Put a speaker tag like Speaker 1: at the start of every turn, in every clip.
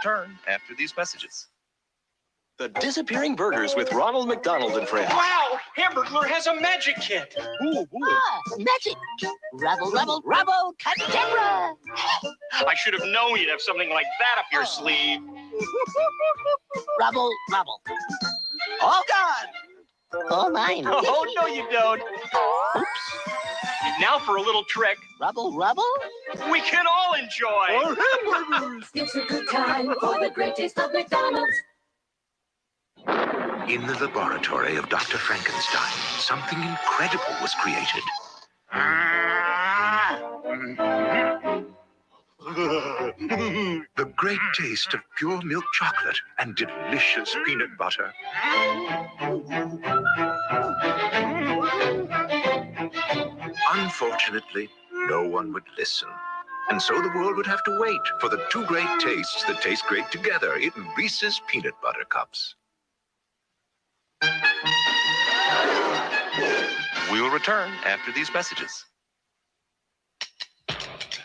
Speaker 1: return after these messages.
Speaker 2: The Disappearing Burgers with Ronald McDonald and Friends.
Speaker 3: Wow! Hamburglar has a magic kit.
Speaker 2: Ooh.
Speaker 4: Ah, magic. Rubble, rubble, rubble, cadabra.
Speaker 3: I should have known you'd have something like that up your sleeve.
Speaker 4: Rubble, rubble.
Speaker 2: All gone.
Speaker 4: All mine.
Speaker 3: Oh, no, you don't.
Speaker 4: Oops.
Speaker 3: Now for a little trick
Speaker 4: Rubble, rubble.
Speaker 3: we can all enjoy.
Speaker 2: Our hamburgers.
Speaker 5: It's a good time for the great taste of McDonald's.
Speaker 6: In the laboratory of Dr. Frankenstein, something incredible was created. The great taste of pure milk chocolate and delicious peanut butter. Unfortunately, no one would listen. And so the world would have to wait for the two great tastes that taste great together in Reese's Peanut Butter Cups.
Speaker 1: We'll return after these messages.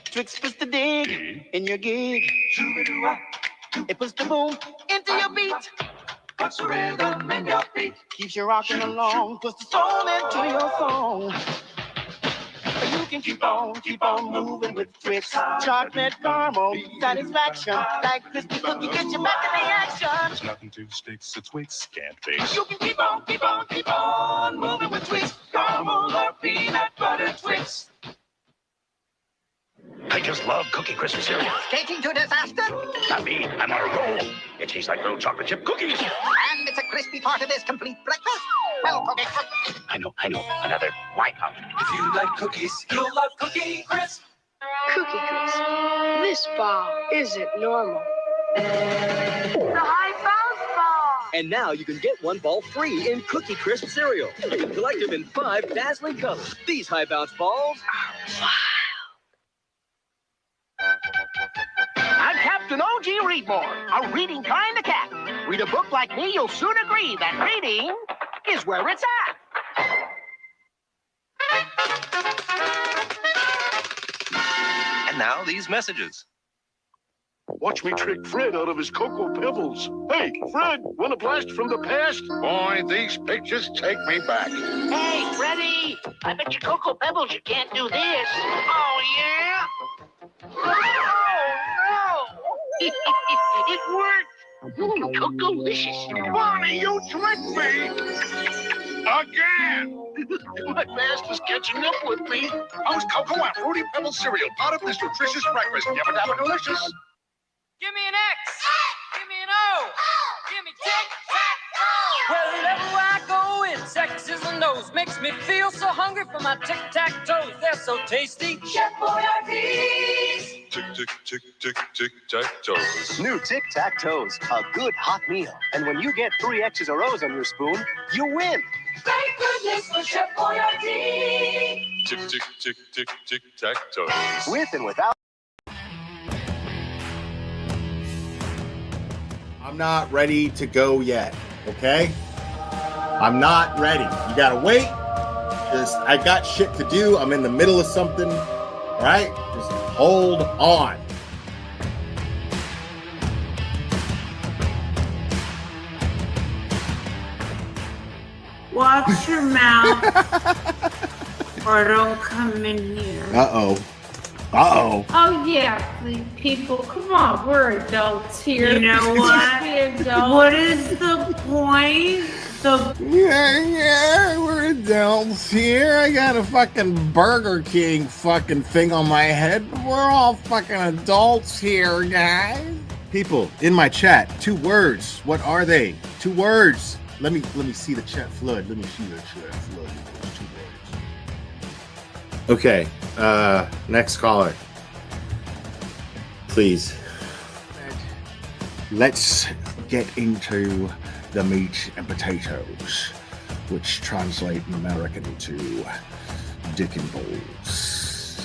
Speaker 4: Tricks puts the dig in your gig. It puts the boom into your beat.
Speaker 5: Puts the rhythm in your feet.
Speaker 4: Keeps you rocking along. Puts the soul into your song. You can keep on moving with Twix. Chocolate caramel satisfaction. Like crispy cookie, get you back in the action.
Speaker 7: There's nothing to sticks a Twix can't fix.
Speaker 5: You can keep on moving with Twix. Caramel or peanut butter Twix.
Speaker 6: I just love Cookie Crisp cereal.
Speaker 4: Skating to disaster.
Speaker 6: Not me, I'm on a roll. It tastes like little chocolate chip cookies.
Speaker 4: And it's a crispy part of this complete breakfast. Well, Cookie Crisp.
Speaker 6: I know. Another wipeout.
Speaker 5: If you like cookies, you'll love Cookie Crisp.
Speaker 8: Cookie Crisp. This bar isn't normal. The High Bounce Ball!
Speaker 2: And now you can get one ball free in Cookie Crisp cereal. You can collect them in 5 dazzling colors. These high bounce balls are wild.
Speaker 4: I'm Captain O.G. Readmore, a reading kind of cat. Read a book like me, you'll soon agree that reading is where it's at.
Speaker 1: And now these messages.
Speaker 9: Watch me trick Fred out of his Cocoa Pebbles. Hey, Fred, want a blast from the past?
Speaker 10: Boy, these pictures take me back.
Speaker 4: Hey, Freddy, I bet you Cocoa Pebbles you can't do this. Oh, yeah? Oh, no! It worked! Coco-licious.
Speaker 9: Bonnie, you tricked me! Again! My past is catching up with me.
Speaker 10: How's Cocoa and Fruity Pebbles cereal part of this nutritious breakfast? Yabba dabba delicious.
Speaker 11: Give me an X. Give me an O. Give me tic-tac-toe. Wherever I go, it's X's and O's. Makes me feel so hungry for my tic-tac-toes. They're so tasty.
Speaker 5: Chef Boyardee's.
Speaker 7: Tic-tac-toes.
Speaker 2: New Tic Tac Toes, a good hot meal. And when you get 3 X's or O's on your spoon, you win.
Speaker 5: Thank goodness for Chef Boyardee.
Speaker 7: Tic-tac-toes.
Speaker 2: With and without.
Speaker 12: I'm not ready to go yet, okay? I'm not ready. You gotta wait. I got shit to do. I'm in the middle of something, all right? Just hold on.
Speaker 13: Watch your mouth or don't come in here.
Speaker 12: Uh-oh.
Speaker 13: Oh, yeah, people, come on, we're adults here. You know what? What is the point?
Speaker 12: Yeah, we're adults here. I got a fucking Burger King fucking thing on my head. We're all fucking adults here, guys. People in my chat, 2 words. What are they? 2 words. Let me see the chat flood. Let me see the chat flood. 2 words. Okay, next caller. Please. Let's get into the meat and potatoes, which translate in American to dick and balls.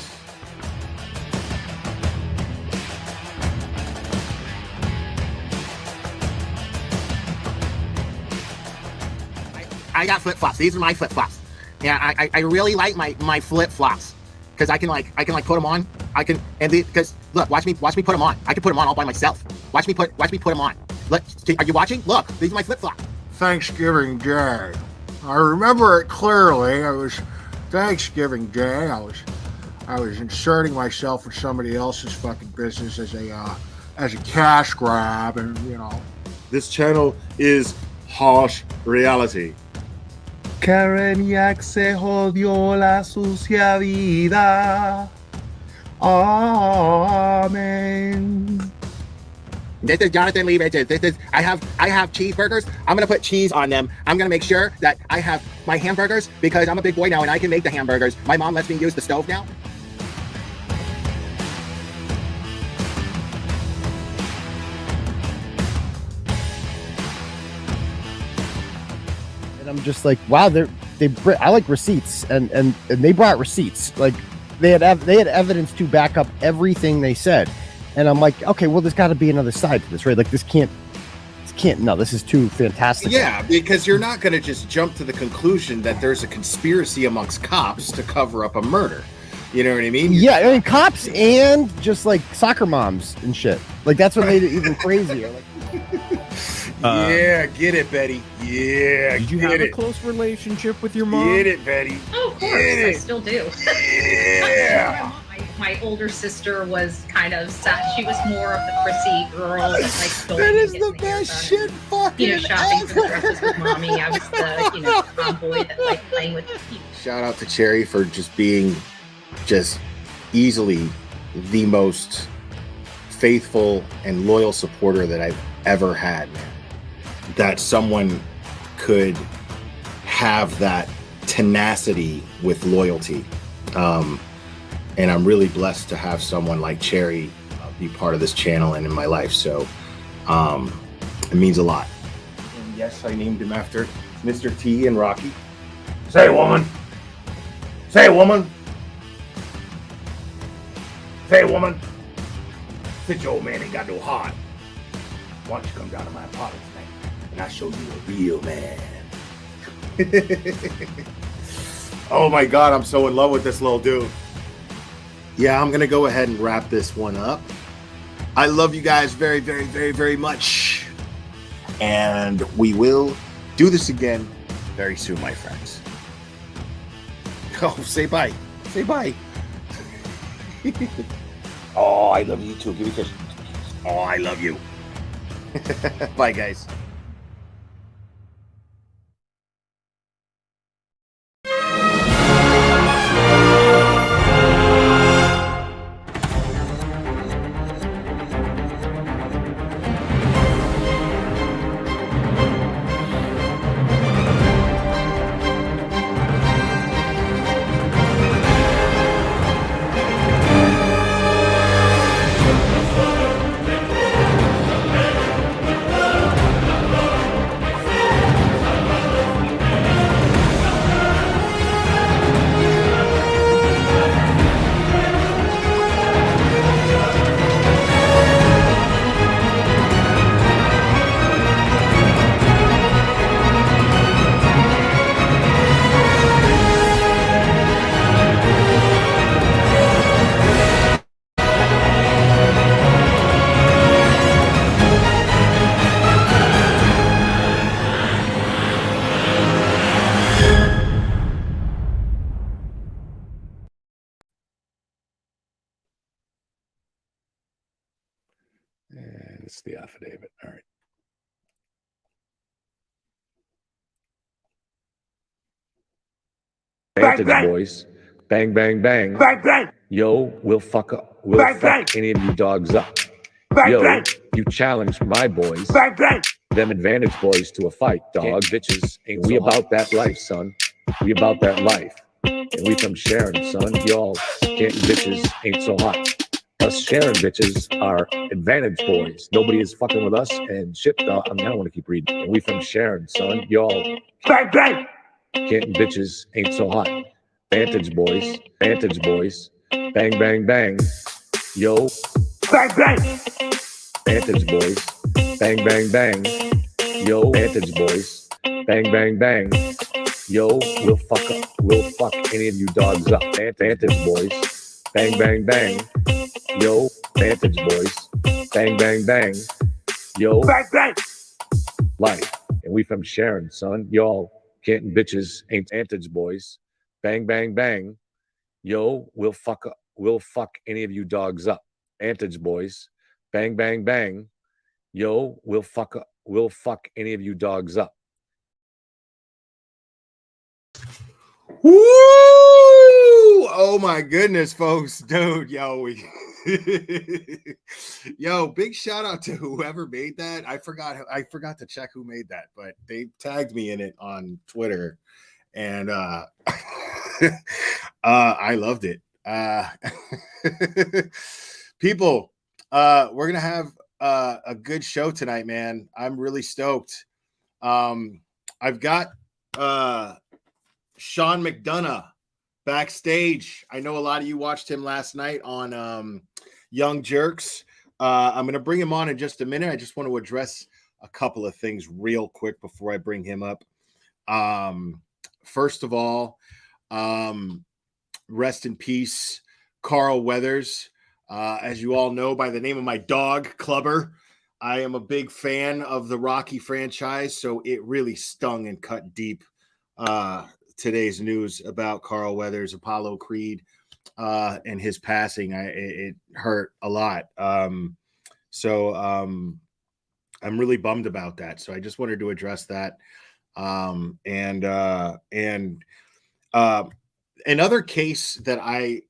Speaker 12: I got flip-flops. These are my flip-flops. Yeah, I really like my flip-flops. because I can put them on. Because look, watch me put them on. I can put them on all by myself. Watch me put them on. Look, are you watching? Look, these are my flip flops.
Speaker 14: Thanksgiving Day. I remember it clearly. It was Thanksgiving Day. I was inserting myself in somebody else's fucking business as a cash grab, and you know.
Speaker 15: This channel is harsh reality. Kareniak se jodió la sucia vida. Amen.
Speaker 12: This is Jonathan Lee Riches. I have cheeseburgers. I'm gonna put cheese on them. I'm gonna make sure that I have my hamburgers because I'm a big boy now and I can make the hamburgers. My mom lets me use the stove now.
Speaker 16: And I'm just like, wow, I like receipts, and they brought receipts. Like they had evidence to back up everything they said. And I'm like, okay, well, there's got to be another side to this, right? Like this can't. No, this is too fantastic.
Speaker 12: Yeah, because you're not going to just jump to the conclusion that there's a conspiracy amongst cops to cover up a murder. You know what I mean?
Speaker 16: Yeah, I mean cops and just like soccer moms and shit. Like that's what made it even crazier. Like,
Speaker 12: yeah, get it, Betty. Yeah,
Speaker 17: did you have a close relationship with your mom?
Speaker 12: Get it, Betty.
Speaker 18: Oh, of course, I still do.
Speaker 12: Yeah.
Speaker 18: My older sister was kind of sad. She was more of the prissy girl that like going
Speaker 12: That is
Speaker 18: to get
Speaker 12: the best shit fucking
Speaker 18: shopping for the dresses with mommy. I was the tomboy that liked playing with the people.
Speaker 12: Shout out to Cherry for just being just easily the most faithful and loyal supporter that I've ever had. That someone could have that tenacity with loyalty. And I'm really blessed to have someone like Cherry be part of this channel and in my life. So it means a lot. And yes, I named him after Mr. T and Rocky.
Speaker 10: Say, woman. Say, woman. Say, woman. Since your old man ain't got no heart, why don't you come down to my apartment tonight and I'll show you a real man.
Speaker 12: Oh my God, I'm so in love with this little dude. Yeah, I'm gonna go ahead and wrap this one up. I love you guys very, very, very, very much. And we will do this again very soon, my friends. Oh, say bye. Say bye. Oh, I love you too. Give me a kiss. Oh, I love you. Bye, guys.
Speaker 15: And it's the affidavit. All right.
Speaker 19: Vantage boys. Bang, bang, bang.
Speaker 10: Bang, bang.
Speaker 19: Yo, we'll fuck up. We'll
Speaker 10: Bang,
Speaker 19: fuck
Speaker 10: bang.
Speaker 19: any of you dogs up.
Speaker 10: Bang,
Speaker 19: Yo,
Speaker 10: bang.
Speaker 19: you challenged my boys.
Speaker 10: Bang, bang.
Speaker 19: Them advantage boys to a fight, dog. Bitches ain't we about that life, son. We about that life. And we from Sharon, son. Y'all can't bitches ain't so hot. Us Sharon bitches are advantage boys. Nobody is fucking with us and shit, dog. I mean, I don't want to keep reading. And we from Sharon, son. Y'all
Speaker 10: Bang, bang.
Speaker 19: can't bitches ain't so hot. Vantage boys. Vantage boys. Bang, bang, bang. Yo.
Speaker 10: Bang, bang.
Speaker 19: Vantage boys. Bang, bang, bang. Yo, Vantage boys. Bang, bang, bang. Yo, we'll fuck any of you dogs up. Vantage boys. Bang, bang, bang. Yo, Vantage boys. Bang, bang, bang. Yo,
Speaker 10: Bang, bang.
Speaker 19: life. And we from Sharon, son. Y'all, Canton bitches ain't Vantage boys. Bang, bang, bang. Yo, we'll fuck any of you dogs up. Vantage boys. Bang, bang, bang. Yo, we'll fuck any of you dogs up.
Speaker 12: Woo! Oh my goodness, folks, dude, yo, yo, big shout out to whoever made that. I forgot to check who made that, but they tagged me in it on Twitter, and I loved it. People, we're gonna have a good show tonight, man. I'm really stoked. I've got Sean McDonough backstage. I know a lot of you watched him last night on Young Jerks. I'm going to bring him on in just a minute. I just want to address a couple of things real quick before I bring him up. First of all, rest in peace, Carl Weathers. As you all know by the name of my dog, Clubber, I am a big fan of the Rocky franchise, so it really stung and cut deep today's news about Carl Weathers, Apollo Creed, and his passing. It hurt a lot. So I'm really bummed about that. So I just wanted to address that. Another case that I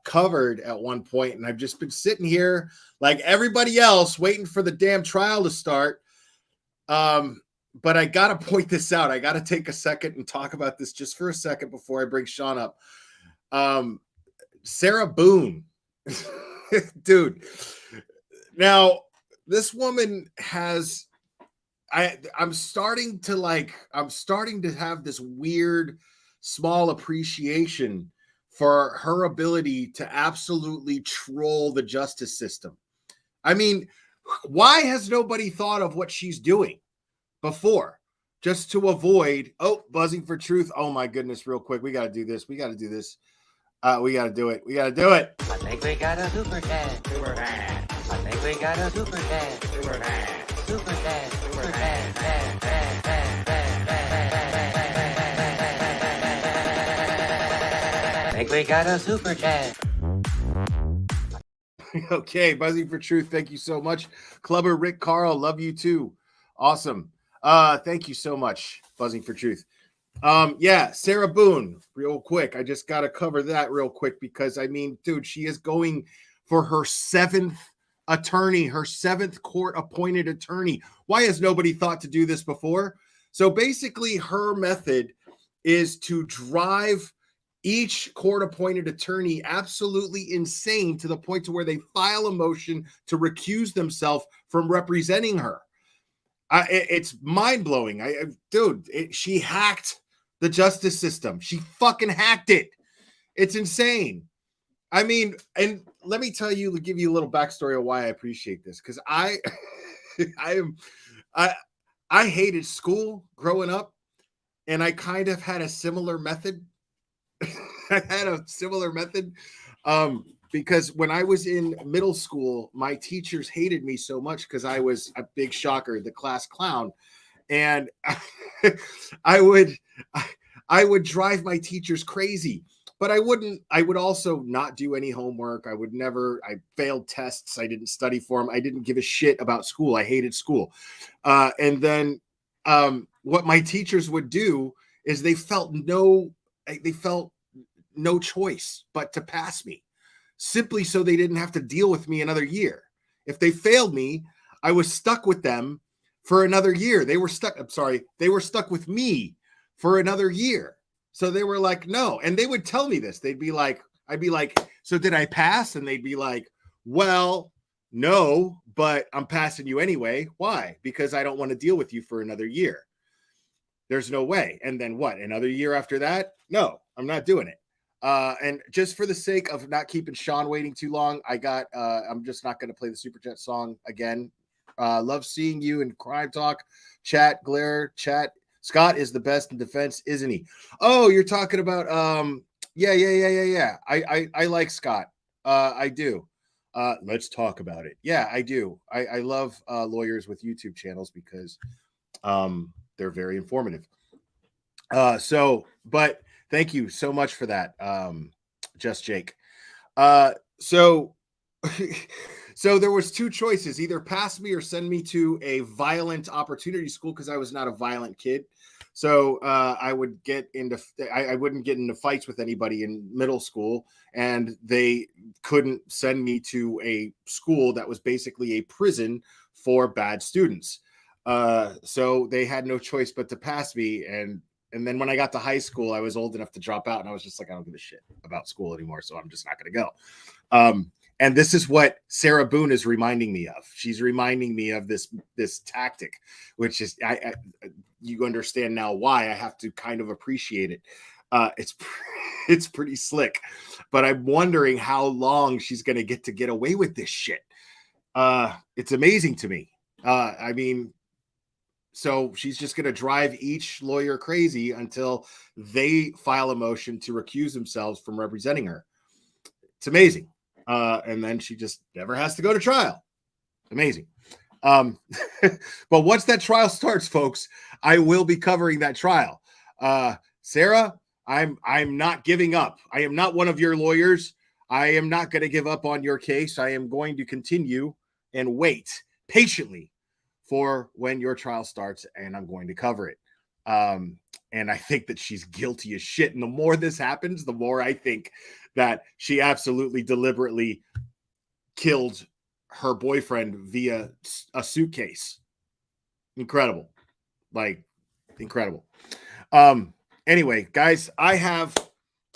Speaker 12: covered at one point, and I've just been sitting here like everybody else waiting for the damn trial to start. But I got to point this out. I got to take a second and talk about this just for a second before I bring Sean up. Sarah Boone, dude. Now, this woman has, I'm starting to have this weird small appreciation for her ability to absolutely troll the justice system. I mean, why has nobody thought of what she's doing before, just to avoid buzzing for truth? Oh my goodness, real quick, we got to do this. We got to do it.
Speaker 5: I think we got a super dad. Super dad. I think we got a super dad. Super dad. Super dad. Super dad. I think we got a super dad.
Speaker 12: Okay, buzzing for truth. Thank you so much, Clubber, Rick, Carl. Love you too. Awesome. Thank you so much, buzzing for truth. Yeah, Sarah Boone, real quick. I just got to cover that real quick because, I mean, dude, she is going for her seventh court-appointed attorney. Why has nobody thought to do this before? So basically, her method is to drive each court-appointed attorney absolutely insane to the point to where they file a motion to recuse themselves from representing her. It's mind-blowing. She hacked the justice system. She fucking hacked it. It's insane. I mean, and let me tell you, give you a little backstory of why I appreciate this. Because I hated school growing up, and I kind of had a similar method. Because when I was in middle school, my teachers hated me so much because I was a big shocker, the class clown. And I would drive my teachers crazy, but I would also not do any homework. I failed tests. I didn't study for them. I didn't give a shit about school. I hated school. And then what my teachers would do is they felt no choice but to pass me, simply so they didn't have to deal with me another year. If they failed me, I was stuck with them for another year. They were stuck with me for another year. So they were like, no. And they would tell me this. I'd be like, so did I pass? And they'd be like, well, no, but I'm passing you anyway. Why? Because I don't want to deal with you for another year. There's no way. And then what? Another year after that? No, I'm not doing it. And just for the sake of not keeping Sean waiting too long, I'm just not going to play the Super Chat song again. Love seeing you in Crime Talk chat, Glare chat. Scott is the best in defense, isn't he? Oh, you're talking about Yeah. I like Scott. I do. Let's talk about it. Yeah, I do. I love lawyers with YouTube channels because they're very informative. But thank you so much for that, Just Jake. So there was two choices: either pass me or send me to a violent opportunity school because I was not a violent kid. So I wouldn't get into fights with anybody in middle school, and they couldn't send me to a school that was basically a prison for bad students. So they had no choice but to pass me. And then when I got to high school, I was old enough to drop out, and I was just like, I don't give a shit about school anymore, so I'm just not going to go. And this is what Sarah Boone is reminding me of. She's reminding me of this tactic, which is you understand now why I have to kind of appreciate it. It's pretty slick, but I'm wondering how long she's going to get away with this shit. It's amazing to me. I mean, so she's just going to drive each lawyer crazy until they file a motion to recuse themselves from representing her. It's amazing. And then she just never has to go to trial. Amazing. But once that trial starts, folks, I will be covering that trial. Sarah, I'm not giving up. I am not one of your lawyers. I am not going to give up on your case. I am going to continue and wait patiently for when your trial starts, and I'm going to cover it. And I think that she's guilty as shit. And the more this happens, the more I think that she absolutely deliberately killed her boyfriend via a suitcase. Incredible. Like, incredible. Anyway, guys, I have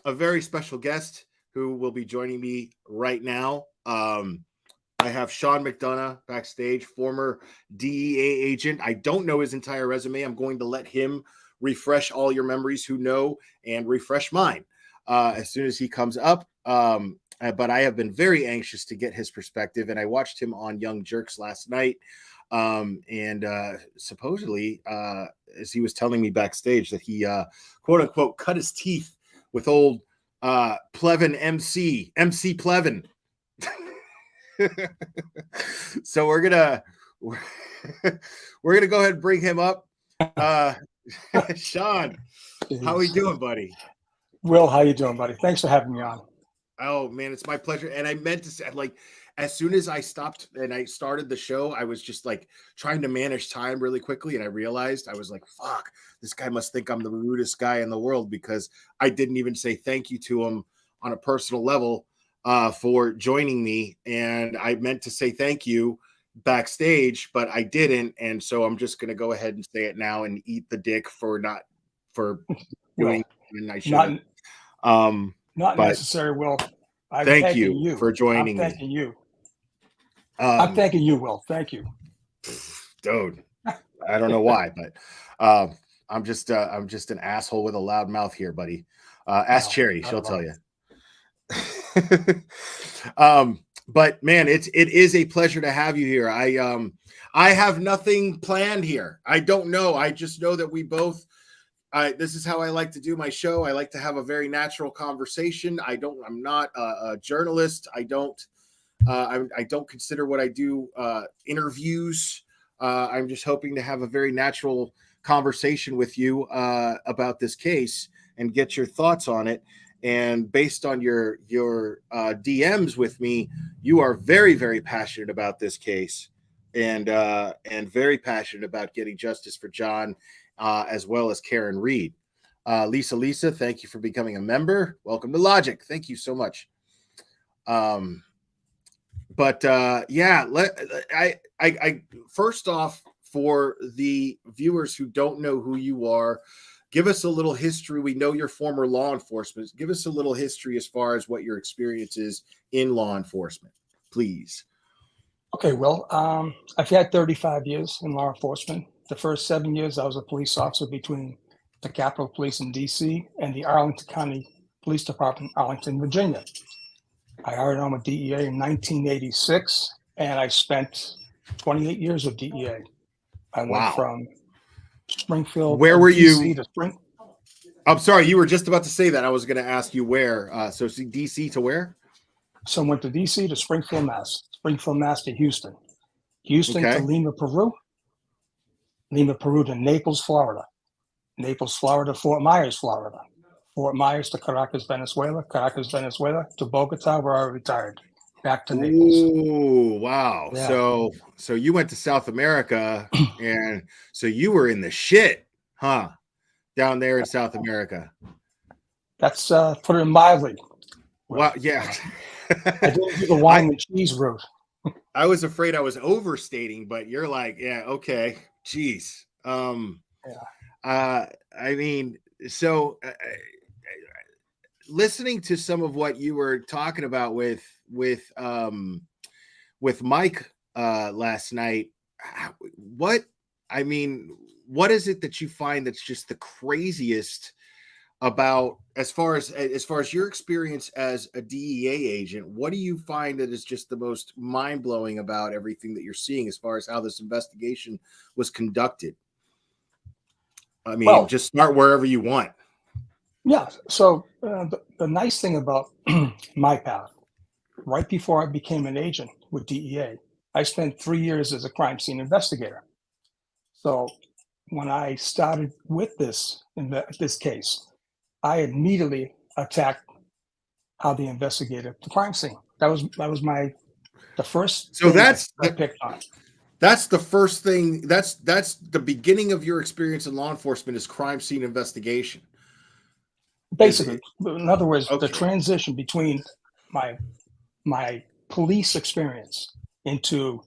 Speaker 12: a very special guest who will be joining me right now. I have Sean McDonough backstage, former DEA agent. I don't know his entire resume. I'm going to let him refresh all your memories who know and refresh mine as soon as he comes up. But I have been very anxious to get his perspective, and I watched him on Young Jerks last night. And supposedly, as he was telling me backstage, that he quote unquote cut his teeth with old Plevin MC Plevin. So we're gonna go ahead and bring him up. Sean, how are you doing, buddy?
Speaker 20: Will, how you doing, buddy? Thanks for having me on.
Speaker 12: Oh man, it's my pleasure. And I meant to say, like, as soon as I stopped and I started the show, I was just like trying to manage time really quickly, and I realized I was like, fuck, this guy must think I'm the rudest guy in the world because I didn't even say thank you to him on a personal level for joining me. And I meant to say thank you backstage, but I didn't. And so I'm just going to go ahead and say it now and eat the dick for doing and I should.
Speaker 20: Not necessary, Will.
Speaker 12: Thank you for joining me.
Speaker 20: I'm thanking you. I'm thanking you, Will. Thank you.
Speaker 12: Dude, I don't know why, but I'm just an asshole with a loud mouth here, buddy. Ask Cherry, she'll tell you. But man, it is a pleasure to have you here. I have nothing planned here. I don't know. I just know that we both this is how I like to do my show. I like to have a very natural conversation. I'm not a journalist. I don't consider what I do interviews. I'm just hoping to have a very natural conversation with you about this case and get your thoughts on it. And based on your DMs with me, you are very, very passionate about this case, and very passionate about getting justice for John, as well as Karen Reed. Lisa, thank you for becoming a member. Welcome to Logic. Thank you so much. I first off, for the viewers who don't know who you are, give us a little history. We know you're former law enforcement. Give us a little history as far as what your experience is in law enforcement, please.
Speaker 20: Okay, well, I've had 35 years in law enforcement. The first 7 years, I was a police officer between the Capitol Police in D.C. and the Arlington County Police Department, Arlington, Virginia. I hired on with DEA in 1986, and I spent 28 years with DEA. I went from Springfield.
Speaker 12: Where were you? I'm sorry, you were just about to say that. I was going to ask you where. So DC to where?
Speaker 20: So I went to DC to Springfield, Mass. Springfield, Mass to Houston. Houston
Speaker 12: Okay.
Speaker 20: to Lima, Peru. Lima, Peru to Naples, Florida. Naples, Florida, Fort Myers, Florida. Fort Myers to Caracas, Venezuela. Caracas, Venezuela to Bogota, where I retired. Back to Naples.
Speaker 12: Ooh, wow.
Speaker 20: Yeah.
Speaker 12: So you went to South America, and so you were in the shit, huh? Down there in South America.
Speaker 20: That's put it mildly.
Speaker 12: Wow, yeah.
Speaker 20: I didn't do the wine and cheese route.
Speaker 12: I was afraid I was overstating, but you're like, yeah, okay. Jeez. I mean, so listening to some of what you were talking about with Mike last night, what is it that you find that's just the craziest about, as far as your experience as a DEA agent, what do you find that is just the most mind-blowing about everything that you're seeing as far as how this investigation was conducted? I mean,
Speaker 20: Well,
Speaker 12: just start wherever you want.
Speaker 20: Yeah. So the nice thing about my path, right before I became an agent with DEA, I spent 3 years as a crime scene investigator. So when I started with this case, I immediately attacked how they investigated the crime scene. That was the first.
Speaker 12: So
Speaker 20: thing
Speaker 12: that's
Speaker 20: I picked on.
Speaker 12: That's the first thing. That's the beginning of your experience in law enforcement is crime scene investigation.
Speaker 20: Basically, in other words,
Speaker 12: Okay.
Speaker 20: the transition between my police experience into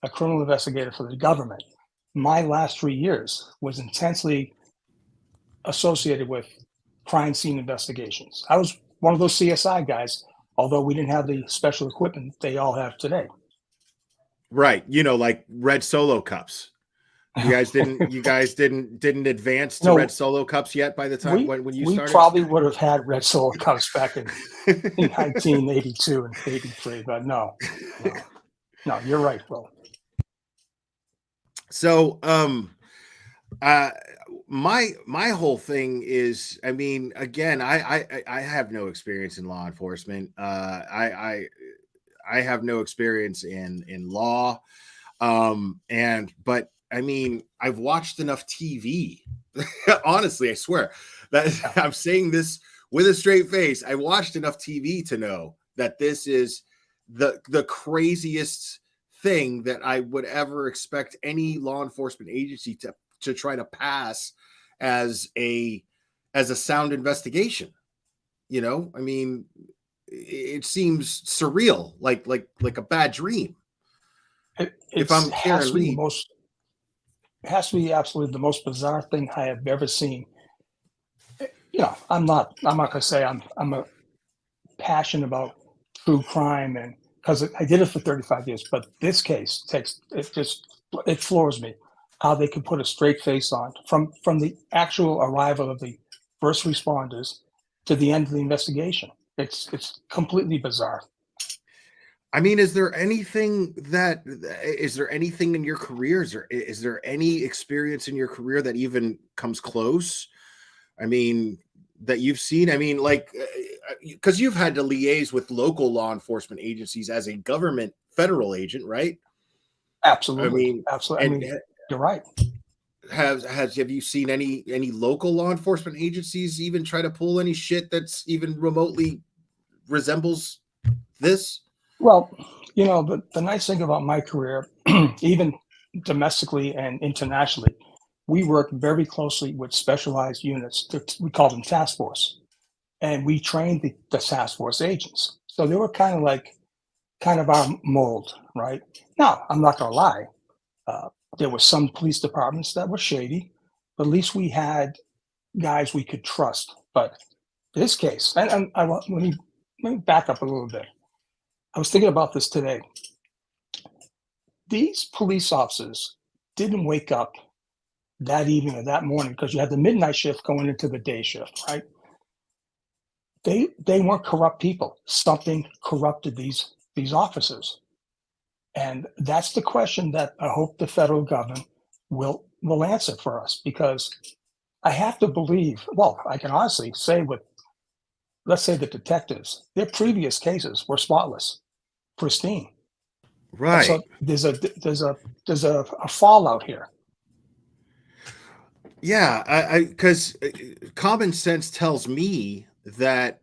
Speaker 20: a criminal investigator for the government, my last 3 years was intensely associated with crime scene investigations. I was one of those CSI guys, although we didn't have the special equipment they all have today.
Speaker 12: Right. Like red Solo cups. You guys didn't advance to
Speaker 20: No.
Speaker 12: red Solo cups yet by the time when you
Speaker 20: we
Speaker 12: started?
Speaker 20: probably would have had red Solo cups back in 1982 and 83, but no, you're right, Will.
Speaker 12: So, my whole thing is, I mean, again, I have no experience in law enforcement. I have no experience in law. But I mean, I've watched enough TV. Honestly, I swear that I'm saying this with a straight face. I watched enough TV to know that this is the craziest thing that I would ever expect any law enforcement agency to try to pass as a sound investigation. I mean, it seems surreal, like a bad dream. If I'm Karen Reed.
Speaker 20: It has to be absolutely the most bizarre thing I have ever seen. I'm not gonna say I'm a passionate about true crime, and because I did it for 35 years, but this case it floors me how they could put a straight face on from the actual arrival of the first responders to the end of the investigation. It's completely bizarre.
Speaker 12: I mean, is there anything in your career? Is there any experience in your career that even comes close? I mean, that you've seen? I mean, because you've had to liaise with local law enforcement agencies as a government federal agent, right?
Speaker 20: Absolutely. Absolutely. You're right.
Speaker 12: Have you seen any local law enforcement agencies even try to pull any shit that's even remotely resembles this?
Speaker 20: Well, the nice thing about my career, even domestically and internationally, we work very closely with specialized units. We call them task force, and we trained the task force agents. So they were kind of our mold, right? Now, I'm not going to lie. There were some police departments that were shady, but at least we had guys we could trust. But this case, and let me back up a little bit. I was thinking about this today. These police officers didn't wake up that evening or that morning because you had the midnight shift going into the day shift, right? They weren't corrupt people. Something corrupted these officers. And that's the question that I hope the federal government will answer for us, because I have to believe, well, I can honestly say let's say the detectives, their previous cases were spotless, pristine.
Speaker 12: Right.
Speaker 20: So there's a fallout here.
Speaker 12: Yeah, because common sense tells me that.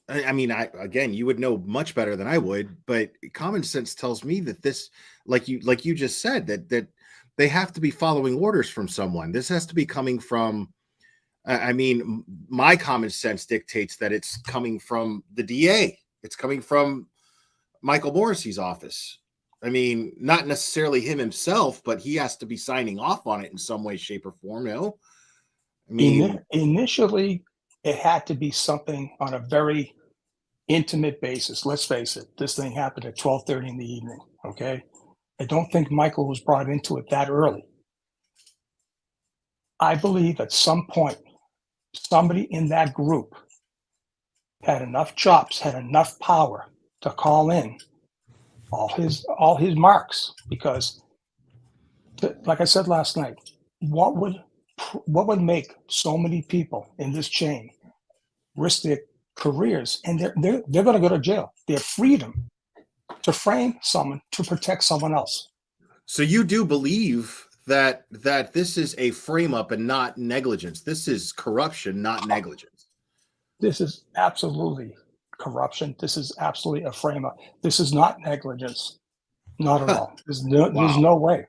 Speaker 12: I mean, again, you would know much better than I would, but common sense tells me that this, like you just said, that they have to be following orders from someone. This has to be coming from. I mean, my common sense dictates that it's coming from the DA. It's coming from Michael Morrissey's office. I mean, not necessarily him himself, but he has to be signing off on it in some way, shape, or form. No, I mean,
Speaker 20: initially, it had to be something on a very intimate basis. Let's face it, this thing happened at 12:30 in the evening. Okay, I don't think Michael was brought into it that early. I believe at some point, somebody in that group had enough chops, had enough power to call in all his marks, because like I said last night, what would make so many people in this chain risk their careers, and they're going to go to jail, their freedom to frame someone to protect someone else.
Speaker 12: So you do believe that this is a frame up and not negligence. This is corruption, not negligence.
Speaker 20: This is absolutely corruption. This is absolutely a frame up. This is not negligence. Not at all. There's no way.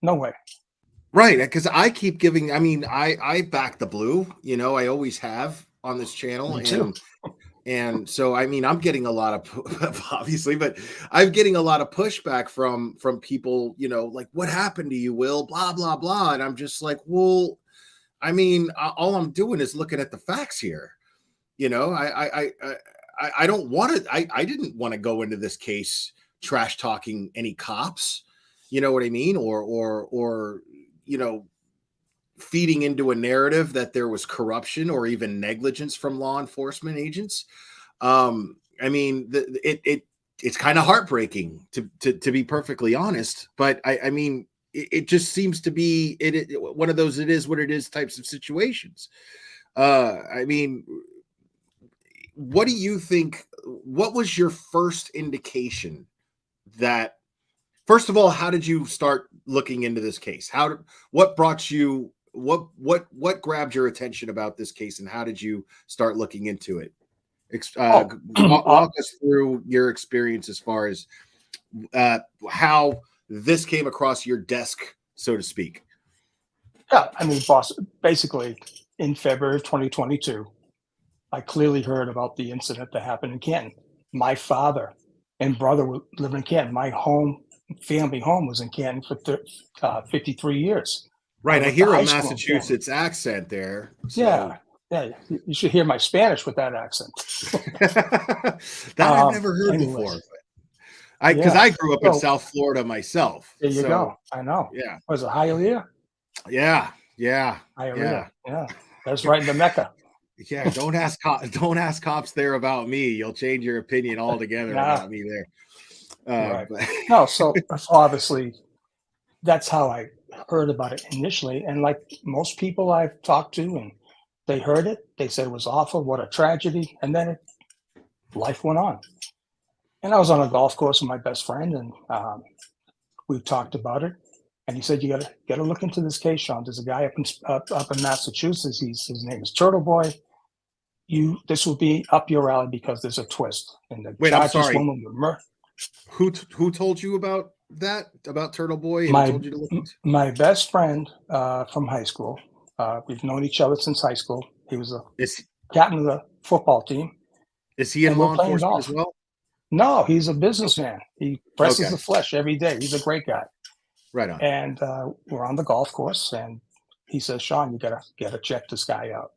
Speaker 20: No way.
Speaker 12: Right. Because I keep giving, I mean, I back the blue, you know, I always have on this channel.
Speaker 20: Me too.
Speaker 12: And so, I mean, I'm getting a lot of, obviously, but I'm getting a lot of pushback from people, you know, like, what happened to you, Will, blah, blah, blah. And I'm just like, well, I mean, all I'm doing is looking at the facts here. You know, I don't want to, I didn't want to go into this case trash talking any cops, you know what I mean? Or, you know, feeding into a narrative that there was corruption or even negligence from law enforcement agents. I mean, it's kind of heartbreaking to be perfectly honest, but I mean, it just seems to be one of those, it is what it is types of situations. I mean, what do you think? What was your first indication that, first of all, how did you start looking into this case? What brought you, what grabbed your attention about this case, and how did you start looking into it? Walk us through your experience as far as how this came across your desk, so to speak.
Speaker 20: Yeah, I mean, boss, basically in February of 2022, I clearly heard about the incident that happened in Canton. My father and brother lived in Canton. My family home was in Canton for 53 years.
Speaker 12: Right, I hear a Massachusetts accent there. So.
Speaker 20: Yeah, you should hear my Spanish with that accent.
Speaker 12: That I've never heard before. Because I grew up in South Florida myself.
Speaker 20: There you go. I know.
Speaker 12: Yeah.
Speaker 20: Was it Hialeah?
Speaker 12: Yeah.
Speaker 20: Hialeah. Yeah. That's right in the Mecca.
Speaker 12: Yeah, don't ask cops there about me. You'll change your opinion altogether about me there.
Speaker 20: Right. No, so obviously that's how I heard about it initially. And like most people I've talked to, and they heard it, they said it was awful, what a tragedy. And then life went on. And I was on a golf course with my best friend, and we talked about it. And he said, "You gotta look into this case, Sean. There's a guy up in Massachusetts. His name is Turtle Boy. This will be up your alley because there's a twist." And the
Speaker 12: Wait, I'm sorry.
Speaker 20: Who
Speaker 12: told you about that? About Turtle Boy? And told you to look into?
Speaker 20: My best friend from high school. We've known each other since high school. He was a captain of the football team.
Speaker 12: Is he in law enforcement as well?
Speaker 20: No, he's a businessman. He presses the flesh every day. He's a great guy.
Speaker 12: Right on.
Speaker 20: And we're on the golf course, and he says, "Sean, you gotta check this guy out."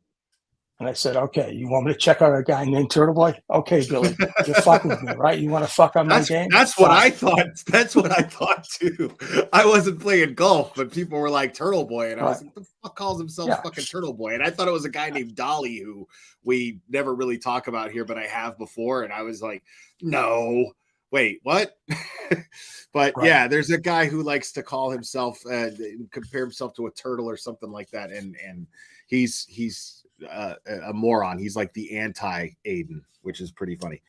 Speaker 20: And I said, "Okay, you want me to check out a guy named Turtle Boy? Okay, Billy, you're fucking with me, right? You want to fuck on my game?"
Speaker 12: That's what I thought. That's what I thought too. I wasn't playing golf, but people were like Turtle Boy, and I was like, "What the fuck calls himself fucking Turtle Boy?" And I thought it was a guy named Dolly, who we never really talk about here, but I have before. And I was like, "No, wait, what? But
Speaker 20: Right.
Speaker 12: yeah, there's a guy who likes to call himself, compare himself to a turtle or something like that, and he's a moron. He's like the anti-Aiden, which is pretty funny.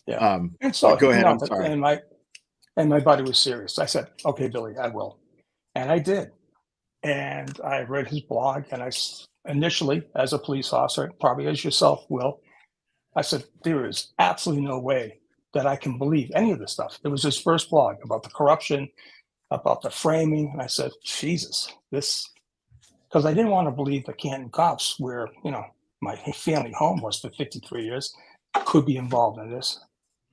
Speaker 20: Yeah. And so
Speaker 12: go ahead.
Speaker 20: no,
Speaker 12: I'm sorry.
Speaker 20: And my buddy was serious. I said, okay, Billy, I will. And I did. And I read his blog, and initially, as a police officer, probably as yourself, Will, I said, there is absolutely no way that I can believe any of this stuff. It was his first blog about the corruption, about the framing. And I said, Jesus, because I didn't want to believe the Canton cops, where, my family home was for 53 years, could be involved in this.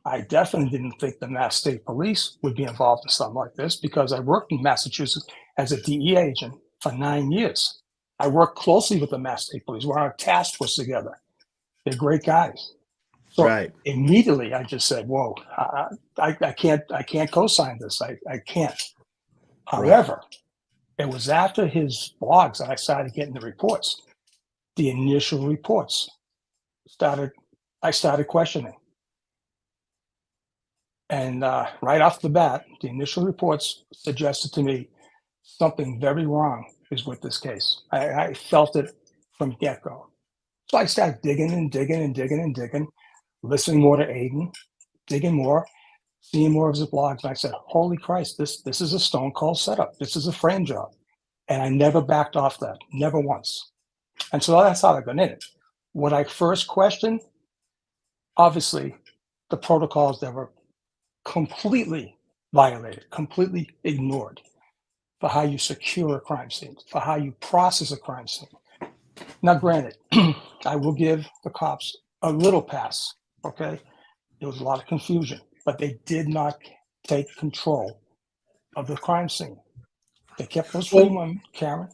Speaker 20: I definitely didn't think the Mass State Police would be involved in something like this, because I worked in Massachusetts as a DEA agent for 9 years. I worked closely with the Mass State Police. We're on a task force together. They're great guys. So immediately I just said, whoa, I can't co-sign this. I can't. However, it was after his blogs that I started getting the reports. The initial reports I started questioning. And right off the bat, the initial reports suggested to me something very wrong is with this case. I felt it from get-go. So I started digging and digging and digging and digging, listening more to Aiden, digging more, seeing more of his blogs. And I said, holy Christ, this is a stone cold setup. This is a frame job. And I never backed off that, never once. And so that's how I got in it. What I first questioned, obviously, the protocols that were completely violated, completely ignored for how you secure a crime scene, for how you process a crime scene. Now, granted, I will give the cops a little pass, okay? There was a lot of confusion, but they did not take control of the crime scene. They kept those three women, Karen,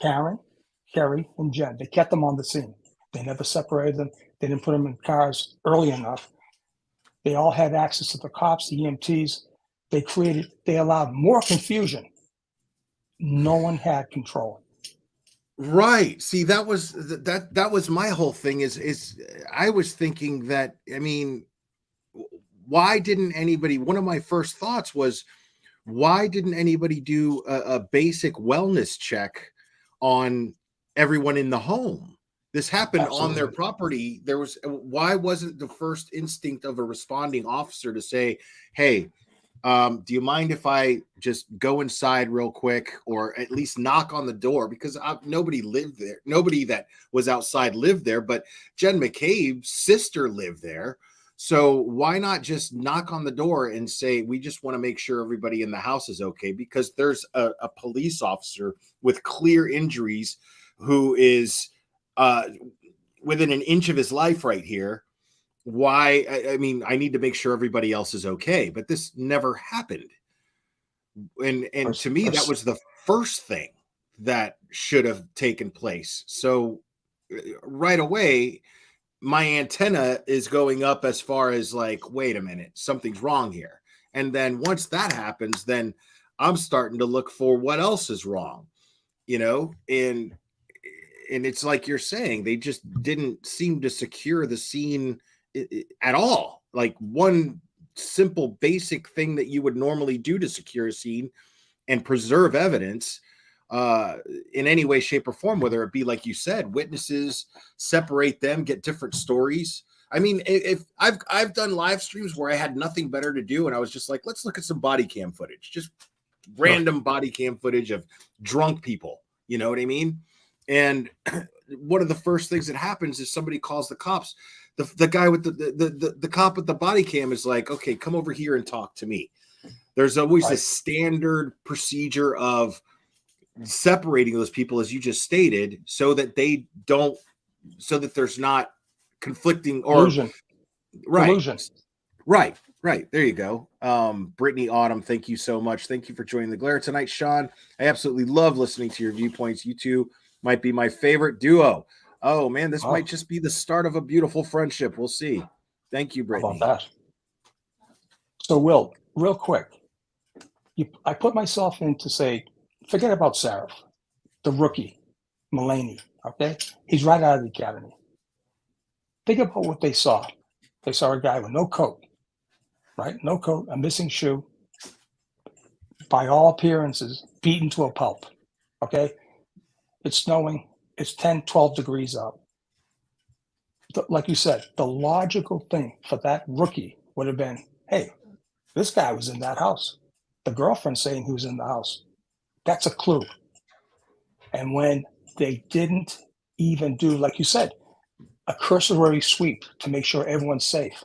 Speaker 20: Kerry, and Jen. They kept them on the scene. They never separated them. They didn't put them in cars early enough. They all had access to the cops, the EMTs. They allowed more confusion. No one had control.
Speaker 12: Right. See, that was my whole thing is I was thinking that, I mean, why didn't anybody, one of my first thoughts was, why didn't anybody do a basic wellness check on everyone in the home? This happened on their property. Why wasn't the first instinct of a responding officer to say, hey, do you mind if I just go inside real quick, or at least knock on the door? Because nobody lived there. Nobody that was outside lived there, but Jen McCabe's sister lived there. So why not just knock on the door and say, we just want to make sure everybody in the house is okay? Because there's a police officer with clear injuries who is within an inch of his life right here. Why? I mean, I need to make sure everybody else is okay, but this never happened. And to me, that was the first thing that should have taken place. So right away, my antenna is going up as far as like, wait a minute, something's wrong here. And then once that happens, then I'm starting to look for what else is wrong, and it's like you're saying, they just didn't seem to secure the scene at all. Like one simple basic thing that you would normally do to secure a scene and preserve evidence in any way, shape, or form, whether it be, like you said, witnesses, separate them, get different stories. I mean, if I've done live streams where I had nothing better to do, and I was just like, let's look at some body cam footage, just random body cam footage of drunk people. You know what I mean? And one of the first things that happens is somebody calls the cops. The guy with the cop with the body cam is like, okay, come over here and talk to me. There's always a standard procedure of separating those people, as you just stated, so that there's not conflicting or
Speaker 20: Illusion.
Speaker 12: Right. There you go. Brittany Autumn, thank you so much. Thank you for joining the Glare tonight, Sean. I absolutely love listening to your viewpoints. You two might be my favorite duo. Oh man, this might just be the start of a beautiful friendship. We'll see. Thank you, Brittany.
Speaker 20: How about that? So, Will, real quick, I put myself in to say, forget about Sarah, the rookie, Mulaney, okay? He's right out of the academy. Think about what they saw They saw a guy with no coat, right? No coat, a missing shoe. By all appearances, beaten to a pulp. Okay? It's snowing. It's 10, 12 degrees out. Like you said, the logical thing for that rookie would have been, hey, this guy was in that house. The girlfriend saying he was in the house. That's a clue. And when they didn't even do, like you said, a cursory sweep to make sure everyone's safe.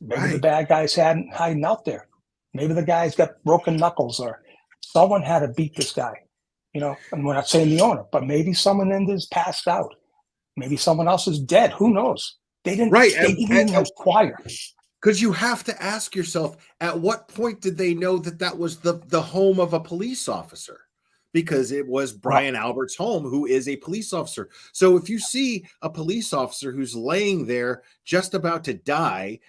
Speaker 20: Maybe the bad guy's hiding out there. Maybe the guy's got broken knuckles, or someone had to beat this guy. You know, and we're not saying the owner, but maybe someone in this passed out. Maybe someone else is dead. Who knows? They didn't.
Speaker 12: Right.
Speaker 20: They didn't even inquire.
Speaker 12: Because you have to ask yourself, at what point did they know that that was the home of a police officer? Because it was Brian Albert's home, who is a police officer. So if you see a police officer who's laying there just about to die,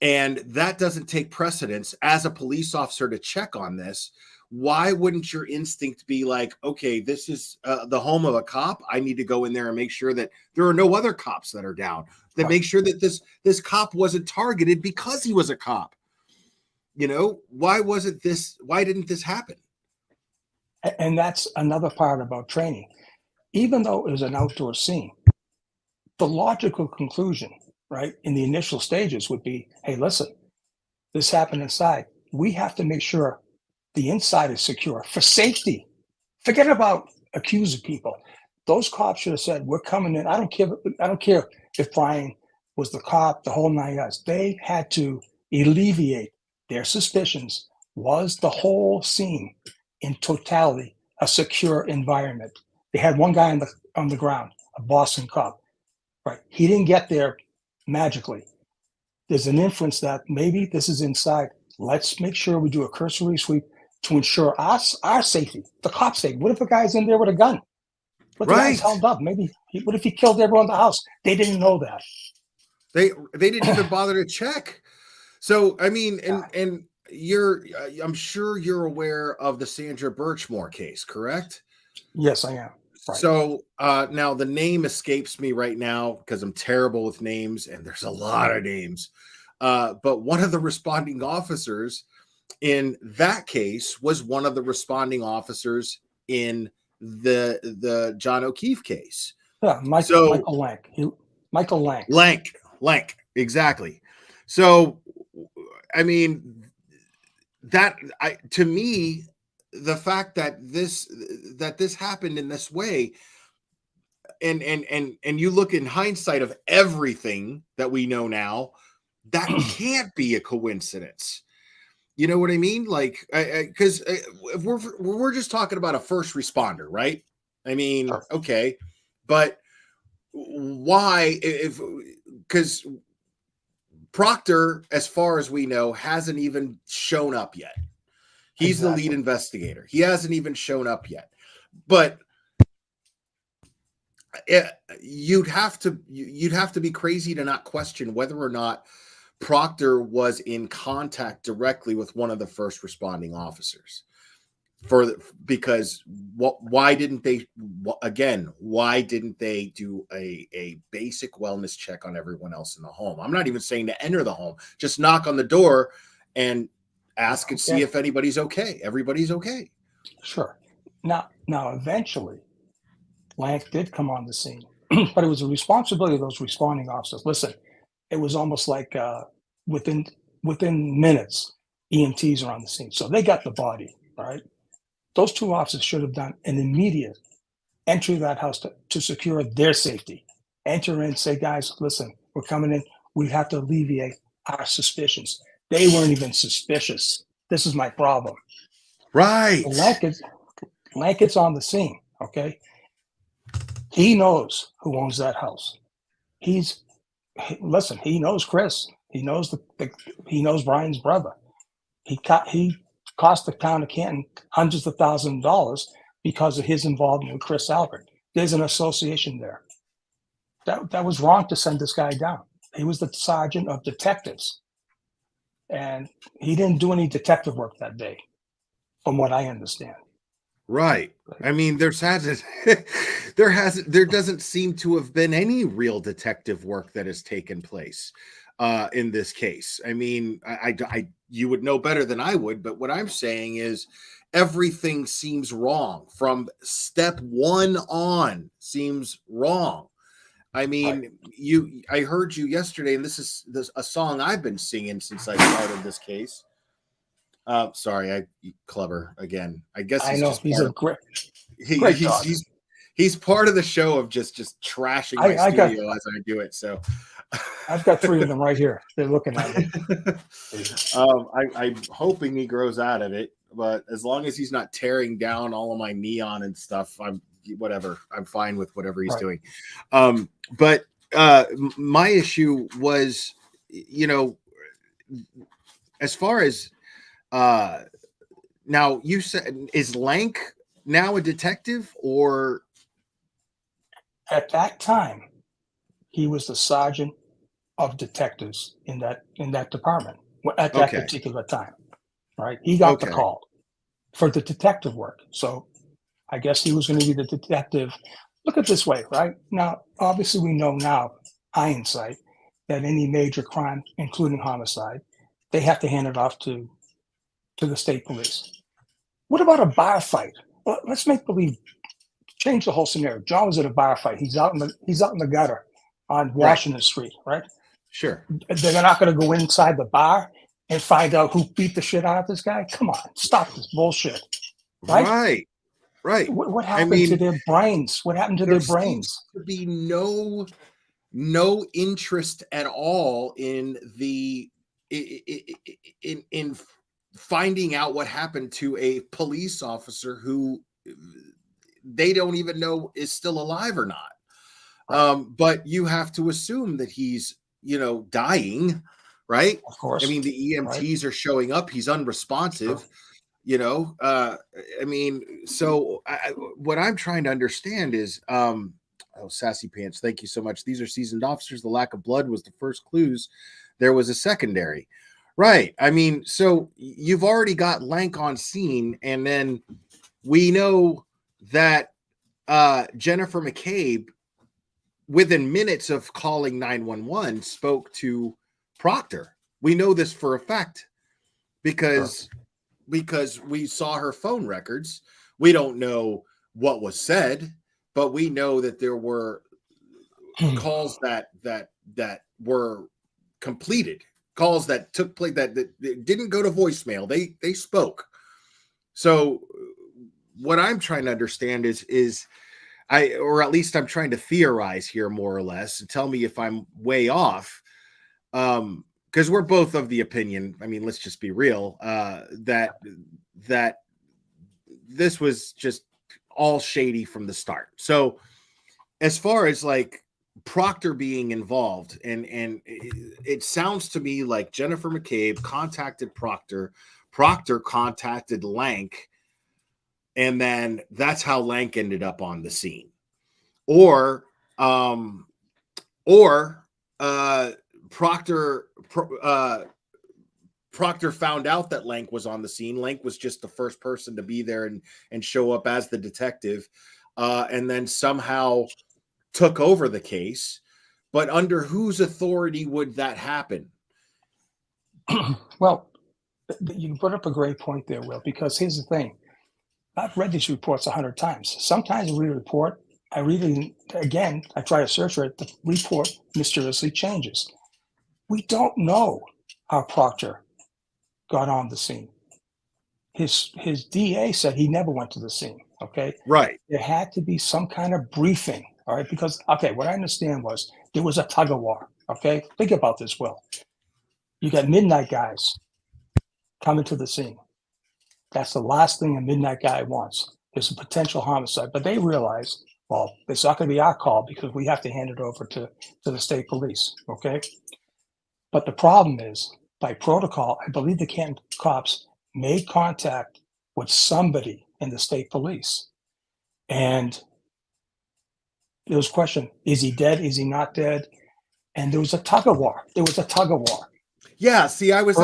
Speaker 12: and that doesn't take precedence as a police officer to check on this, why wouldn't your instinct be like, okay, this is the home of a cop. I need to go in there and make sure that there are no other cops that are down, that make sure that this cop wasn't targeted because he was a cop. You know, why didn't this happen?
Speaker 20: And that's another part about training. Even though it was an outdoor scene, the logical conclusion, right, in the initial stages would be, hey, listen, this happened inside. We have to make sure the inside is secure for safety. Forget about accusing people. Those cops should have said, we're coming in. I don't care if Brian was the cop, the whole 9 yards. They had to alleviate their suspicions. Was the whole scene in totality a secure environment? They had one guy on the ground, a Boston cop, right? He didn't get there magically. There's an inference that maybe this is inside. Let's make sure we do a cursory sweep to ensure our safety, the cop's safety. What if a guy's in there with a gun? What if the guy's held up? What if he killed everyone in the house? They didn't know that.
Speaker 12: They didn't even bother to check. So I mean, and I'm sure you're aware of the Sandra Birchmore case, correct?
Speaker 20: Yes, I am. Right.
Speaker 12: So now the name escapes me right now because I'm terrible with names, and there's a lot of names. But one of the responding officers in that case was one of the responding officers in the John O'Keefe case.
Speaker 20: Yeah, Michael Lank. Michael Lank.
Speaker 12: Lank, exactly. So, I mean, to me, the fact that this happened in this way, and you look in hindsight of everything that we know now, that can't be a coincidence. You know what I mean? Like, because if we're just talking about a first responder, right? I mean, okay, but why? Because Proctor, as far as we know, hasn't even shown up yet. He's the lead investigator. He hasn't even shown up yet. But you'd have to be crazy to not question whether or not Proctor was in contact directly with one of the first responding officers. Because why didn't they do a basic wellness check on everyone else in the home? I'm not even saying to enter the home, just knock on the door and ask and see if anybody's okay. Everybody's okay.
Speaker 20: Sure. Now eventually Lank did come on the scene, but it was a responsibility of those responding officers. Listen, it was almost like within minutes, EMTs are on the scene. So they got the body, all right? Those two officers should have done an immediate entry to that house to secure their safety. Enter in, say, guys, listen, we're coming in. We have to alleviate our suspicions. They weren't even suspicious. This is my problem.
Speaker 12: Right.
Speaker 20: Lank gets on the scene, okay? He knows who owns that house. He knows Chris. He knows he knows Brian's brother. He cost the town of Canton hundreds of thousands of dollars because of his involvement with Chris Albert. There's an association there. That was wrong to send this guy down. He was the sergeant of detectives, and he didn't do any detective work that day, from what I understand.
Speaker 12: Right. I mean, there doesn't seem to have been any real detective work that has taken place. in this case. I mean, you would know better than I would, but what I'm saying is everything seems wrong from step one on. Seems wrong. I mean, I heard you yesterday, and this is a song I've been singing since I started this case. Sorry, clever again. I guess
Speaker 20: I know he's a great dog.
Speaker 12: He's part of the show of just trashing my studio as I do it. So
Speaker 20: I've got 3 of them right here. They're looking at me.
Speaker 12: I'm hoping he grows out of it, but as long as he's not tearing down all of my neon and stuff, I'm fine with whatever he's doing. But my issue was, as far as now, you said, is Lank now a detective, or
Speaker 20: at that time he was the sergeant of detectives in that department at that particular time, right? He got the call for the detective work, so I guess he was going to be the detective. Look at it this way, right? Now, obviously we know now, hindsight, that any major crime, including homicide, they have to hand it off to the state police. What about a bar fight? Well, let's make believe, change the whole scenario. John was at a bar fight. He's out in the gutter on Washington Street, right?
Speaker 12: Sure.
Speaker 20: They're not going to go inside the bar and find out who beat the shit out of this guy. Come on, stop this bullshit. Right. What happened to their brains? What happened to their brains?
Speaker 12: To be no interest at all in in finding out what happened to a police officer who they don't even know is still alive or not. But you have to assume that he's, dying, right?
Speaker 20: Of course.
Speaker 12: I mean, the EMTs are showing up. He's unresponsive, so what I'm trying to understand is, Sassy Pants, thank you so much. These are seasoned officers. The lack of blood was the first clues. There was a secondary. Right. I mean, so you've already got Lank on scene, and then we know that Jennifer McCabe, within minutes of calling 911, spoke to Proctor. We know this for a fact because we saw her phone records. We don't know what was said, but we know that there were calls that were completed. Calls that took place that didn't go to voicemail. They spoke. So what I'm trying to understand is or at least I'm trying to theorize here more or less, and tell me if I'm way off. Because we're both of the opinion. I mean, let's just be real. That this was just all shady from the start. So as far as like Proctor being involved, and it sounds to me like Jennifer McCabe contacted Proctor contacted Lank, and then that's how Lank ended up on the scene. Or Proctor found out that Lank was on the scene. Lank was just the first person to be there and show up as the detective, and then somehow took over the case. But under whose authority would that happen?
Speaker 20: Well, you brought up a great point there, Will, because here's the thing. I've read these reports 100 times. Sometimes we report, I try to search for it, the report mysteriously changes. We don't know how Proctor got on the scene. His DA said he never went to the scene, okay?
Speaker 12: Right.
Speaker 20: There had to be some kind of briefing, all right? Because, what I understand was there was a tug of war, okay? Think about this, Will. You got midnight guys coming to the scene. That's the last thing a midnight guy wants. There's a potential homicide, but they realize, well, it's not going to be our call because we have to hand it over to the state police, okay? But the problem is, by protocol, I believe the Canton cops made contact with somebody in the state police. And there was a question, is he dead? Is he not dead? And there was a tug of war.
Speaker 12: Yeah, see, I was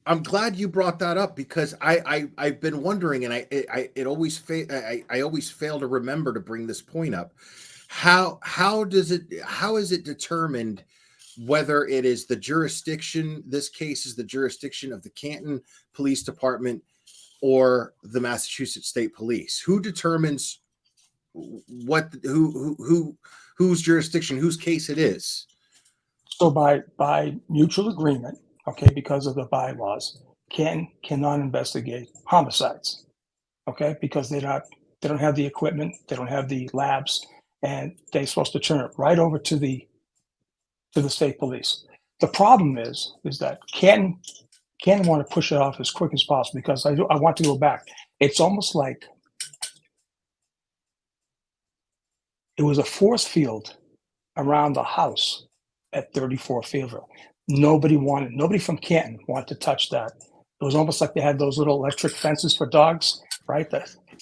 Speaker 12: I'm glad you brought that up, because I've been wondering, and I always fail to remember to bring this point up. How is it determined whether it is the jurisdiction, this case is the jurisdiction of the Canton Police Department or the Massachusetts State Police. Who determines whose jurisdiction, whose case it is?
Speaker 20: So by mutual agreement, okay, because of the bylaws, Canton cannot investigate homicides, okay, because they don't have the equipment, they don't have the labs, and they're supposed to turn it right over to the state police. The problem is that Canton want to push it off as quick as possible, because I want to go back. It's almost like it was a force field around the house at 34 Fairville. Nobody from Canton wanted to touch that. It was almost like they had those little electric fences for dogs, right?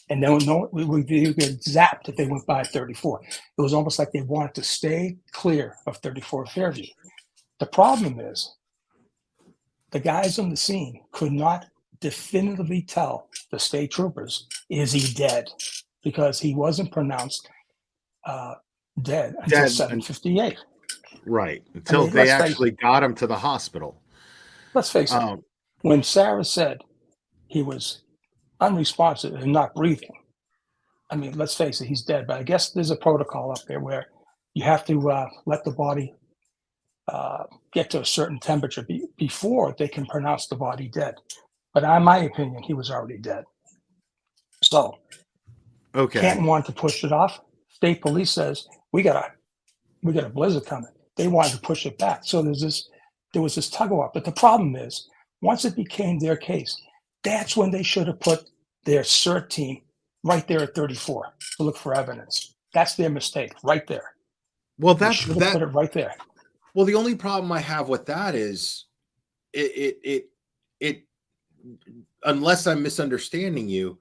Speaker 20: And then we would get zapped if they went by 34. It was almost like they wanted to stay clear of 34 Fairview. The problem is the guys on the scene could not definitively tell the state troopers, is he dead? Because he wasn't pronounced dead until 7:58.
Speaker 12: Right. Until they actually got him to the hospital.
Speaker 20: Let's face it. When Sarah said he was unresponsive and not breathing, I mean, let's face it, he's dead. But I guess there's a protocol up there where you have to let the body get to a certain temperature before they can pronounce the body dead. But in my opinion, he was already dead. So, Canton wanted to push it off. State police says we got a blizzard coming. They wanted to push it back. So there was this tug of war. But the problem is, once it became their case, that's when they should have put their CERT team right there at 34 to look for evidence. That's their mistake, right there.
Speaker 12: Well,
Speaker 20: They should have put it right there.
Speaker 12: Well, the only problem I have with that is it unless I'm misunderstanding you,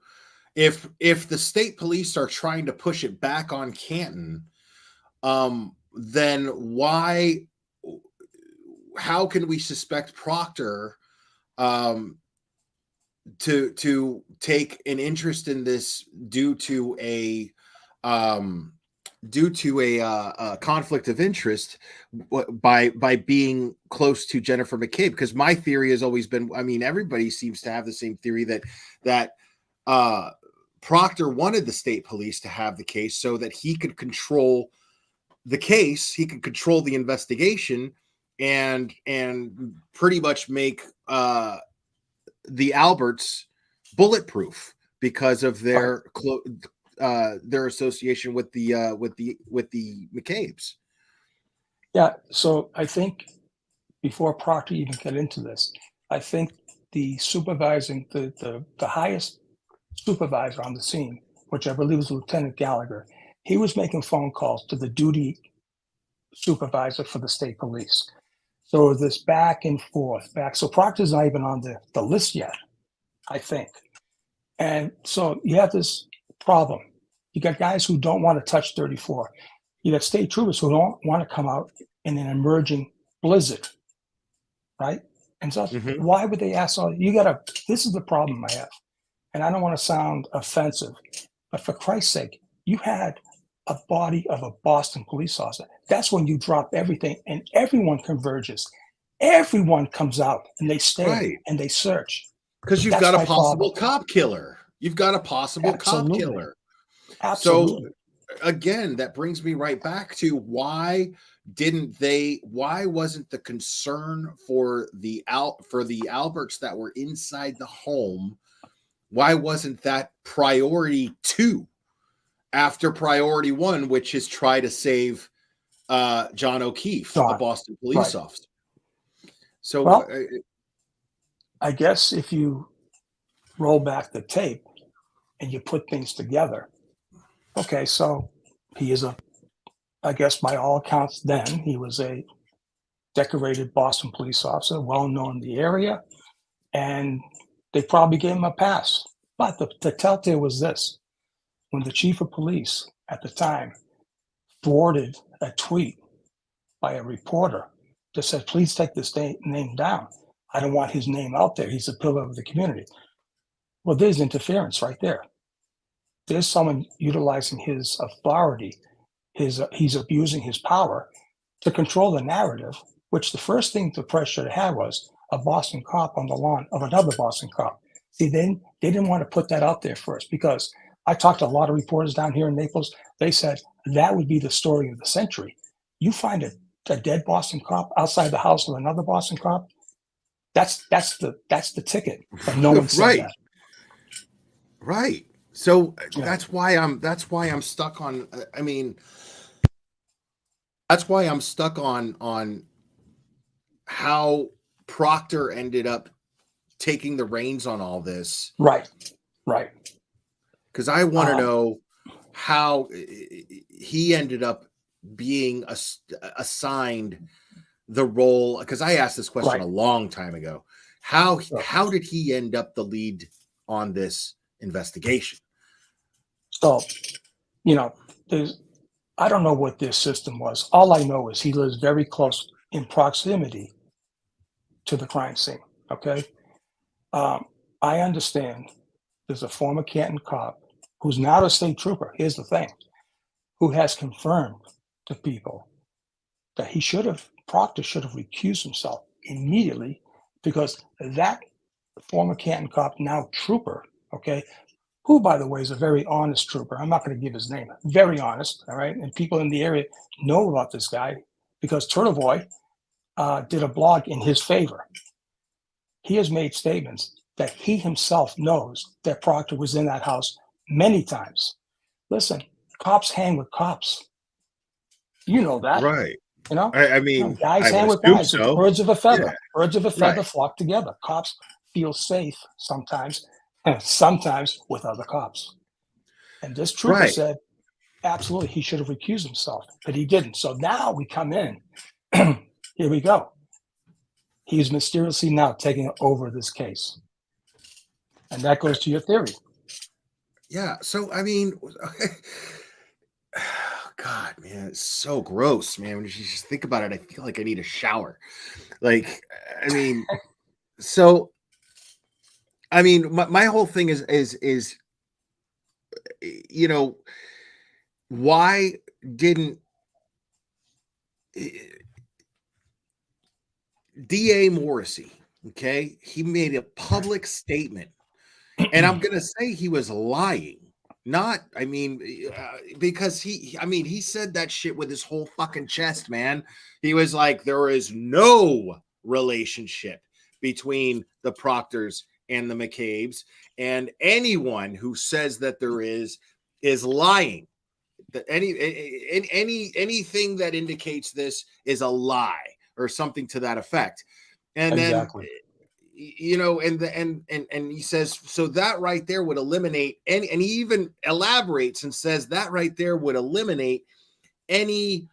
Speaker 12: if the state police are trying to push it back on Canton, then how can we suspect Proctor to take an interest in this due to a conflict of interest by being close to Jennifer McCabe? Because my theory has always been, I mean, everybody seems to have the same theory that Proctor wanted the state police to have the case so that he could control the case, he could control the investigation, and pretty much make the Alberts bulletproof because of their association with the McCabe's.
Speaker 20: Yeah, so I think before Proctor even got into this, I think the highest supervisor on the scene, which I believe was Lieutenant Gallagher, he was making phone calls to the duty supervisor for the state police. So this back and forth, so Proctor's not even on the list yet, I think. And so you have this problem. You got guys who don't want to touch 34. You got state troopers who don't want to come out in an emerging blizzard, right? And so why would they ask all? This is the problem I have. And I don't want to sound offensive, but for Christ's sake, you had a body of a Boston police officer. That's when you drop everything and everyone converges. Everyone comes out and they stay and they search.
Speaker 12: Because you've got a possible cop killer. You've got a possible cop killer.
Speaker 20: Absolutely.
Speaker 12: So again, that brings me right back to why wasn't the concern for the Alberts that were inside the home, why wasn't that priority 2 after priority 1, which is try to save John O'Keefe, the Boston police officer? So
Speaker 20: I guess if you roll back the tape and you put things together, okay, so he is I guess by all accounts then, he was a decorated Boston police officer, well known in the area, and they probably gave him a pass. But the telltale was this: when the chief of police at the time thwarted a tweet by a reporter that said, please take this name down. I don't want his name out there. He's a pillar of the community. Well, there's interference right there. There's someone utilizing his authority. He's abusing his power to control the narrative which the first thing the press should have had was a Boston cop on the lawn of another Boston cop. See, they didn't want to put that out there first, because I talked to a lot of reporters down here in Naples. They said that would be the story of the century. You find a dead Boston cop outside the house of another Boston cop. That's the ticket. But no one said that.
Speaker 12: Right. So that's why I'm stuck on. I mean, that's why I'm stuck on how Proctor ended up taking the reins on all this.
Speaker 20: Right. Right.
Speaker 12: Because I want to know how he ended up being assigned the role. Because I asked this question a long time ago. How did he end up the lead on this investigation?
Speaker 20: So, I don't know what this system was. All I know is he lives very close in proximity to the crime scene. Okay. I understand there's a former Canton cop who's not a state trooper. Here's the thing, who has confirmed to people that Proctor should have recused himself immediately, because that former Canton cop, now trooper, okay, who, by the way, is a very honest trooper. I'm not going to give his name. Very honest, all right? And people in the area know about this guy because Turtle Boy did a blog in his favor. He has made statements that he himself knows that Proctor was in that house many times. Listen, cops hang with cops. You know that.
Speaker 12: Right.
Speaker 20: I
Speaker 12: mean,
Speaker 20: guys hang with guys. So. Birds of a feather. Yeah. Birds of a feather flock together. Cops feel safe sometimes, sometimes with other cops. And this trooper said, absolutely, he should have recused himself, but he didn't. So now we come in. Here we go. He's mysteriously now taking over this case. And that goes to your theory.
Speaker 12: Yeah. So, I mean, God, man, it's so gross, man. When you just think about it, I feel like I need a shower. Like, I mean, so, I mean, my whole thing is, why didn't D.A. Morrissey, okay, he made a public statement, and I'm going to say he was lying. Because he said that shit with his whole fucking chest, man. He was like, there is no relationship between the Proctors and the McCabe's, and anyone who says that there is lying. That anything that indicates this is a lie or something to that effect. And exactly. Then and he says, so that right there would eliminate and he even elaborates and says that right there would eliminate any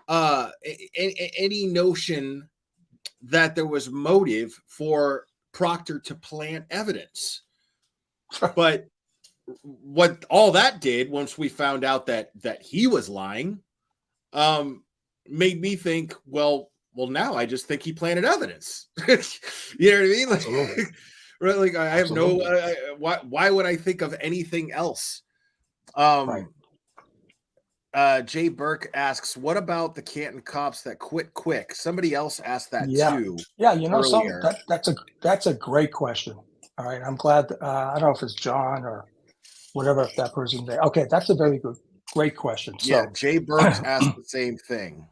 Speaker 12: notion that there was motive for Proctor to plant evidence. But what all that did, once we found out that he was lying, made me think, well, now I just think he planted evidence. You know what I mean? Like, right, like I have why would I think of anything else? Jay Burke asks, what about the Canton cops that quit quick? Somebody else asked that too.
Speaker 20: Yeah, that's a great question. All right, I'm glad. I don't know if it's John or whatever that person's there. Okay, that's a very great question. So,
Speaker 12: yeah, Jay Burke asked the same thing.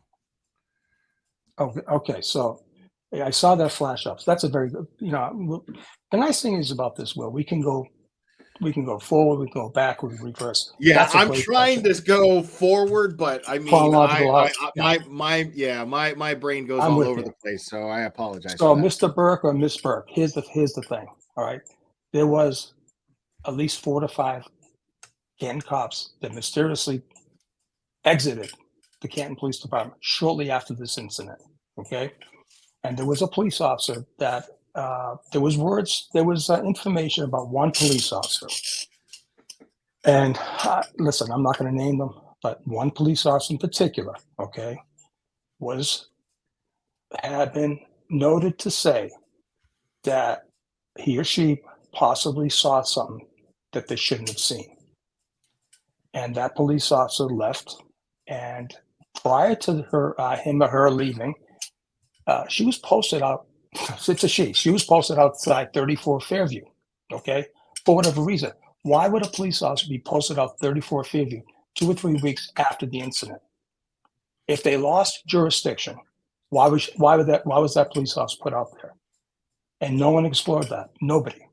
Speaker 20: Okay, so I saw that flash up. So that's a very good. The nice thing is about this, Will, we can go forward, we can go back, we can reverse.
Speaker 12: Yeah, I'm trying to go forward, but I mean, my brain goes all over the place, so I apologize.
Speaker 20: So, Mr. Burke or Miss Burke, here's the thing. All right, there was at least 4 to 5 Canton cops that mysteriously exited the Canton Police Department shortly after this incident. Okay, and there was a police officer that there was information about one police officer. And listen, I'm not going to name them, but one police officer in particular, okay, had been noted to say that he or she possibly saw something that they shouldn't have seen. And that police officer left, and prior to him or her leaving, She was posted out. It's a she. She was posted outside 34 Fairview. Okay, for whatever reason. Why would a police officer be posted out 34 Fairview 2 or 3 weeks after the incident? If they lost jurisdiction, why was that police officer put out there? And no one explored that. Nobody.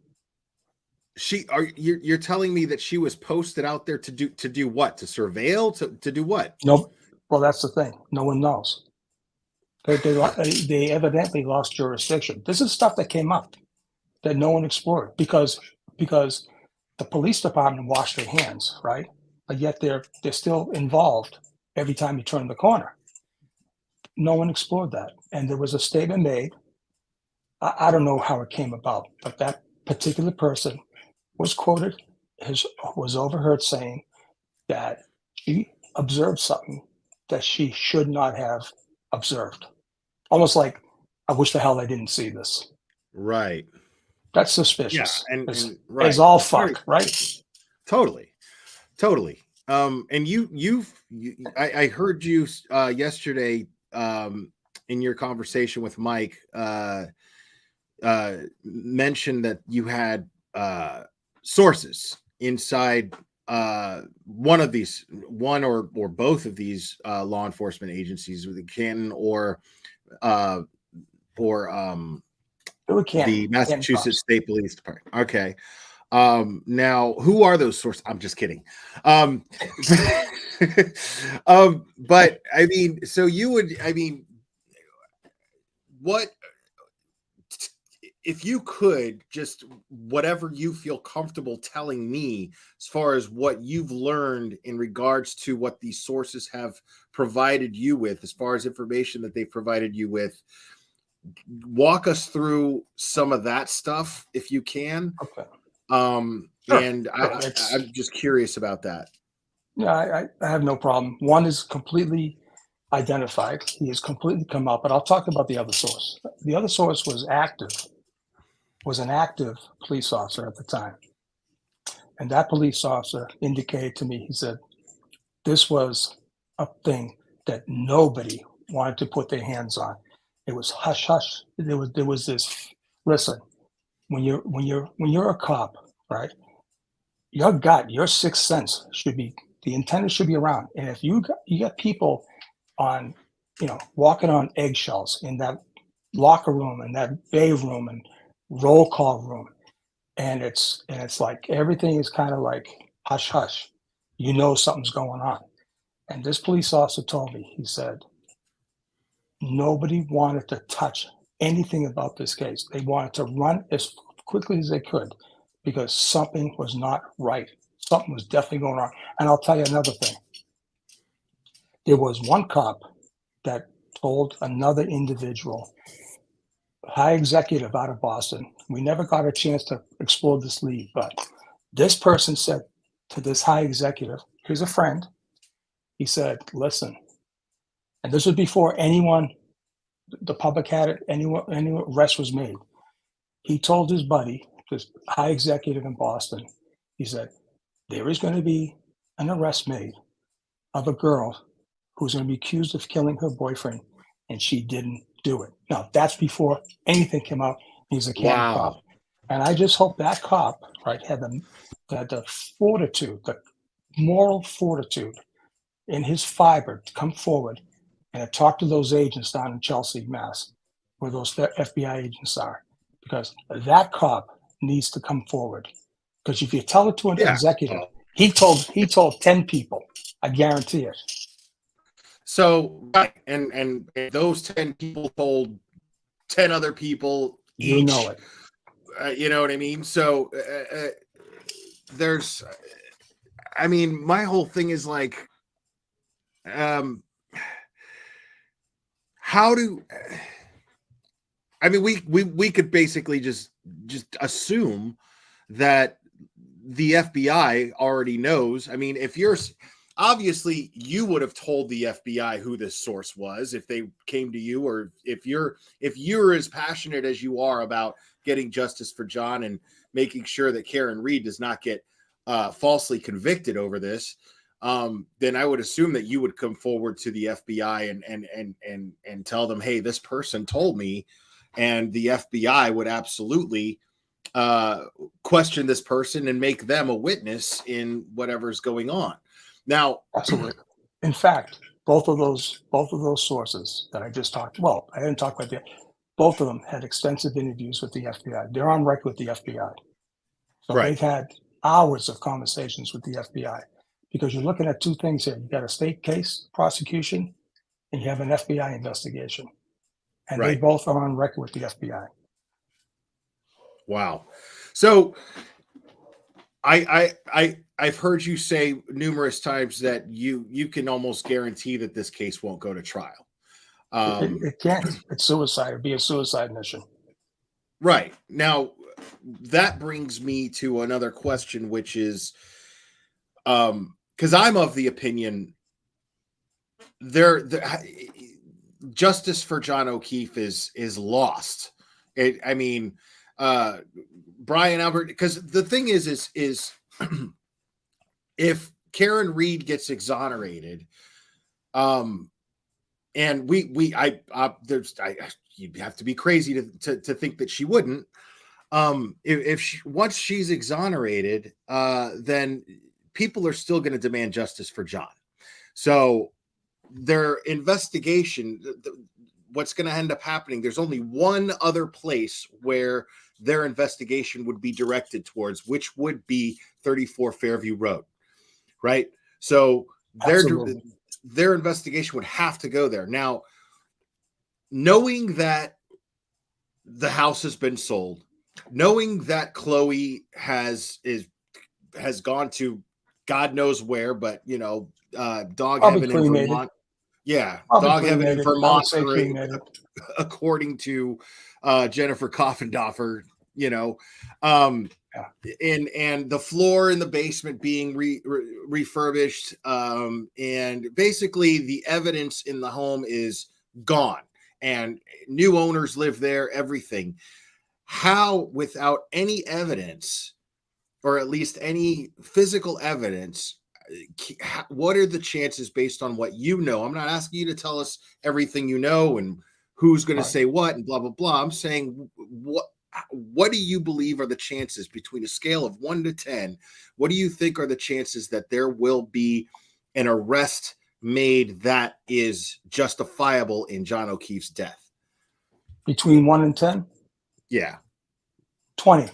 Speaker 12: You're telling me that she was posted out there to do what? To surveil? To do what?
Speaker 20: Nope. Well, that's the thing. No one knows. They evidently lost jurisdiction. This is stuff that came up that no one explored because the police department washed their hands, right? But yet they're still involved every time you turn the corner. No one explored that. And there was a statement made. I don't know how it came about, but that particular person was quoted, was overheard saying that she observed something that she should not have observed. Almost like, I wish the hell I didn't see this.
Speaker 12: Right.
Speaker 20: That's suspicious.
Speaker 12: Yeah,
Speaker 20: and it's all fuck, right?
Speaker 12: Totally. And I heard you yesterday in your conversation with Mike mention that you had sources inside one or both of these law enforcement agencies, with the Canton or the Massachusetts State Police Department. Okay. Now, who are those sources? I'm just kidding. But I mean, so what if you could just, whatever you feel comfortable telling me as far as what you've learned in regards to what these sources have provided you with, as far as information that they've provided you with, walk us through some of that stuff if you can.
Speaker 20: Okay.
Speaker 12: Sure. And I'm just curious about that.
Speaker 20: Yeah, I have no problem. One is completely identified. He has completely come up, but I'll talk about the other source. The other source was an active police officer at the time. And that police officer indicated to me, he said, this was a thing that nobody wanted to put their hands on. It was hush hush. There was this, listen, when you're a cop, right? Your gut, your sixth sense should be, the antenna should be around. And if you got people on, walking on eggshells in that locker room and that bay room and roll call room, and it's like everything is kind of like hush hush, something's going on. And this police officer told me, he said, nobody wanted to touch anything about this case. They wanted to run as quickly as they could because something was not right. Something was definitely going on. And I'll tell you another thing. There was one cop that told another individual, high executive out of Boston. We never got a chance to explore this lead, but this person said to this high executive, here's a friend. He said, listen, and this was before the public had it, any arrest was made. He told his buddy, this high executive in Boston, he said, there is going to be an arrest made of a girl who's going to be accused of killing her boyfriend, and she didn't do it. Now, that's before anything came out. He's a Canton cop. And I just hope that cop, right, had the fortitude, the moral fortitude in his fiber to come forward and to talk to those agents down in Chelsea, Mass, where those FBI agents are. Because that cop needs to come forward. Because if you tell it to an executive, he told 10 people. I guarantee it.
Speaker 12: So, and those 10 people told 10 other people each.
Speaker 20: You know it.
Speaker 12: You know what I mean? So my whole thing is like, we could basically just assume that the FBI already knows. I mean, if you're obviously, you would have told the FBI who this source was if they came to you, or if you're as passionate as you are about getting justice for John and making sure that Karen Read does not get falsely convicted over this. then I would assume that you would come forward to the FBI and tell them, hey, this person told me, and the FBI would absolutely question this person and make them a witness in whatever's going on. Now,
Speaker 20: absolutely. In fact, both of those sources that I just talked. Well, I didn't talk about that. Both of them had extensive interviews with the FBI. They're on record with the FBI, so they've had hours of conversations with the FBI. Because you're looking at two things here. You got a state case prosecution, and you have an FBI investigation, and they both are on record with the FBI.
Speaker 12: Wow. So I've heard you say numerous times that you can almost guarantee that this case won't go to trial.
Speaker 20: It can't. It's suicide. It'd be a suicide mission.
Speaker 12: Right. Now, that brings me to another question, which is, because I'm of the opinion justice for John O'Keefe is lost. Brian Albert, because the thing is if Karen Read gets exonerated, and you'd have to be crazy to think that she wouldn't. Once she's exonerated, then people are still going to demand justice for John. So their investigation, what's going to end up happening, there's only one other place where their investigation would be directed towards, which would be 34 Fairview Road, right? So their investigation would have to go there. Now, knowing that the house has been sold, knowing that Chloe has gone to God knows where, but dog heaven in Vermont. Yeah, dog heaven in Vermont, according to Jennifer Coffendorfer. And the floor in the basement being refurbished, and basically the evidence in the home is gone, and new owners live there. Everything. How, without any evidence, or at least any physical evidence, what are the chances based on what you know? I'm not asking you to tell us everything you know and who's going to say what and blah, blah, blah. I'm saying what do you believe are the chances between a scale of 1 to 10? What do you think are the chances that there will be an arrest made that is justifiable in John O'Keefe's death?
Speaker 20: Between 1 and 10?
Speaker 12: Yeah.
Speaker 20: 20.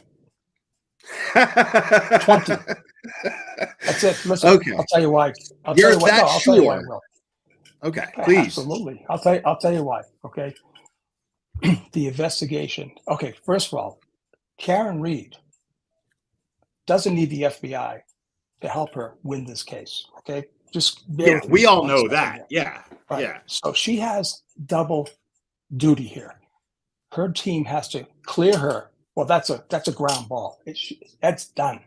Speaker 20: 20. That's it. Listen,
Speaker 12: okay.
Speaker 20: I'll tell you why. I'll
Speaker 12: You're
Speaker 20: tell you why.
Speaker 12: that
Speaker 20: I'll
Speaker 12: sure.
Speaker 20: tell you why, Will.
Speaker 12: Okay, please.
Speaker 20: Absolutely. I'll tell you why. Okay. The investigation. Okay, first of all, Karen Read doesn't need the FBI to help her win this case. Okay. Just
Speaker 12: we all know that. Yeah.
Speaker 20: Right.
Speaker 12: Yeah.
Speaker 20: So she has double duty here. Her team has to clear her. Well, that's a ground ball. That's done.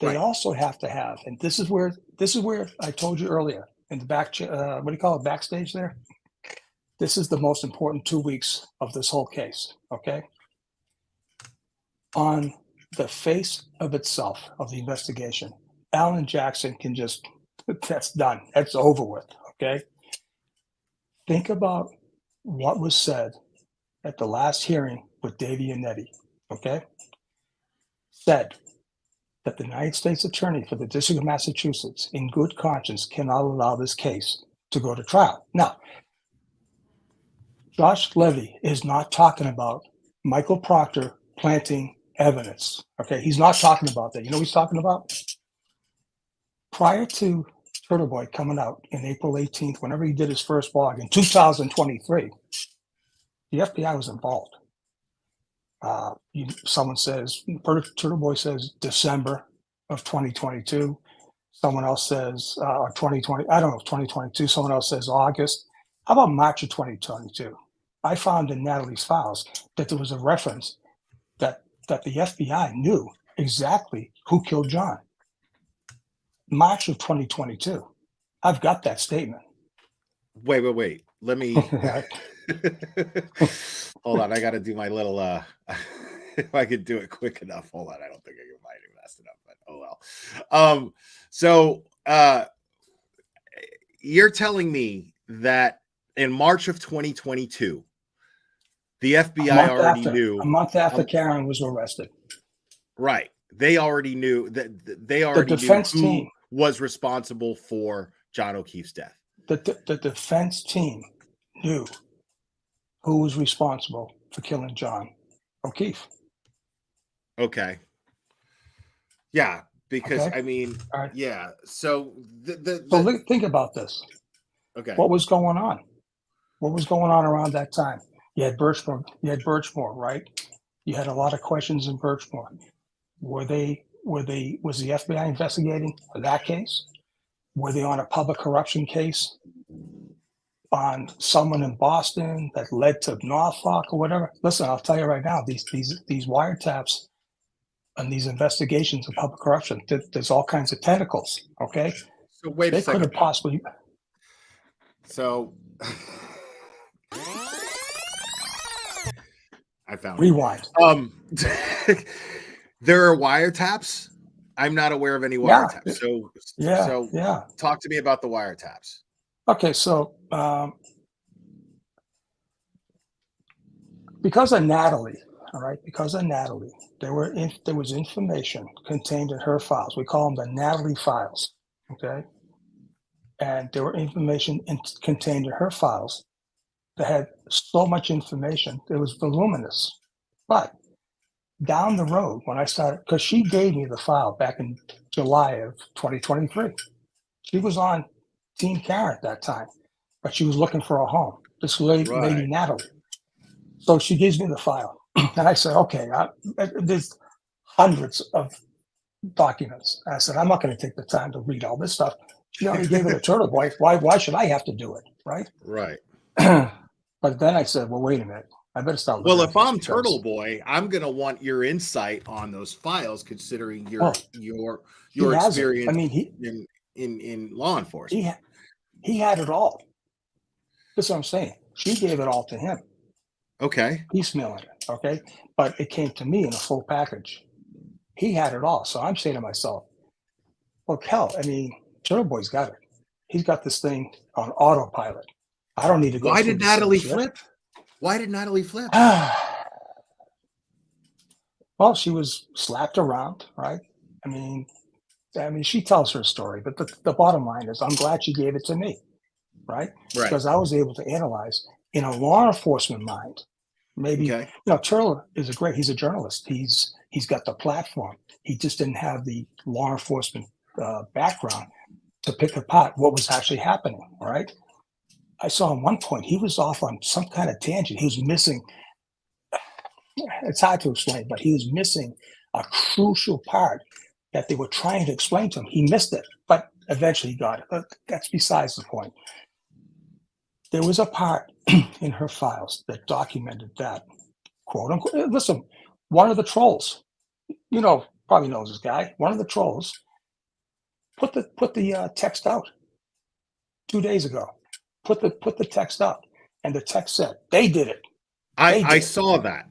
Speaker 20: They also have to have, and this is where I told you earlier in the back. What do you call it? Backstage there. This is the most important 2 weeks of this whole case. Okay. On the face of itself of the investigation, Alan Jackson can that's done. That's over with. Okay. Think about what was said at the last hearing with Davey and Nettie, okay? Said that the United States Attorney for the District of Massachusetts, in good conscience, cannot allow this case to go to trial. Now, Josh Levy is not talking about Michael Proctor planting evidence, okay? He's not talking about that. You know what he's talking about? Prior to Turtle Boy coming out in April 18th, whenever he did his first blog in 2023, the FBI was involved. Someone says, Turtle Boy says December of 2022. Someone else says 2020. I don't know, 2022. Someone else says August. How about March of 2022? I found in Natalie's files that there was a reference that the FBI knew exactly who killed John. March of 2022. I've got that statement.
Speaker 12: Wait. Let me hold on. I got to do my little if I could do it quick enough. Hold on. I don't think I can find it fast enough, but oh well. So you're telling me that in March of 2022, the FBI already knew
Speaker 20: a month after Karen was arrested.
Speaker 12: Right. They already knew that they already knew who was responsible for John O'Keefe's death.
Speaker 20: The defense team knew who was responsible for killing John O'Keefe.
Speaker 12: Okay. Yeah, because
Speaker 20: Okay.
Speaker 12: I mean, yeah. So
Speaker 20: think about this.
Speaker 12: Okay.
Speaker 20: What was going on? What was going on around that time? You had Birchmore. You had Birchmore, right? You had a lot of questions in Birchmore. Was the FBI investigating that case? Were they on a public corruption case on someone in Boston that led to Norfolk or whatever? Listen, I'll tell you right now, these wiretaps and these investigations of public corruption, there's all kinds of tentacles. Okay.
Speaker 12: So wait a
Speaker 20: They
Speaker 12: second.
Speaker 20: could have possibly.
Speaker 12: So I found
Speaker 20: Rewind.
Speaker 12: There are wiretaps. I'm not aware of any
Speaker 20: Yeah.
Speaker 12: wiretaps. So
Speaker 20: Yeah.
Speaker 12: talk to me about the wiretaps.
Speaker 20: Okay, so because of Natalie, all right, there was information contained in her files. We call them the Natalie files, okay? And there were information contained in her files that had so much information, it was voluminous. But down the road, when I started, because she gave me the file back in July of 2023. She was on Team Karen at that time, but she was looking for a home. This lady Natalie. So she gives me the file. And I said, okay, there's hundreds of documents. I said, I'm not going to take the time to read all this stuff. She already gave it to Turtle Boy. Why should I have to do it? Right.
Speaker 12: Right.
Speaker 20: But then I said, well, wait a minute. I better start.
Speaker 12: Well, if I'm Turtle Boy, I'm gonna want your insight on those files, considering your experience.
Speaker 20: I mean,
Speaker 12: in law enforcement.
Speaker 20: He had it all. That's what I'm saying. She gave it all to him.
Speaker 12: Okay.
Speaker 20: Piecemealing it. Okay. But it came to me in a full package. He had it all. So I'm saying to myself, well, hell, I mean, Turtle Boy's got it. He's got this thing on autopilot. I don't need to go.
Speaker 12: Why did Natalie flip? Why did Natalie flip?
Speaker 20: Well, she was slapped around, right? I mean, she tells her story, but the bottom line is, I'm glad she gave it to me, right? Because I was able to analyze in a law enforcement mind. Maybe Turtle is he's a journalist. He's got the platform. He just didn't have the law enforcement background to pick apart what was actually happening, all right? I saw at one point he was off on some kind of tangent. He was missing, it's hard to explain, but he was missing a crucial part that they were trying to explain to him. He missed it, but eventually he got it. But that's besides the point. There was a part in her files that documented that, quote unquote. Listen, one of the trolls, probably knows this guy. One of the trolls put the text out 2 days ago. Put the text up, and the text said they did it.
Speaker 12: I saw that.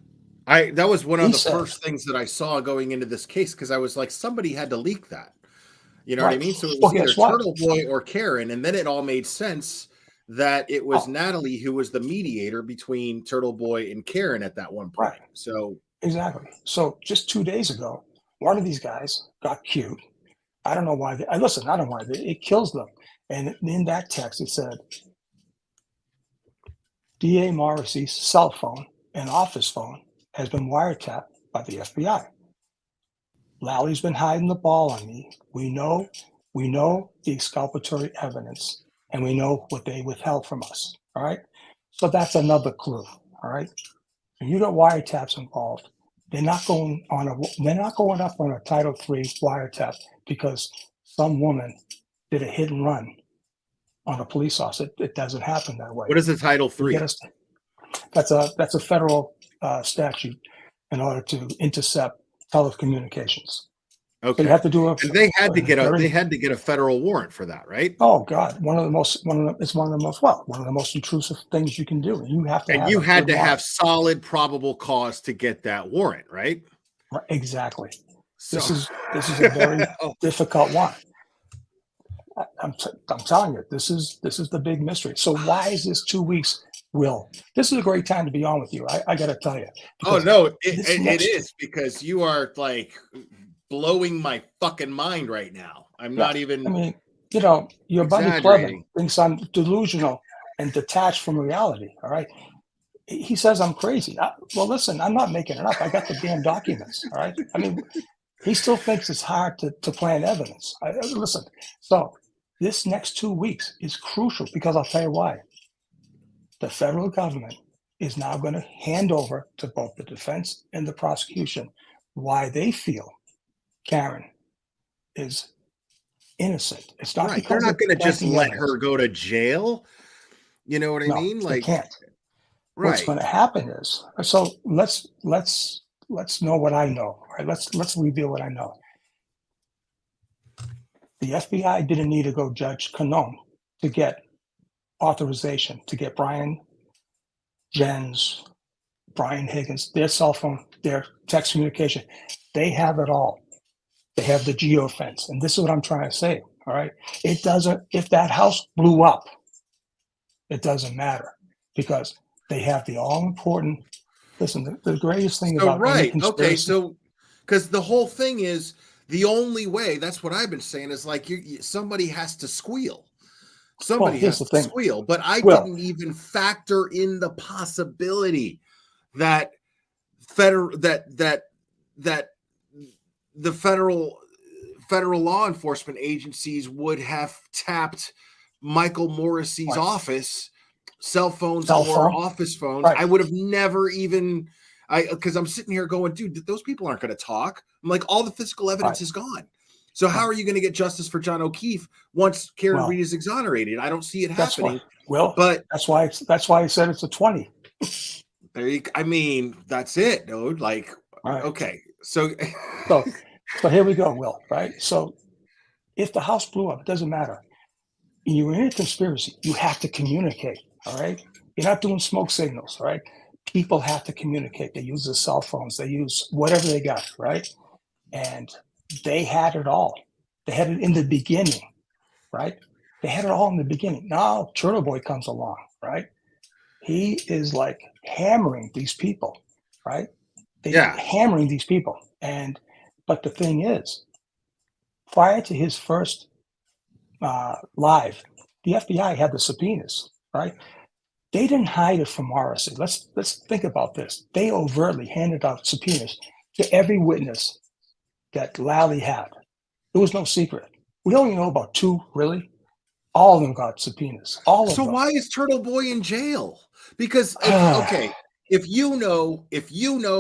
Speaker 12: That was one of the first things that I saw going into this case, because I was like, somebody had to leak that. You know what I mean? So it was either Turtle Boy or Karen, and then it all made sense that it was Natalie who was the mediator between Turtle Boy and Karen at that one point.
Speaker 20: Right.
Speaker 12: So
Speaker 20: exactly. So just 2 days ago, one of these guys got cute. I don't know why. I don't know why. It kills them. And in that text, it said, D.A. Morrissey's cell phone and office phone has been wiretapped by the FBI. Lally's been hiding the ball on me. We know the exculpatory evidence, and we know what they withheld from us. All right. So that's another clue. All right. When you got wiretaps involved, they're not going up on a Title III wiretap because some woman did a hit and run on a police officer. It doesn't happen that way.
Speaker 12: What is the Title III?
Speaker 20: That's a federal statute in order to intercept telecommunications.
Speaker 12: Okay.
Speaker 20: So you have to do
Speaker 12: and they had to get a federal warrant for that, right?
Speaker 20: Oh God, one of the most intrusive things you can do. You have to.
Speaker 12: And you had to have solid probable cause to get that warrant, right?
Speaker 20: Exactly.
Speaker 12: So.
Speaker 20: This is a very difficult one. I'm telling you, this is the big mystery. So why is this 2 weeks, Will? This is a great time to be on with you. I got to tell you.
Speaker 12: Oh no,
Speaker 20: this
Speaker 12: it
Speaker 20: next-
Speaker 12: is, because you are like blowing my fucking mind right now. I'm not even.
Speaker 20: I mean, you know, your buddy Clevin
Speaker 12: exaggerating.
Speaker 20: thinks I'm delusional and detached from reality. All right. He says I'm crazy. Well, listen, I'm not making it up. I got the damn documents. All right. I mean, he still thinks it's hard to plant evidence. Listen, so this next 2 weeks is crucial because I'll tell you why. The federal government is now going to hand over to both the defense and the prosecution why they feel Karen is innocent. It's not
Speaker 12: Right.
Speaker 20: because
Speaker 12: They're not
Speaker 20: of
Speaker 12: going to just
Speaker 20: planting
Speaker 12: let
Speaker 20: evidence.
Speaker 12: her go to jail. You know what I
Speaker 20: No,
Speaker 12: mean?
Speaker 20: they
Speaker 12: Like,
Speaker 20: can't. What's
Speaker 12: right.
Speaker 20: going to happen is, so let's know what I know. Right? Let's reveal what I know. The FBI didn't need to go Judge Canone to get authorization to get Brian, Jens, Brian Higgins, their cell phone, their text communication. They have it all. They have the geofence. And this is what I'm trying to say. All right. It doesn't, if that house blew up, it doesn't matter because they have the all important. Listen, the greatest thing
Speaker 12: So,
Speaker 20: about any
Speaker 12: right. Okay.
Speaker 20: conspiracy-
Speaker 12: So, because the whole thing is the only way, that's what I've been saying, is like somebody has to squeal. Somebody
Speaker 20: here's
Speaker 12: has
Speaker 20: the
Speaker 12: to
Speaker 20: thing.
Speaker 12: squeal. But I
Speaker 20: Well-
Speaker 12: didn't even factor in the possibility that that the federal law enforcement agencies would have tapped Michael Morrissey's
Speaker 20: Right.
Speaker 12: office, cell phones
Speaker 20: Cell
Speaker 12: or
Speaker 20: phone.
Speaker 12: office phones.
Speaker 20: Right.
Speaker 12: I would have never even, because I'm sitting here going, dude, those people aren't going to talk. I'm like, all the physical evidence
Speaker 20: Right.
Speaker 12: is gone. So how are you going to get justice for John O'Keefe once Karen
Speaker 20: Well,
Speaker 12: Reed is exonerated? I don't see it
Speaker 20: That's
Speaker 12: happening.
Speaker 20: why. Well,
Speaker 12: But
Speaker 20: that's why I said it's a 20.
Speaker 12: there you, I mean, that's it, dude. Like,
Speaker 20: Right.
Speaker 12: okay, so
Speaker 20: So here we go, Will, right? So if the house blew up, it doesn't matter. You're in a conspiracy. You have to communicate, all right? You're not doing smoke signals, all right? People have to communicate. They use their cell phones. They use whatever they got, right? And they had it all. They had it in the beginning, right? They had it all in the beginning. Now Turtle Boy comes along, right? He is like hammering these people, right? Hammering these people. But the thing is, prior to his first live, the FBI had the subpoenas, right? They didn't hide it from Morrissey. Let's think about this. They overtly handed out subpoenas to every witness that Lally had. There was no secret. We only know about 2, really. All of them got subpoenas. All of
Speaker 12: so
Speaker 20: them.
Speaker 12: why is Turtle Boy in jail? Because okay, if you know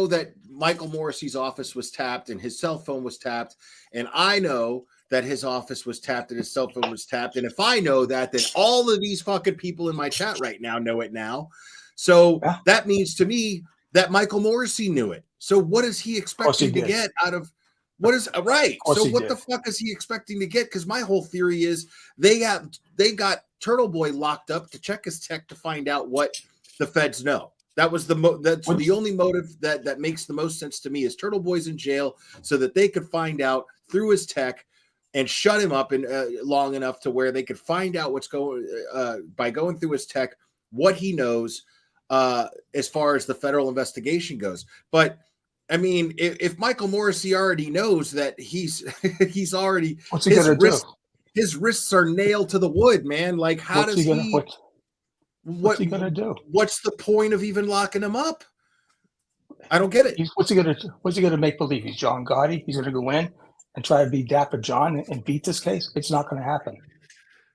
Speaker 12: that Michael Morrissey's office was tapped and his cell phone was tapped, and I know that his office was tapped and his cell phone was tapped, and if I know that, then all of these fucking people in my chat right now know it now. So that means to me that Michael Morrissey knew it. So what is he expecting to
Speaker 20: did.
Speaker 12: get out of what is right?
Speaker 20: course
Speaker 12: So
Speaker 20: he
Speaker 12: what
Speaker 20: did.
Speaker 12: the fuck is he expecting to get? Because my whole theory is they got Turtle Boy locked up to check his tech to find out what the feds know. That was that's the only motive that makes the most sense to me is Turtle Boy's in jail so that they could find out through his tech and shut him up long enough to where they could find out what's going by going through his tech, what he knows as far as the federal investigation goes. But I mean, if Michael Morrissey already knows that he's already
Speaker 20: What's he gonna do?
Speaker 12: His wrists are nailed to the wood, man. Like how
Speaker 20: What's
Speaker 12: does
Speaker 20: he gonna,
Speaker 12: he?
Speaker 20: what's he gonna do?
Speaker 12: What's the point of even locking him up? I don't get it.
Speaker 20: What's he gonna do? What's he gonna make believe? He's John Gotti. He's gonna go in and try to be Dapper John and beat this case. It's not gonna happen.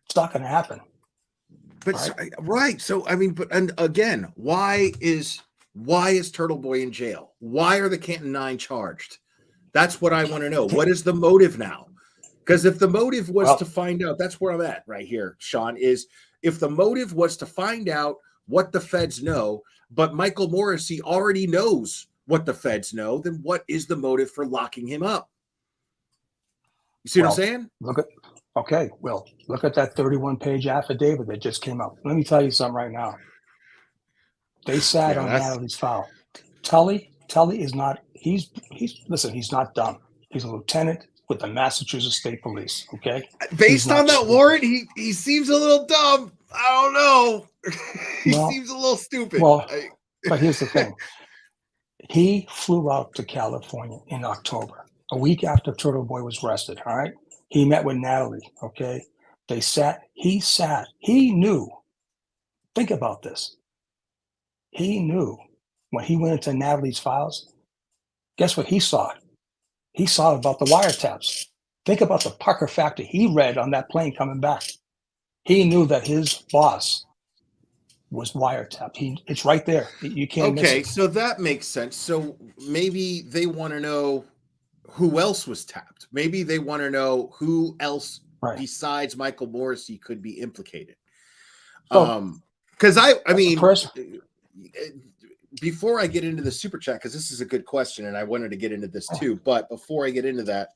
Speaker 20: It's not gonna happen.
Speaker 12: But right. So I mean, and again, why is Turtle Boy in jail? Why are the Canton 9 charged? That's what I want to know. What is the motive now? Because if the motive was to find out, that's where I'm at right here, Sean, is if the motive was to find out what the feds know, but Michael Morrissey already knows what the feds know, then what is the motive for locking him up? You see what I'm saying?
Speaker 20: Look at that 31-page affidavit that just came out. Let me tell you something right now. They sat on Natalie's file. Tully is not, he's not dumb. He's a lieutenant with the Massachusetts State Police. Okay.
Speaker 12: Based on that warrant, he seems a little dumb. I don't know. He seems a little stupid.
Speaker 20: Well, but here's the thing. He flew out to California in October, a week after Turtle Boy was arrested. All right. He met with Natalie. Okay. He knew. Think about this. He knew when he went into Natalie's files, guess what he saw? He saw about the wiretaps. Think about the pucker factor he read on that plane coming back. He knew that his boss was wiretapped. It's right there. You can't miss
Speaker 12: Okay,
Speaker 20: it.
Speaker 12: so that makes sense. So maybe they want to know who else was tapped. Maybe they want to know who else besides Michael Morrissey could be implicated. Because I mean, before I get into the super chat, because this is a good question, and I wanted to get into this too. But before I get into that,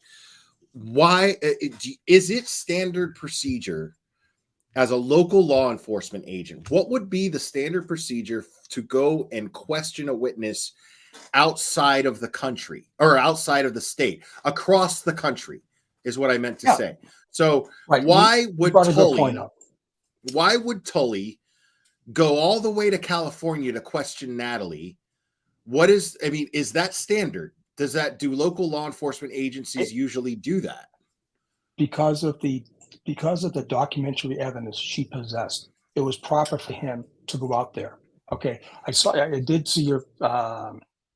Speaker 12: why is it standard procedure as a local law enforcement agent? What would be the standard procedure to go and question a witness outside of the country or outside of the state, across the country, is what I meant to say. So why would Tully go all the way to California to question Natalie? Is that standard? Do local law enforcement agencies usually do that?
Speaker 20: Because of the documentary evidence she possessed, it was proper for him to go out there. Okay, I did see your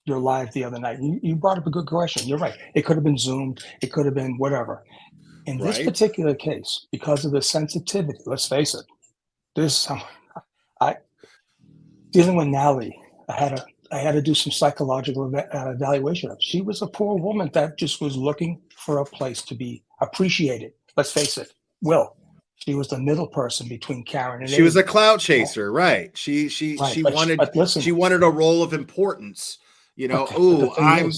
Speaker 20: live the other night. You brought up a good question. You're right. It could have been Zoomed. It could have been whatever. In this particular case, because of the sensitivity, let's face it, dealing with Natalie, I had to do some psychological evaluation of. She was a poor woman that just was looking for a place to be appreciated. Let's face it, she was the middle person between Karen and
Speaker 12: she was a clout chaser, right? She wanted a role of importance. You know,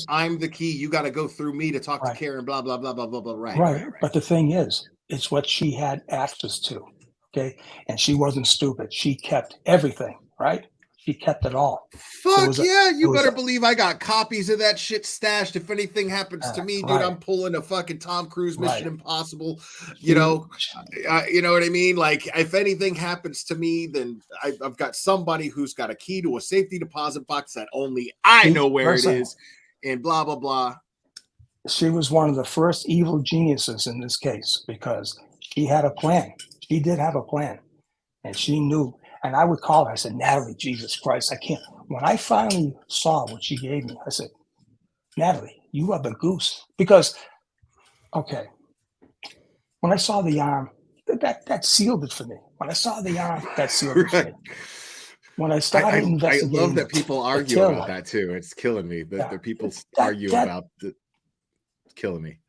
Speaker 12: I'm the key. You got to go through me to talk to Karen. Blah blah blah blah blah blah. Right.
Speaker 20: But the thing is, it's what she had access to. Okay, and she wasn't stupid. She kept everything. Right. She kept it all.
Speaker 12: Fuck yeah, you better believe I got copies of that shit stashed. If anything happens to me, dude, I'm pulling a fucking Tom Cruise Mission Impossible. You know what I mean? Like, if anything happens to me, then I've got somebody who's got a key to a safety deposit box that only I know where it is, and blah, blah, blah.
Speaker 20: She was one of the first evil geniuses in this case because she had a plan. She did have a plan, and she knew. And I would call her. I said, Natalie, Jesus Christ, I can't. When I finally saw what she gave me, I said, Natalie, you are the goose. Because, okay, when I saw the arm, that sealed it for me. When I saw the arm, that sealed it for me. When I started investigating,
Speaker 12: I love that people argue about that too. It's killing me. The people argue about it. Killing me.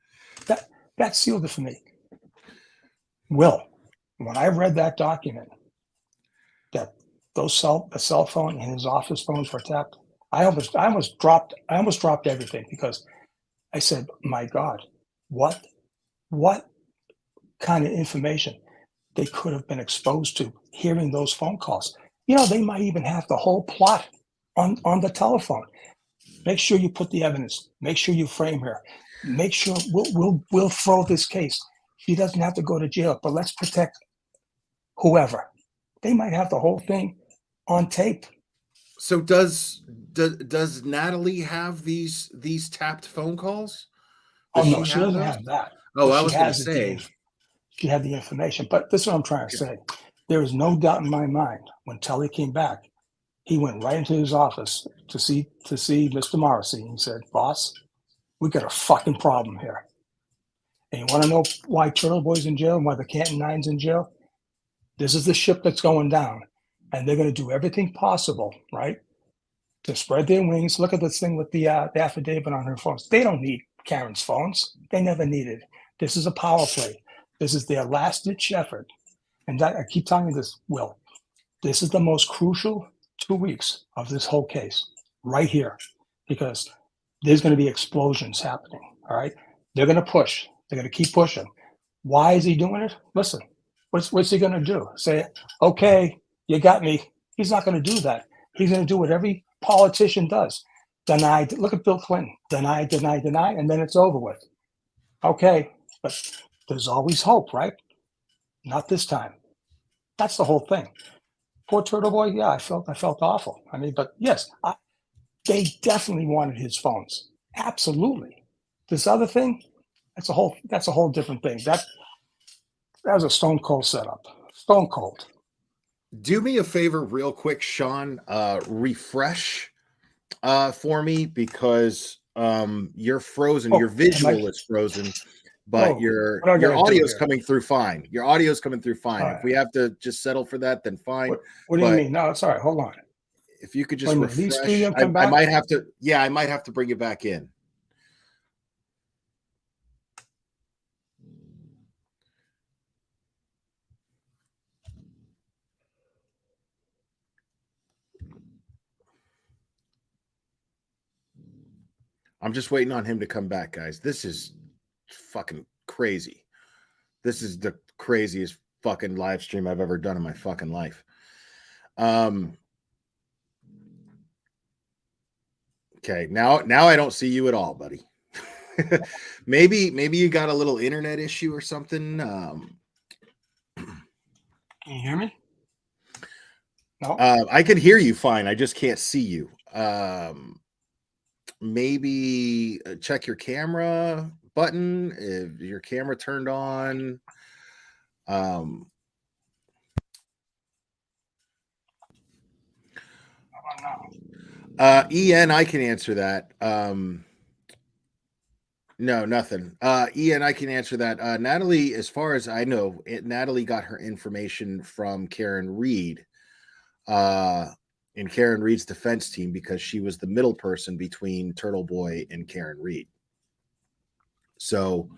Speaker 20: That sealed it for me. When I read that document, that the cell phone and his office phones were tapped, I almost dropped everything because I said, my God, what kind of information they could have been exposed to hearing those phone calls. You know, they might even have the whole plot on the telephone. Make sure you put the evidence. Make sure you frame her. Make sure we'll throw this case. She doesn't have to go to jail, but let's protect whoever. They might have the whole thing on tape.
Speaker 12: So does Natalie have these tapped phone calls?
Speaker 20: No, she doesn't have that.
Speaker 12: Oh, I was going to say
Speaker 20: she had the information, but this is what I'm trying to say. There is no doubt in my mind when Tully came back, he went right into his office to see Mr. Morrissey and said, "Boss, we got a fucking problem here. And you want to know why Turtle Boy's in jail and why the Canton Nine's in jail? This is the ship that's going down, and they're going to do everything possible, right, to spread their wings." Look at this thing with the affidavit on her phones. They don't need Karen's phones. They never needed. This is a power play. This is their last-ditch effort. And I keep telling you this, Will. This is the most crucial 2 weeks of this whole case, right here, because there's going to be explosions happening, all right? They're going to push. They're going to keep pushing. Why is he doing it? Listen. What's he going to do? Say, okay, you got me. He's not going to do that. He's going to do what every politician does. Deny. Look at Bill Clinton. Deny, and then it's over with. Okay, but there's always hope, right? Not this time. That's the whole thing. Poor Turtle Boy. Yeah, I felt awful. I mean, but yes, they definitely wanted his phones. Absolutely. This other thing, that's a whole different thing. That was a stone cold setup. Stone cold.
Speaker 12: Do me a favor, real quick, Sean. Refresh for me, because you're frozen. Your visual is frozen, but your audio's coming through fine. Your audio's coming through fine. If we have to just settle for that, then fine.
Speaker 20: What do you mean? No, it's all right. Hold on.
Speaker 12: If you could just refresh,
Speaker 20: these two come
Speaker 12: I
Speaker 20: back?
Speaker 12: might have to. Yeah, I might have to bring you back in. I'm just waiting on him to come back, guys. This is fucking crazy. This is the craziest fucking live stream I've ever done in my fucking life. Okay, now I don't see you at all, buddy. maybe you got a little internet issue or something.
Speaker 20: Can you hear me? No.
Speaker 12: I can hear you fine. I just can't see you. Maybe check your camera button if your camera turned on. Ian, I can answer that. No, nothing. Ian, I can answer that. Natalie, as far as I know, Natalie got her information from Karen Reed. In Karen Reed's defense team, because she was the middle person between Turtle Boy and Karen Reed. So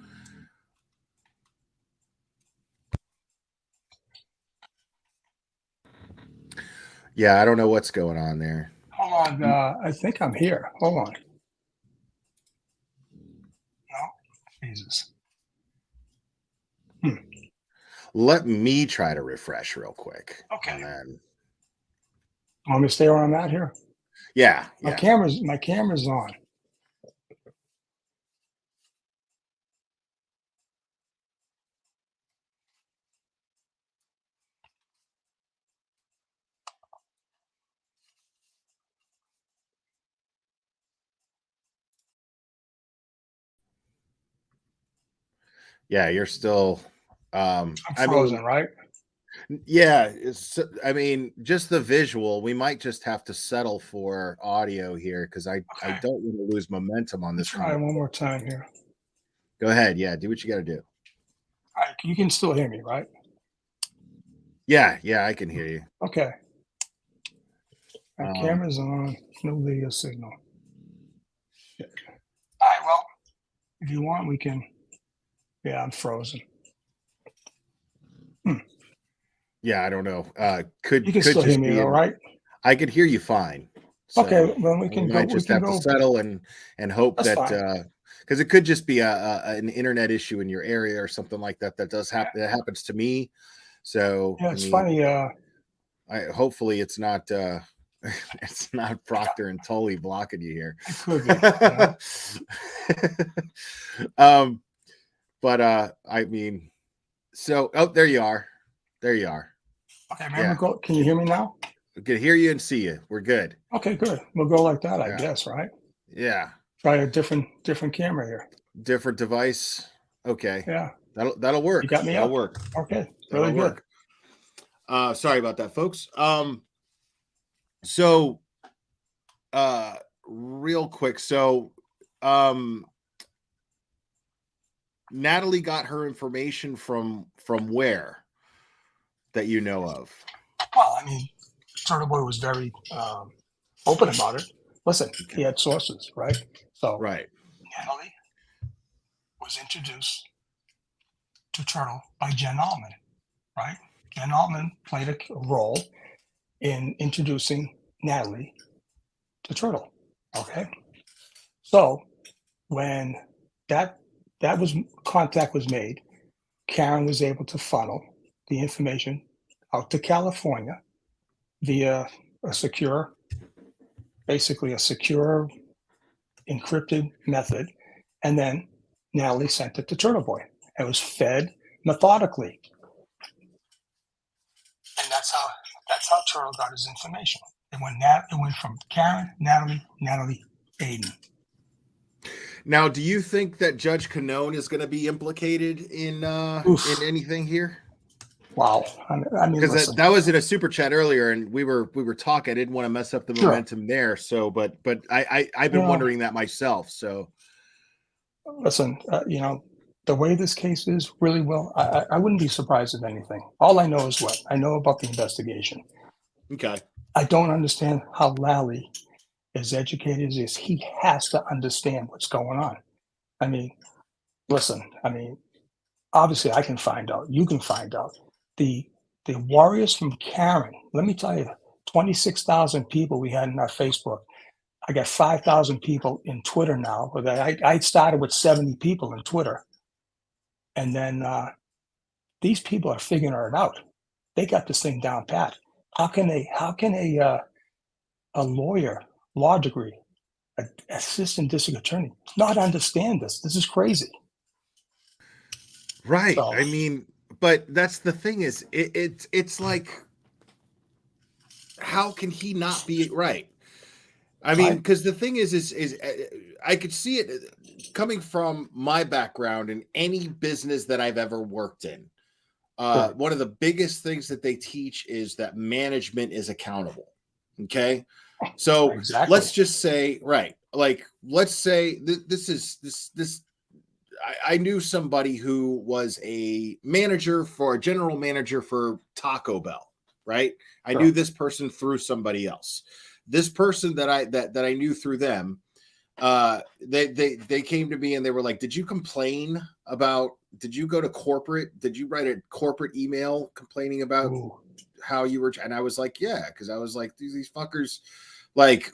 Speaker 12: yeah, I don't know what's going on there.
Speaker 20: Hold on. I think I'm here. Hold on. No, Jesus.
Speaker 12: Let me try to refresh real quick.
Speaker 20: Okay.
Speaker 12: And then,
Speaker 20: want me to stay where I'm at here?
Speaker 12: Yeah.
Speaker 20: My camera's on.
Speaker 12: Yeah, you're still
Speaker 20: I'm frozen, right?
Speaker 12: Yeah, I mean, just the visual. We might just have to settle for audio here, because I don't want to lose momentum on this.
Speaker 20: Try one more time here.
Speaker 12: Go ahead. Yeah, do what you got to do.
Speaker 20: All right, you can still hear me, right?
Speaker 12: Yeah, I can hear you.
Speaker 20: Okay. My camera's on. No video signal. Shit. All right, well, if you want, we can. Yeah, I'm frozen.
Speaker 12: Yeah, I don't know.
Speaker 20: You
Speaker 12: Could
Speaker 20: can still
Speaker 12: just
Speaker 20: hear me,
Speaker 12: be
Speaker 20: all right?
Speaker 12: I could hear you fine.
Speaker 20: Okay, well, we can
Speaker 12: might
Speaker 20: go.
Speaker 12: just
Speaker 20: We can
Speaker 12: have
Speaker 20: go.
Speaker 12: to settle and hope
Speaker 20: That's
Speaker 12: that because it could just be an internet issue in your area or something like that. That does happen. That happens to me. So
Speaker 20: Yeah, it's funny.
Speaker 12: Hopefully it's not it's not Procter and Tully blocking you here.
Speaker 20: It could be. Yeah.
Speaker 12: But I mean, so there you are. There you are.
Speaker 20: Okay, remember, can you hear me now?
Speaker 12: We can hear you and see you. We're good.
Speaker 20: Okay, good. We'll go like that, I guess, right?
Speaker 12: Yeah.
Speaker 20: Try a different camera here.
Speaker 12: Different device. Okay.
Speaker 20: Yeah.
Speaker 12: That'll work.
Speaker 20: You got me
Speaker 12: That'll
Speaker 20: up?
Speaker 12: work.
Speaker 20: Okay. Really
Speaker 12: That'll
Speaker 20: good.
Speaker 12: work. Sorry about that, folks. So real quick. So Natalie got her information from where that you know of?
Speaker 20: Well, I mean, Turtle Boy was very open about it. Listen, he had sources, right? So
Speaker 12: right.
Speaker 20: Natalie was introduced to Turtle by Jen Altman, right? Jen Altman played a role in introducing Natalie to Turtle. Okay. So when that contact was made, Karen was able to funnel the information out to California via basically a secure encrypted method. And then Natalie sent it to Turtle Boy. It was fed methodically. And that's how Turtle got his information. It went from Karen, Natalie, Aiden.
Speaker 12: Now, do you think that Judge Canone is going to be implicated in anything here?
Speaker 20: Wow. I mean,
Speaker 12: because that was in a super chat earlier, and we were talking. I didn't want to mess up the momentum there. So, but I've been wondering that myself. So,
Speaker 20: listen, the way this case is really well, I wouldn't be surprised if anything. All I know is what I know about the investigation.
Speaker 12: Okay.
Speaker 20: I don't understand how Lally, as educated as he is, he has to understand what's going on. I mean, listen, obviously I can find out. You can find out. The warriors from Karen, let me tell you, 26,000 people we had in our Facebook. I got 5,000 people in Twitter now. I started with 70 people in Twitter. And then these people are figuring it out. They got this thing down pat. How can a lawyer, law degree, an assistant district attorney not understand this? This is crazy.
Speaker 12: Right.
Speaker 20: So,
Speaker 12: but that's the thing is it's like, how can he not be right? Because the thing is I could see it coming from my background in any business that I've ever worked in. One of the biggest things that they teach is that management is accountable. Okay. So let's just say, let's say I knew somebody who was a general manager for Taco Bell, right? I knew this person through somebody else. This person that I knew through them, they came to me and they were like, did you go to corporate? Did you write a corporate email complaining about how you were? And I was like, yeah, because I was like, these fuckers, like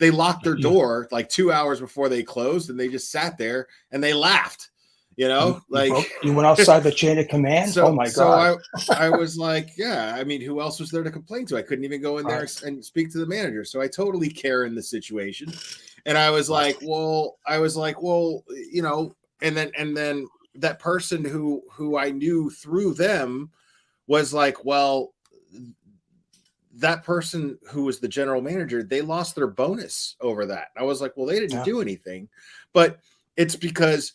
Speaker 12: they locked their door like 2 hours before they closed, and they just sat there and they laughed, you
Speaker 20: went outside the chain of command.
Speaker 12: So,
Speaker 20: oh my God.
Speaker 12: So I was like, yeah, who else was there to complain to? I couldn't even go in there and speak to the manager. So I totally care in the situation. And I was like, well, and then that person who I knew through them was like, well, that person who was the general manager, they lost their bonus over that. I was like, well, they didn't do anything, but it's because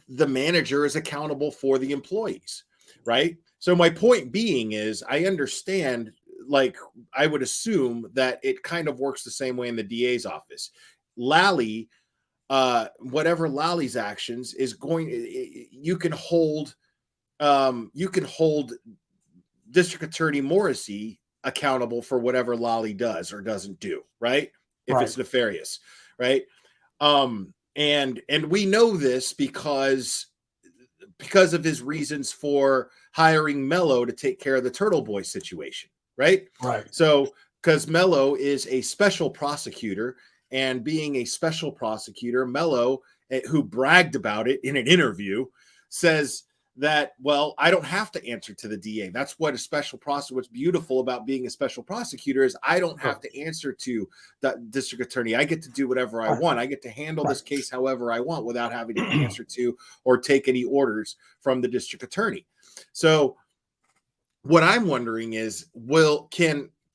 Speaker 12: the manager is accountable for the employees, right? So my point being is, I understand, like, I would assume that it kind of works the same way in the DA's office. Lally, whatever Lally's actions is going, you can hold District Attorney Morrissey accountable for whatever Lally does or doesn't do, right? If it's nefarious, right? And we know this because of his reasons for hiring Mello to take care of the Turtle Boy situation, right?
Speaker 20: Right.
Speaker 12: So, because Mello is a special prosecutor, and being a special prosecutor, Mello, who bragged about it in an interview, says that, well, I don't have to answer to the DA. That's what a special prosecutor, what's beautiful about being a special prosecutor is I don't have to answer to the district attorney. I get to do whatever I want. I get to handle this case however I want without having to answer to or take any orders from the district attorney. So what I'm wondering is,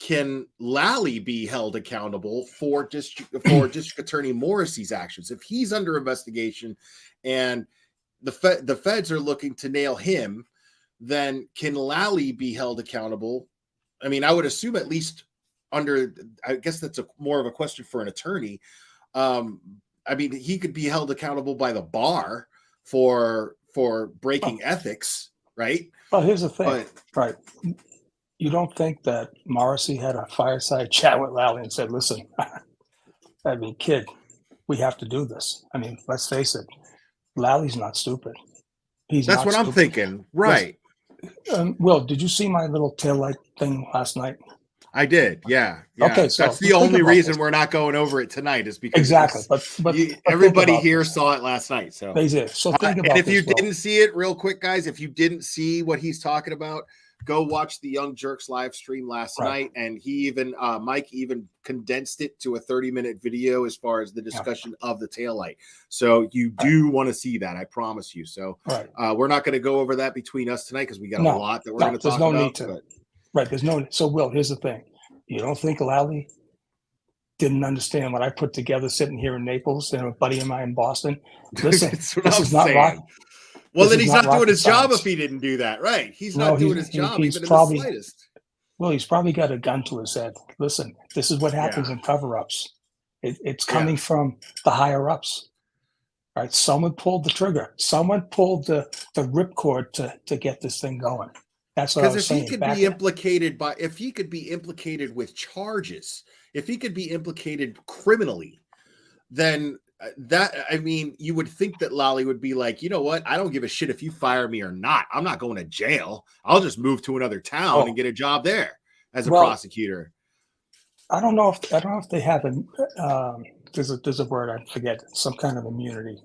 Speaker 12: can Lally be held accountable for District Attorney Morrissey's actions? If he's under investigation and the feds are looking to nail him, then can Lally be held accountable? I would assume at least under, I guess that's more of a question for an attorney. He could be held accountable by the bar for breaking ethics, right?
Speaker 20: Well, here's the thing, right? You don't think that Morrissey had a fireside chat with Lally and said, listen, kid, we have to do this. Let's face it. Lally's not stupid.
Speaker 12: That's what I'm thinking. Right.
Speaker 20: Will, did you see my little taillight thing last night?
Speaker 12: I did. Yeah.
Speaker 20: Okay. So
Speaker 12: that's the only reason we're not going over it tonight is because
Speaker 20: exactly. But
Speaker 12: everybody here saw it last night. So
Speaker 20: they did. So think about
Speaker 12: and if
Speaker 20: this,
Speaker 12: you didn't see it real quick, guys, if you didn't see what he's talking about, Go watch the Young Jerks live stream last night, and he even Mike even condensed it to a 30-minute video as far as the discussion of the taillight. So you do want to see that, I promise you. So we're not going to go over that between us tonight because we got a lot that we're going to talk about.
Speaker 20: There's no need to. Right, there's no. So, Will, here's the thing: you don't think Lally didn't understand what I put together sitting here in Naples and a buddy of mine in Boston? Listen, this is not rocket.
Speaker 12: Well, then he's not doing his job if he didn't do that, right? He's not doing his job even in the slightest.
Speaker 20: Well, he's probably got a gun to his head. Listen, this is what happens in cover-ups. It's coming from the higher-ups, right? Someone pulled the trigger. Someone pulled the ripcord to get this thing going. That's what I was saying.
Speaker 12: Because if he could be implicated with charges, if he could be implicated criminally, then you would think that Lally would be like, you know what? I don't give a shit if you fire me or not. I'm not going to jail. I'll just move to another town and get a job there as a prosecutor.
Speaker 20: I don't know if they have there's a word I forget, some kind of immunity.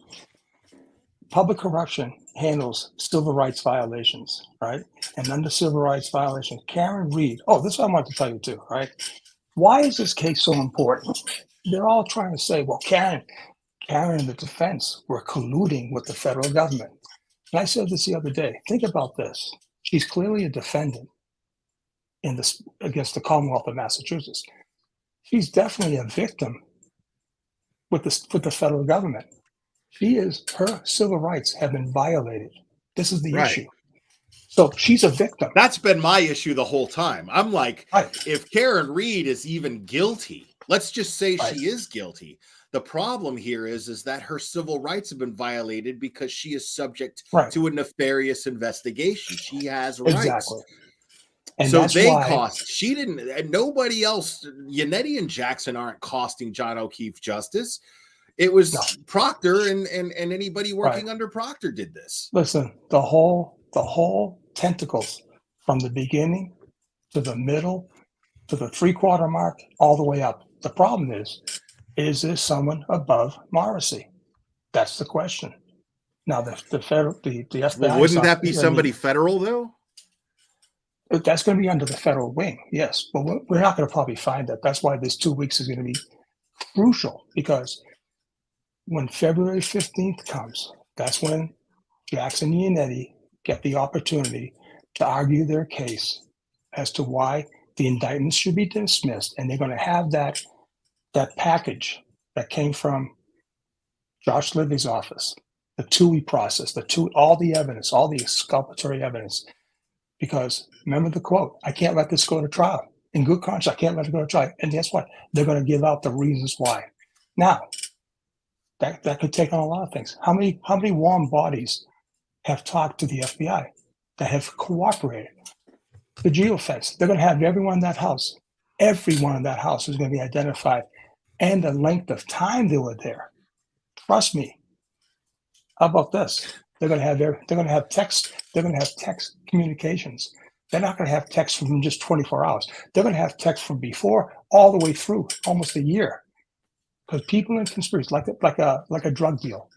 Speaker 20: Public corruption handles civil rights violations, right? And under civil rights violations, Karen Reed. Oh, this is what I wanted to tell you too, right? Why is this case so important? They're all trying to say, well, Karen and the defense were colluding with the federal government. And I said this the other day. Think about this. She's clearly a defendant against the Commonwealth of Massachusetts. She's definitely a victim with the federal government. Her civil rights have been violated. This is the issue. So she's a victim.
Speaker 12: That's been my issue the whole time. I'm like, if Karen Reed is even guilty, let's just say she is guilty. The problem here is that her civil rights have been violated because she is subject to a nefarious investigation. She has rights.
Speaker 20: Exactly. And
Speaker 12: so she didn't, and nobody else, Yannetti and Jackson aren't costing John O'Keefe justice. It was Proctor and anybody working under Proctor did this.
Speaker 20: Listen, the whole tentacles from the beginning to the middle to the 3/4 mark all the way up. The problem is there someone above Morrissey? That's the question. Now the FBI.
Speaker 12: Well, wouldn't that be somebody federal though?
Speaker 20: That's going to be under the federal wing, yes. But we're not going to probably find that. That's why this 2 weeks is going to be crucial, because when February 15th comes, that's when Jackson and Yannetti get the opportunity to argue their case as to why the indictments should be dismissed. And they're going to have that package that came from Josh Lively's office, the TUI process, all the evidence, all the exculpatory evidence. Because remember the quote, I can't let this go to trial. In good conscience, I can't let it go to trial. And guess what? They're going to give out the reasons why. Now, that could take on a lot of things. How many warm bodies have talked to the FBI that have cooperated? The geofence, they're going to have everyone in that house. Everyone in that house is going to be identified, and the length of time they were there. Trust me. How about this? They're going to have text. They're going to have text communications. They're not going to have text from just 24 hours. They're going to have text from before all the way through almost a year. Because people in conspiracy, like a drug deal,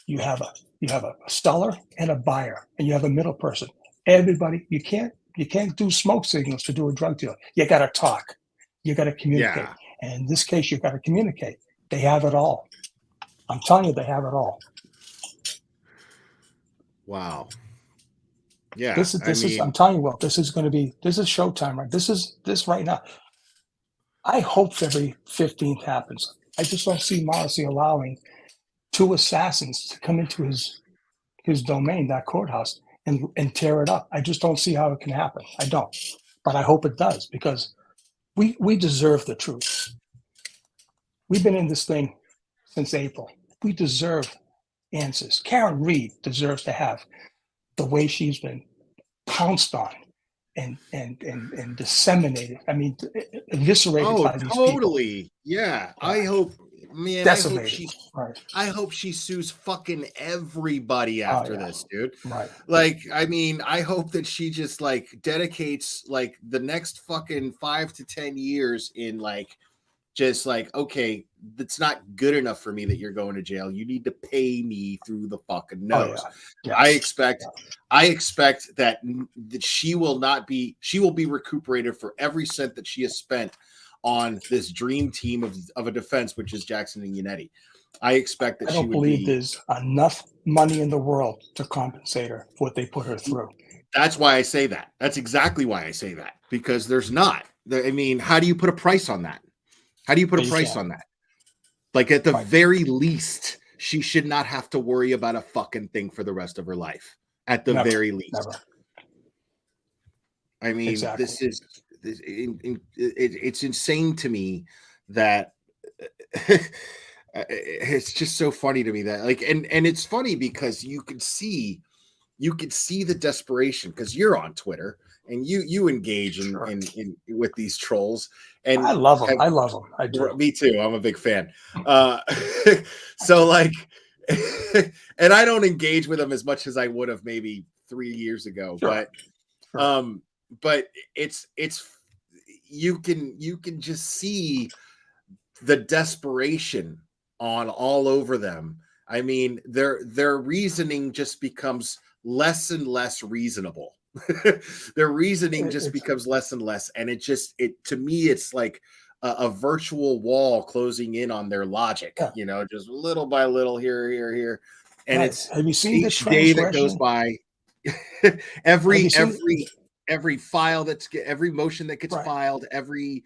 Speaker 20: you have a seller and a buyer, and you have a middle person. Everybody, you can't do smoke signals to do a drug deal. You got to talk. You got to communicate. Yeah. And in this case, you got to communicate. They have it all. I'm telling you, they have it all.
Speaker 12: Wow. Yeah.
Speaker 20: I'm telling you what, this is showtime, right? This right now. I hope February 15th happens. I just don't see Morrissey allowing 2 assassins to come into his domain, that courthouse, and tear it up. I just don't see how it can happen. I don't. But I hope it does, because we deserve the truth. We've been in this thing since April. We deserve answers. Karen Reed deserves to have the way she's been pounced on and disseminated. I mean, eviscerated by these people.
Speaker 12: Totally. Yeah. I hope she sues fucking everybody after this, dude.
Speaker 20: Right.
Speaker 12: Like, I mean, I hope that she just dedicates the next fucking 5 to 10 years in just like, okay, that's not good enough for me that you're going to jail. You need to pay me through the fucking nose.
Speaker 20: Yeah.
Speaker 12: I expect that she will be recuperated for every cent that she has spent on this dream team of a defense, which is Jackson and Yannetti. I expect that
Speaker 20: I don't believe there's enough money in the world to compensate her for what they put her through.
Speaker 12: That's why I say that. That's exactly why I say that, because there's not. I mean, how do you put a price on that? How do you put a price on that? Like, at the very least, she should not have to worry about a fucking thing for the rest of her life. At the very least.
Speaker 20: Never.
Speaker 12: I mean,
Speaker 20: Exactly.
Speaker 12: it's insane to me that it's just so funny to me that, like, and it's funny because you could see the desperation, because you're on Twitter and you engage in with these trolls, and
Speaker 20: I love them. I do.
Speaker 12: Me too. I'm a big fan. So like, and I don't engage with them as much as I would have maybe 3 years ago, but it's you can just see the desperation on all over them. I mean, their reasoning just becomes less and less reasonable. Their reasoning just becomes less and less, and it to me, it's like a virtual wall closing in on their logic. You know, just little by little, here, and it's
Speaker 20: have you seen
Speaker 12: each day that goes by, every file every motion that gets filed, every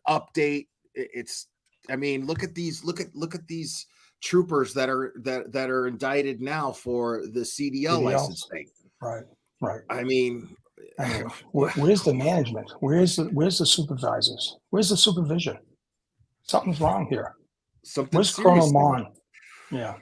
Speaker 12: update. It's, I mean, look at these troopers that are indicted now for the CDL license thing.
Speaker 20: Right.
Speaker 12: I mean,
Speaker 20: where's the management? Where's the supervisors? Where's the supervision? Something's wrong here. Where's Colonel Mon? Yeah.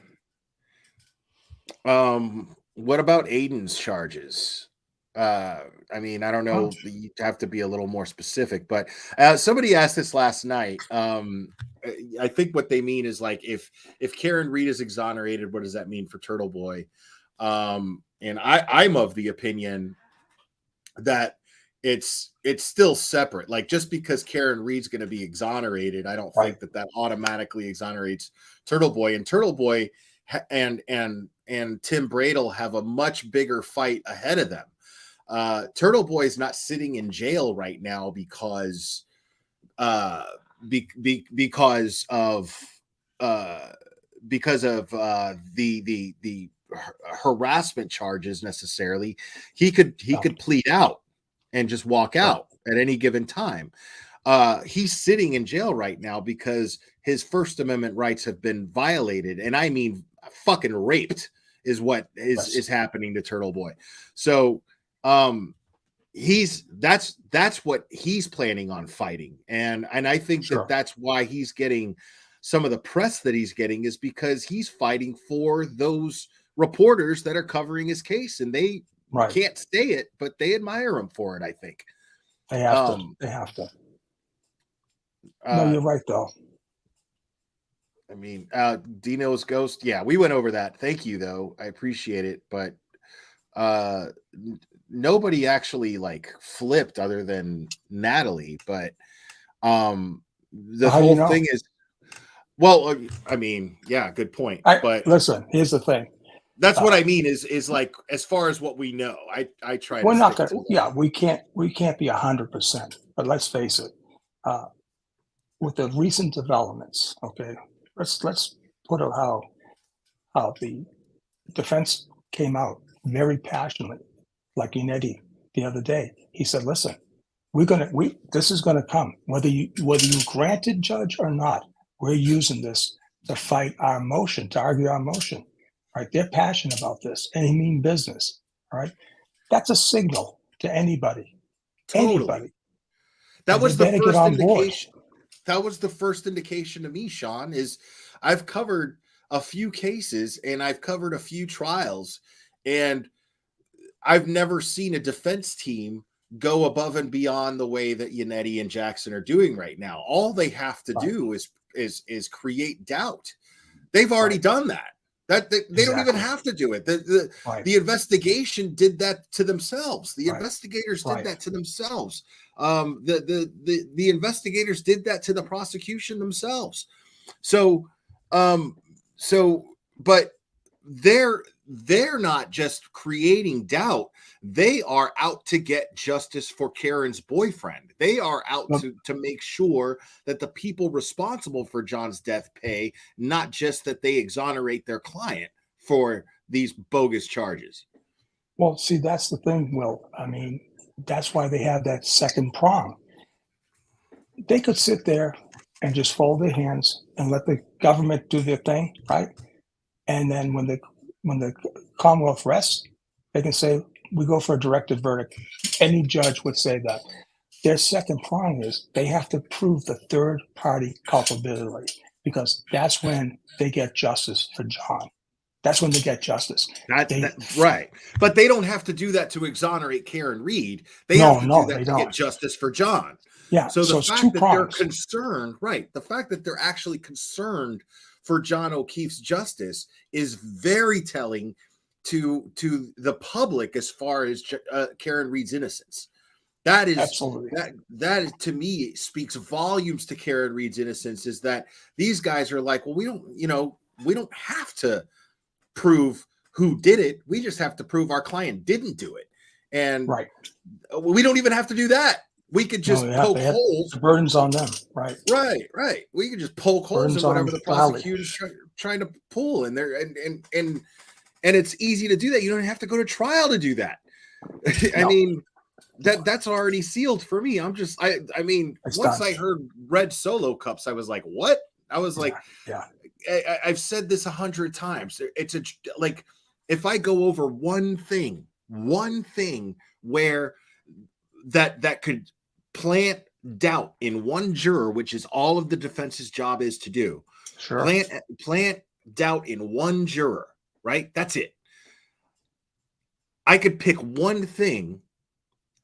Speaker 12: What about Aiden's charges? I mean, I don't know. You have to be a little more specific, but somebody asked this last night. I think what they mean is, like, if Karen Reed is exonerated, what does that mean for Turtle Boy? And I'm of the opinion that it's still separate. Like, just because Karen Reed's going to be exonerated, I don't think that automatically exonerates Turtle Boy. And Turtle Boy and Tim Bradle have a much bigger fight ahead of them. Turtle Boy is not sitting in jail right now because because of the harassment charges necessarily. He could plead out and just walk out at any given time. He's sitting in jail right now because his First Amendment rights have been violated, and I mean fucking raped is what is happening to Turtle Boy. So that's what he's planning on fighting, and I think that's why he's getting some of the press that he's getting, is because he's fighting for those reporters that are covering his case, and they can't say it, but they admire him for it. I think
Speaker 20: they have to. No, you're right though.
Speaker 12: I mean, Dino's Ghost. Yeah, we went over that. Thank you, though. I appreciate it, but nobody actually like flipped other than Natalie. But the whole thing is, well, I mean, yeah, good point. But
Speaker 20: listen, here's the thing.
Speaker 12: That's what I mean is like, as far as what we know, I try.
Speaker 20: We're not gonna. Yeah, we can't be 100%. But let's face it. With the recent developments, okay, let's put out how the defense came out very passionately, like Yannetti the other day. He said, "Listen, this is gonna come whether you granted judge or not. We're using this to fight our motion, to argue our motion." Right? They're passionate about this, and they mean business. Right? That's a signal to anybody.
Speaker 12: Totally.
Speaker 20: Anybody.
Speaker 12: That was the first indication. That was the first indication to me, Sean, is I've covered a few cases and I've covered a few trials, and I've never seen a defense team go above and beyond the way that Yannetti and Jackson are doing right now. All they have to do is create doubt. They've already done that. That they don't even
Speaker 20: Exactly.
Speaker 12: have to do it. The investigation did that to themselves. The investigators did that to themselves. The investigators did that to the prosecution themselves. So but they're not just creating doubt. They are out to get justice for Karen's boyfriend. They are out to make sure that the people responsible for John's death pay, not just that they exonerate their client for these bogus charges.
Speaker 20: Well, see, that's the thing, Will. I mean, that's why they have that second prong. They could sit there and just fold their hands and let the government do their thing, right? And then when the Commonwealth rests, they can say, we go for a directed verdict. Any judge would say that. Their second prong is they have to prove the third party culpability, because that's when they get justice for John. That's when they get justice.
Speaker 12: Right. But they don't have to do that to exonerate Karen Reed. They have to do that to get justice for John.
Speaker 20: Yeah.
Speaker 12: So the
Speaker 20: it's
Speaker 12: fact
Speaker 20: two
Speaker 12: that
Speaker 20: prongs.
Speaker 12: they're concerned, right? The fact that they're actually concerned for John O'Keefe's justice is very telling to the public as far as Karen Reed's innocence. That is
Speaker 20: absolutely
Speaker 12: that to me speaks volumes to Karen Reed's innocence. Is that these guys are like, well, we don't have to prove who did it. We just have to prove our client didn't do it, and we don't even have to do that. We could just poke holes.
Speaker 20: The burden's on them, right?
Speaker 12: Right. We could just poke holes in whatever the prosecutor's trying to pull, and there and it's easy to do that. You don't have to go to trial to do that. I mean, that's already sealed for me. I mean, once I heard red Solo cups, I was like, what? I was like, I've said this 100 times. It's like, if I go over one thing where that could plant doubt in one juror, which is all of the defense's job is to do.
Speaker 20: Sure.
Speaker 12: Plant doubt in one juror, right? That's it. I could pick one thing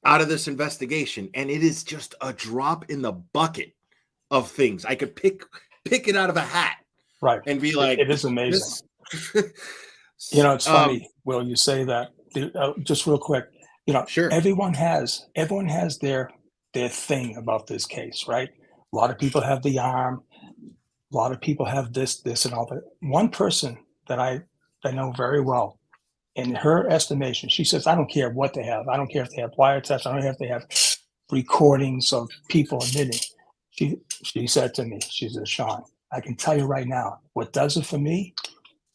Speaker 12: out of this investigation, and it is just a drop in the bucket of things. I could pick it out of a hat,
Speaker 20: right,
Speaker 12: and be like,
Speaker 20: it is amazing. It's funny, Will, you say that. Just real quick,
Speaker 12: sure.
Speaker 20: Everyone has their thing about this case, right? A lot of people have the arm. A lot of people have this, and all that. One person that I know very well, in her estimation, she says, I don't care what they have. I don't care if they have wiretaps. I don't care if they have recordings of people admitting. She said to me, she said, Sean, I can tell you right now, what does it for me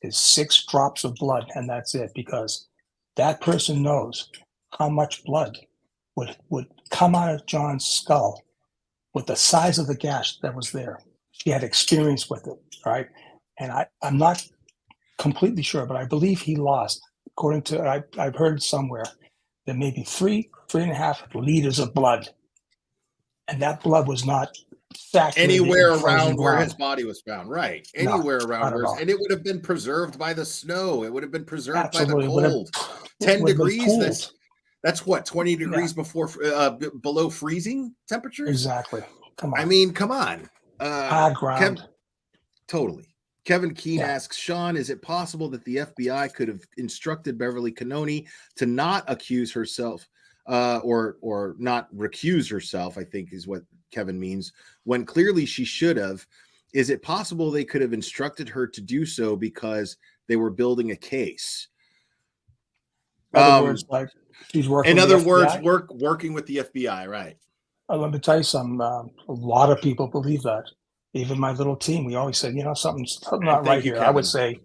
Speaker 20: is 6 drops of blood, and that's it, because that person knows how much blood would come out of John's skull with the size of the gash that was there. She had experience with it, right? And I'm not completely sure, but I believe he lost, according to, I've heard somewhere, that maybe 3.5 liters of blood. And that blood was not
Speaker 12: anywhere around where his body was found, right? Anywhere around where, and it would have been preserved by the snow. It would have been preserved by the cold. 10 degrees. That's what, 20 degrees before below freezing temperatures.
Speaker 20: Exactly. Come on.
Speaker 12: I mean, come on.
Speaker 20: Hard ground.
Speaker 12: Totally. Kevin Keene asks, Sean, is it possible that the FBI could have instructed Beverly Cannoni to not accuse herself or not recuse herself, I think is what Kevin means, when clearly she should have? Is it possible they could have instructed her to do so because they were building a case?
Speaker 20: In other words, like she's working.
Speaker 12: In other words, working with the FBI, right?
Speaker 20: Let me tell you something. A lot of people believe that. Even my little team, we always said, something's not right here. I would say,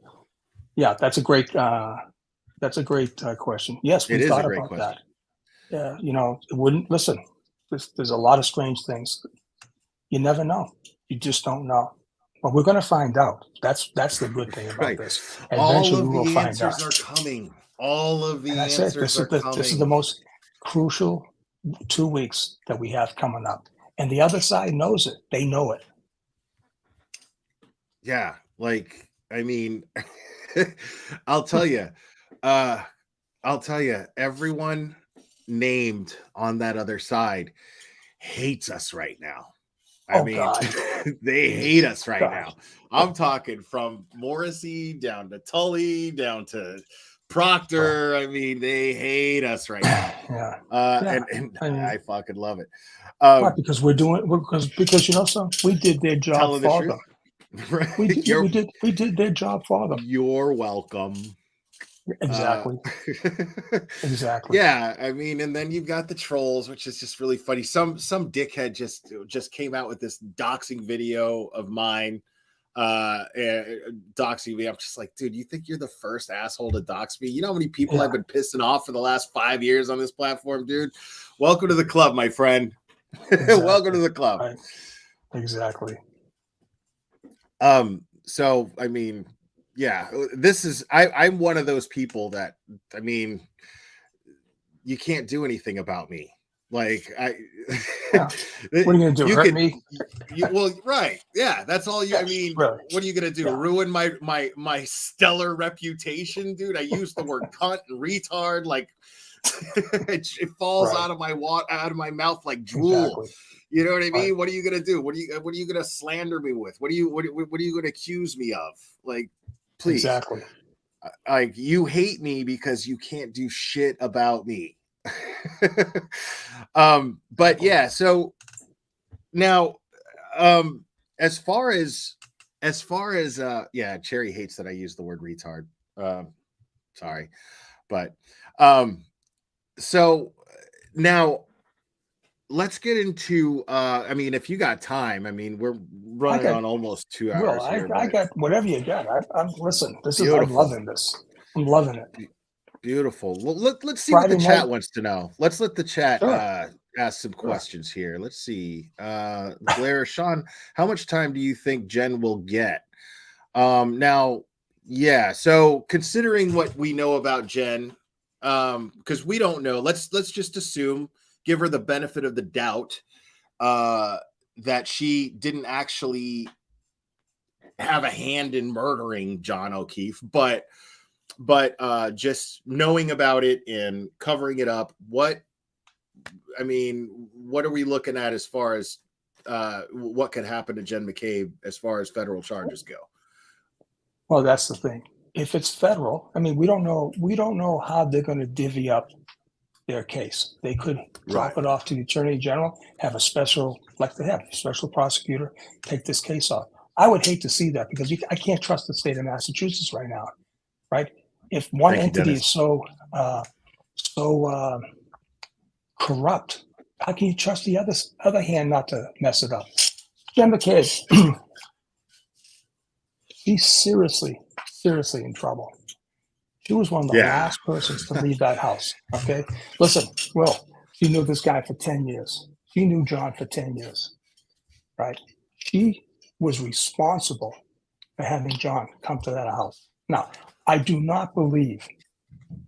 Speaker 20: that's a great question. Yes, we thought about that. Yeah, it wouldn't listen. There's a lot of strange things. You never know. You just don't know. But we're going to find out. That's the good thing about this. Eventually, we will find out.
Speaker 12: Are coming. All of the
Speaker 20: answers are coming. This is the most crucial 2 weeks that we have coming up, and the other side knows it. They know it.
Speaker 12: Yeah, like, I mean, I'll tell you, everyone named on that other side hates us right now. I
Speaker 20: Oh,
Speaker 12: mean,
Speaker 20: God.
Speaker 12: they hate us right
Speaker 20: God.
Speaker 12: now. I'm talking from Morrissey down to Tully down to Proctor. I mean, they hate us right now.
Speaker 20: Yeah.
Speaker 12: And
Speaker 20: I mean,
Speaker 12: I fucking love it.
Speaker 20: why? Because because you know something, we did their job
Speaker 12: Telling the
Speaker 20: for
Speaker 12: truth.
Speaker 20: them.
Speaker 12: Right.
Speaker 20: We did their job for them.
Speaker 12: You're welcome.
Speaker 20: Exactly. Exactly.
Speaker 12: Yeah, I mean, and then you've got the trolls, which is just really funny. Some dickhead just came out with this doxing video of mine, doxing me. I'm just like, dude, you think you're the first asshole to dox me? You know how many people I've been pissing off for the last 5 years on this platform, dude? Welcome to the club, my friend.
Speaker 20: Exactly.
Speaker 12: Welcome to the club.
Speaker 20: Right. Exactly.
Speaker 12: So I mean, yeah, I'm one of those people that, I mean, you can't do anything about me. Like
Speaker 20: What are you gonna do? Hurt me?
Speaker 12: Well, right. Yeah, that's all you, I mean,
Speaker 20: Really?
Speaker 12: what are you gonna do? Ruin my stellar reputation, dude? I use the word cunt and retard, like it falls
Speaker 20: Right.
Speaker 12: out of my mouth like drool.
Speaker 20: Exactly.
Speaker 12: You know what I mean?
Speaker 20: Right.
Speaker 12: What are you gonna do? What are you gonna slander me with? What are you gonna accuse me of? Like, please.
Speaker 20: Exactly.
Speaker 12: Like, you hate me because you can't do shit about me. But yeah, so now as far as yeah, Cherry hates that I use the word retard. Sorry. But so now let's get into I mean, if you got time, I mean, we're running on almost 2 hours.
Speaker 20: Well,
Speaker 12: here,
Speaker 20: I
Speaker 12: but
Speaker 20: got whatever you got. I'm listen. I'm
Speaker 12: Beautiful.
Speaker 20: loving this. I'm loving it.
Speaker 12: Beautiful. Well, let's see
Speaker 20: Friday
Speaker 12: what the chat
Speaker 20: night.
Speaker 12: wants to know. Let's let the chat
Speaker 20: Sure.
Speaker 12: ask some questions here. Let's see. Blair, Sean, how much time do you think Jen will get? Now, yeah. So considering what we know about Jen, because we don't know, let's just assume, give her the benefit of the doubt, that she didn't actually have a hand in murdering John O'Keefe, but just knowing about it and covering it up, what are we looking at as far as what could happen to Jen McCabe as far as federal charges go?
Speaker 20: Well, that's the thing. If it's federal, I mean, we don't know how they're going to divvy up their case. They could drop it off to the attorney general, have a special, like they have, special prosecutor take this case off. I would hate to see that because I can't trust the state of Massachusetts right now, right? If one entity is so corrupt, how can you trust the other hand not to mess it up? Jen McCabe, she's seriously in trouble. She was one of the last persons to leave that house. Okay, listen, Will, she knew this guy for 10 years. She knew John for 10 years, right? She was responsible for having John come to that house. Now, I do not believe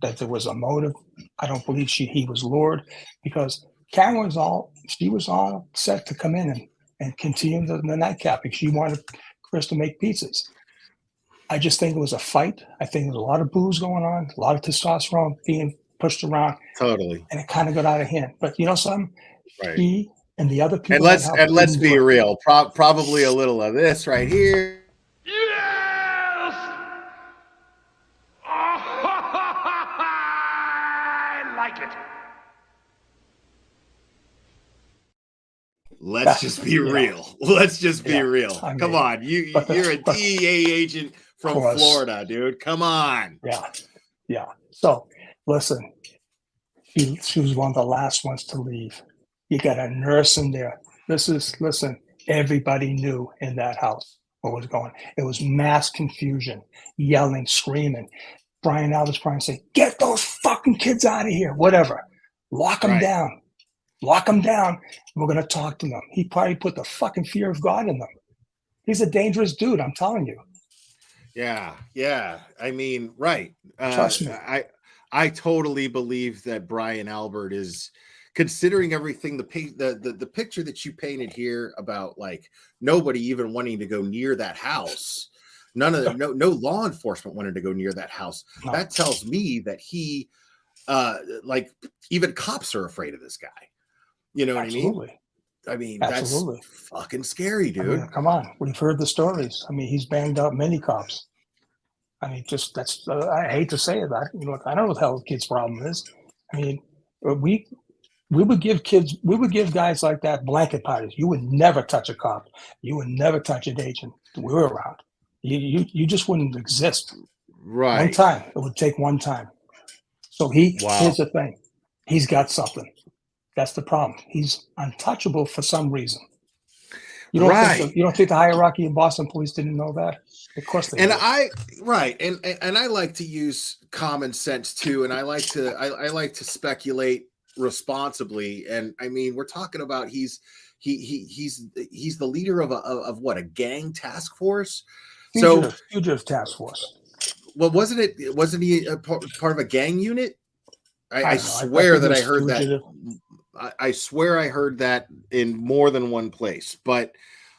Speaker 20: that there was a motive. I don't believe he was lured, because Karen was all set to come in and continue the nightcap because she wanted Chris to make pizzas. I just think it was a fight. I think there was a lot of booze going on, a lot of testosterone being pushed around.
Speaker 12: Totally.
Speaker 20: And it kind of got out of hand. But you know something?
Speaker 12: Right.
Speaker 20: He and the other people.
Speaker 12: And let's be real. Probably a little of this right here.
Speaker 9: Yes! I like it.
Speaker 12: Let's just be real. Let's just be real.
Speaker 20: I mean,
Speaker 12: Come on. You're a DEA agent from Florida, dude. Come on.
Speaker 20: Yeah. So listen, she was one of the last ones to leave. You got a nurse in there. Listen, everybody knew in that house what was going on. It was mass confusion, yelling, screaming. Brian Albert's trying to say, get those fucking kids out of here, whatever. Lock them down. Lock them down. We're going to talk to them. He probably put the fucking fear of God in them. He's a dangerous dude, I'm telling you.
Speaker 12: Yeah. I mean, right.
Speaker 20: Trust me.
Speaker 12: I totally believe that Brian Albert is, considering everything, the picture that you painted here about like nobody even wanting to go near that house. No law enforcement wanted to go near that house. No. That tells me that he, like, even cops are afraid of this guy. You know what I mean? I mean,
Speaker 20: Absolutely.
Speaker 12: that's fucking scary,
Speaker 20: I
Speaker 12: dude.
Speaker 20: mean, come on, we've heard the stories. I mean, he's banged up many cops. I mean, just that's. I hate to say it, but you know, I don't know what the hell the kid's problem is. I mean, we would give guys like that blanket parties. You would never touch a cop. You would never touch an agent. We were around. You just wouldn't exist.
Speaker 12: Right.
Speaker 20: One time. It would take one time. So here's the thing. He's got something. That's the problem. He's untouchable for some reason. You don't think the hierarchy in Boston police didn't know that? Of course they
Speaker 12: And
Speaker 20: did.
Speaker 12: and I like to use common sense too, and I like to speculate responsibly. And I mean, we're talking about he's the leader of what, a gang task force?
Speaker 20: Fugitive task force.
Speaker 12: Well, wasn't he a part of a gang unit? I swear that I heard that. I swear I heard that in more than one place. But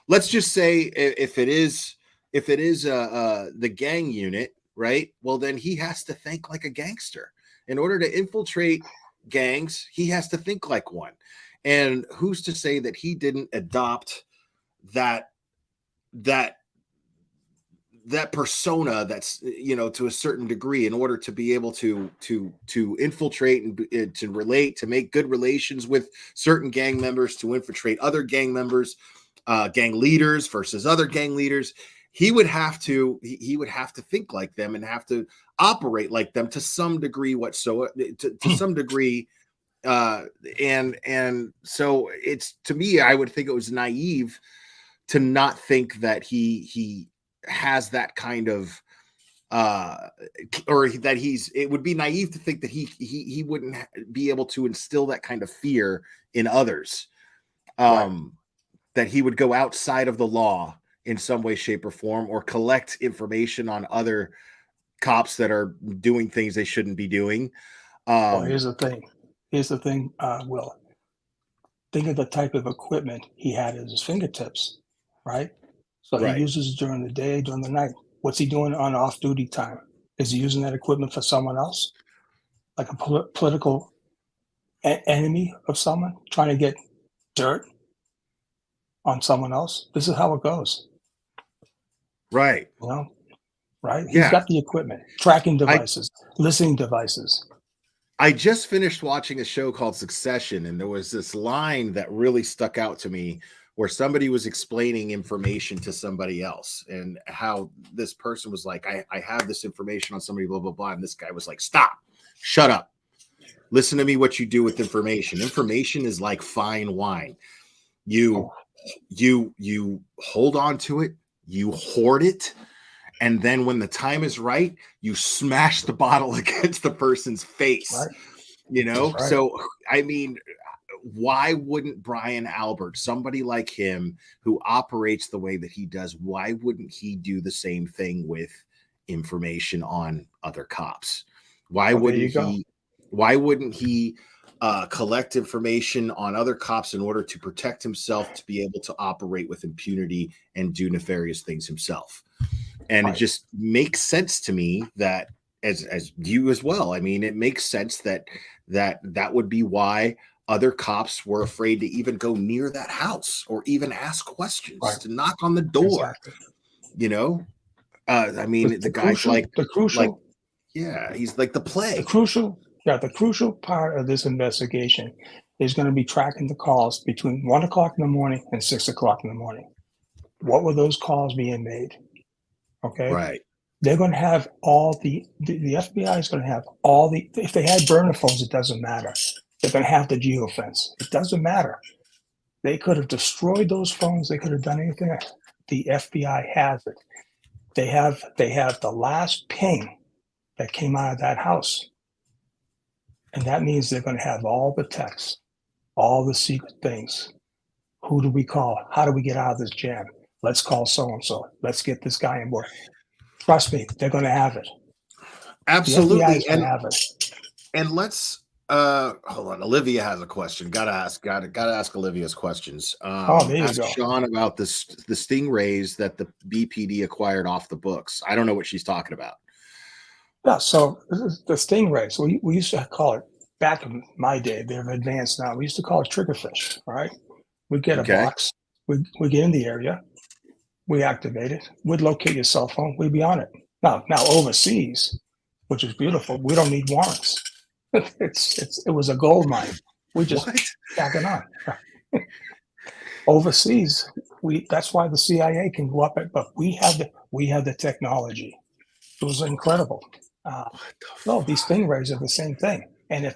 Speaker 12: let's just say if it is the gang unit, right? Well, then he has to think like a gangster. In order to infiltrate gangs, he has to think like one. And who's to say that he didn't adopt that persona that's, you know, to a certain degree in order to be able to infiltrate and to relate, to make good relations with certain gang members, to infiltrate other gang members, gang leaders versus other gang leaders. He would have to think like them and have to operate like them to some degree whatsoever, to some degree. And so it's, to me, I would think it was naive to not think that he has that kind of or that it would be naive to think that he wouldn't be able to instill that kind of fear in others, that he would go outside of the law in some way, shape, or form, or collect information on other cops that are doing things they shouldn't be doing.
Speaker 20: Well, here's the thing, Will. Think of the type of equipment he had at his fingertips, right? So he uses it during the day, during the night. What's he doing on off-duty time? Is he using that equipment for someone else? Like a political enemy of someone trying to get dirt on someone else? This is how it goes.
Speaker 12: Right.
Speaker 20: You know? Right?
Speaker 12: Yeah.
Speaker 20: He's got the equipment, tracking devices, listening devices.
Speaker 12: I just finished watching a show called Succession, and there was this line that really stuck out to me where somebody was explaining information to somebody else, and how this person was like, I have this information on somebody, blah, blah, blah. And this guy was like, stop, shut up. Listen to me what you do with information. Information is like fine wine. You hold on to it, you hoard it, and then when the time is right, you smash the bottle against the person's face.
Speaker 20: Right.
Speaker 12: You know?
Speaker 20: Right.
Speaker 12: So, I mean, why wouldn't Brian Albert, somebody like him who operates the way that he does, why wouldn't he do the same thing with information on other cops? Why wouldn't he collect information on other cops in order to protect himself, to be able to operate with impunity and do nefarious things himself? And it just makes sense to me that, as you as well, I mean, it makes sense that would be why other cops were afraid to even go near that house or even ask questions, to knock on the door. Exactly. You know, I mean, the guy's like the crucial. He's like the plague.
Speaker 20: The crucial part of this investigation is going to be tracking the calls between 1 o'clock in the morning and 6 o'clock in the morning. What were those calls being made? Okay.
Speaker 12: Right.
Speaker 20: They're going to have all the FBI is going to have all if they had burner phones, it doesn't matter. They're going to have the geofence. It doesn't matter. They could have destroyed those phones. They could have done anything. The FBI has it. They have the last ping that came out of that house. And that means they're going to have all the texts, all the secret things. Who do we call? How do we get out of this jam? Let's call so-and-so. Let's get this guy on board. Trust me, they're going to have it.
Speaker 12: Absolutely.
Speaker 20: Have it.
Speaker 12: And let's hold on. Olivia has a question. Gotta ask Olivia's questions.
Speaker 20: There you go.
Speaker 12: Sean about the stingrays that the BPD acquired off the books. I don't know what she's talking about.
Speaker 20: Yeah, so the stingrays, we used to call it, back in my day, they're advanced now. We used to call it triggerfish, all right? We'd get
Speaker 12: Okay.
Speaker 20: a box. We'd get in the area. We activate it. We'd locate your cell phone. We'd be on it. Now overseas, which is beautiful, we don't need warrants. It was a gold mine. We just tack it on. Overseas, that's why the CIA can go up it, but we have the technology. It was incredible. No, these stingrays are the same thing. And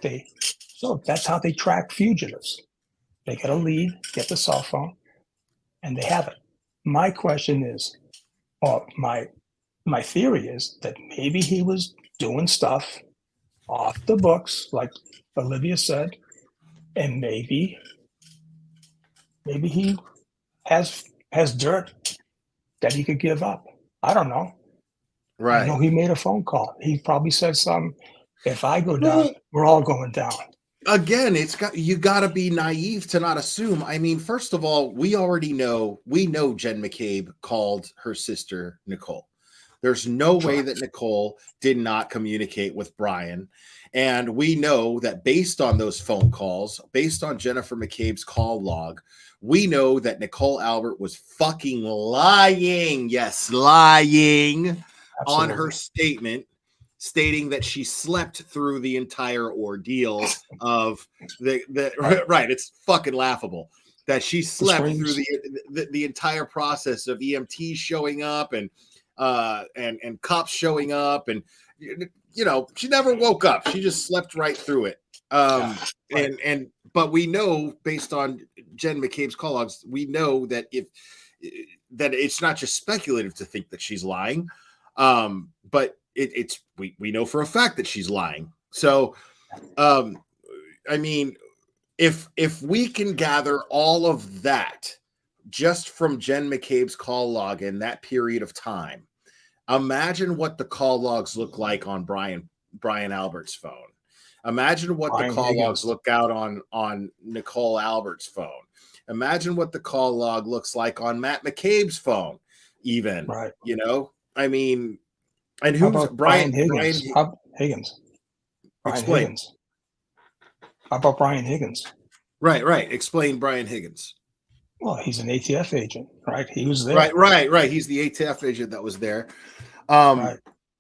Speaker 20: so that's how they track fugitives. They get a lead, get the cell phone, and they have it. My question is, or my theory is that maybe he was doing stuff off the books, like Olivia said, and maybe he has dirt that he could give up. I don't know.
Speaker 12: Right.
Speaker 20: I know he made a phone call. He probably said something. If I go down, we're all going down.
Speaker 12: Again, you got to be naive to not assume. I mean, first of all, we know Jen McCabe called her sister Nicole. There's no way that Nicole did not communicate with Brian. And we know that based on those phone calls, based on Jennifer McCabe's call log, we know that Nicole Albert was fucking lying. Yes, lying on her statement, stating that she slept through the entire ordeal of right. It's fucking laughable that she slept through the entire process of EMTs showing up and cops showing up, and she never woke up. She just slept right through it. But we know, based on Jen McCabe's call logs, we know that that it's not just speculative to think that she's lying, but we know for a fact that she's lying. So, I mean, if we can gather all of that just from Jen McCabe's call log in that period of time, imagine what the call logs look like on Brian Albert's phone. Imagine what the call logs look out on Nicole Albert's phone. Imagine what the call log looks like on Matt McCabe's phone, even. Right. I mean, and who's Brian Higgins?
Speaker 20: Higgins.
Speaker 12: Explain.
Speaker 20: Higgins. How about Brian Higgins?
Speaker 12: Right. Explain Brian Higgins.
Speaker 20: Well, he's an ATF agent, right? He was there.
Speaker 12: Right. He's the ATF agent that was there.
Speaker 20: Right.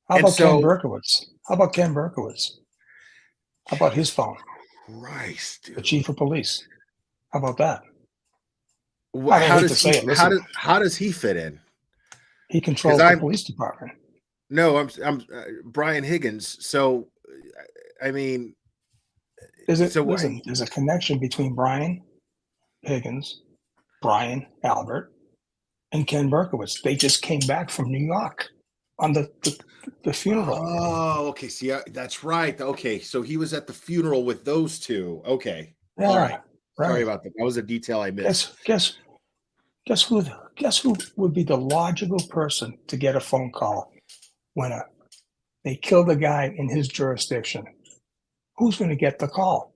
Speaker 20: How about Ken Berkowitz? How about his phone?
Speaker 12: Christ, dude.
Speaker 20: The chief of police. How about that?
Speaker 12: How does he fit in?
Speaker 20: He controls the police department.
Speaker 12: No, I'm Brian Higgins. So, I mean,
Speaker 20: there's a connection between Brian Higgins, Brian Albert, and Ken Berkowitz. They just came back from New York on the funeral.
Speaker 12: Oh, okay. See, that's right. Okay, so he was at the funeral with those two. Okay,
Speaker 20: yeah,
Speaker 12: all right. Sorry about that. That was a detail I missed.
Speaker 20: Guess who would be the logical person to get a phone call when they killed a guy in his jurisdiction? Who's going to get the call?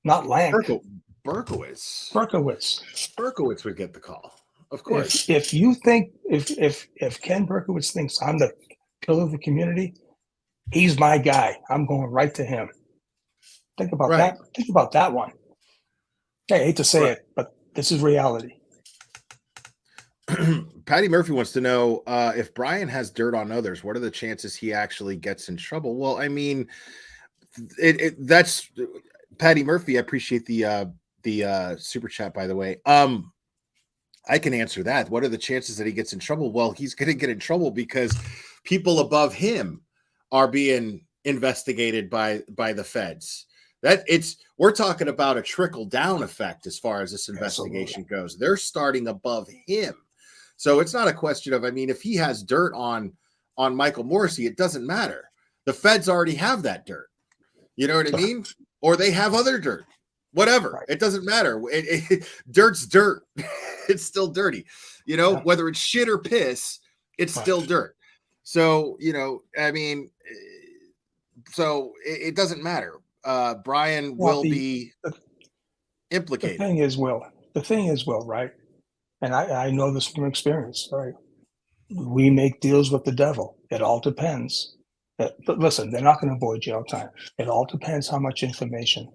Speaker 20: Not Lang.
Speaker 12: Berkowitz.
Speaker 20: Berkowitz
Speaker 12: would get the call. Of course.
Speaker 20: If you think if Ken Berkowitz thinks I'm the killer of the community, he's my guy. I'm going right to him. Think about that. Think about that one. I hate to say it, but this is reality.
Speaker 12: Patty Murphy wants to know if Brian has dirt on others, what are the chances he actually gets in trouble? Well, I mean, that's Patty Murphy. I appreciate the super chat, by the way. I can answer that. What are the chances that he gets in trouble? Well, he's going to get in trouble because people above him are being investigated by the feds. We're talking about a trickle down effect as far as this investigation goes. They're starting above him. So it's not a question of, I mean, if he has dirt on Michael Morrissey, it doesn't matter. The feds already have that dirt. You know what I mean? Or they have other dirt. Whatever. It doesn't matter. Dirt's dirt. It's still dirty. Whether it's shit or piss, it's still dirt. So, I mean, so it doesn't matter. Brian will be implicated.
Speaker 20: The thing is, Will, right? And I know this from experience, right? We make deals with the devil. It all depends. But listen, they're not going to avoid jail time. It all depends how much information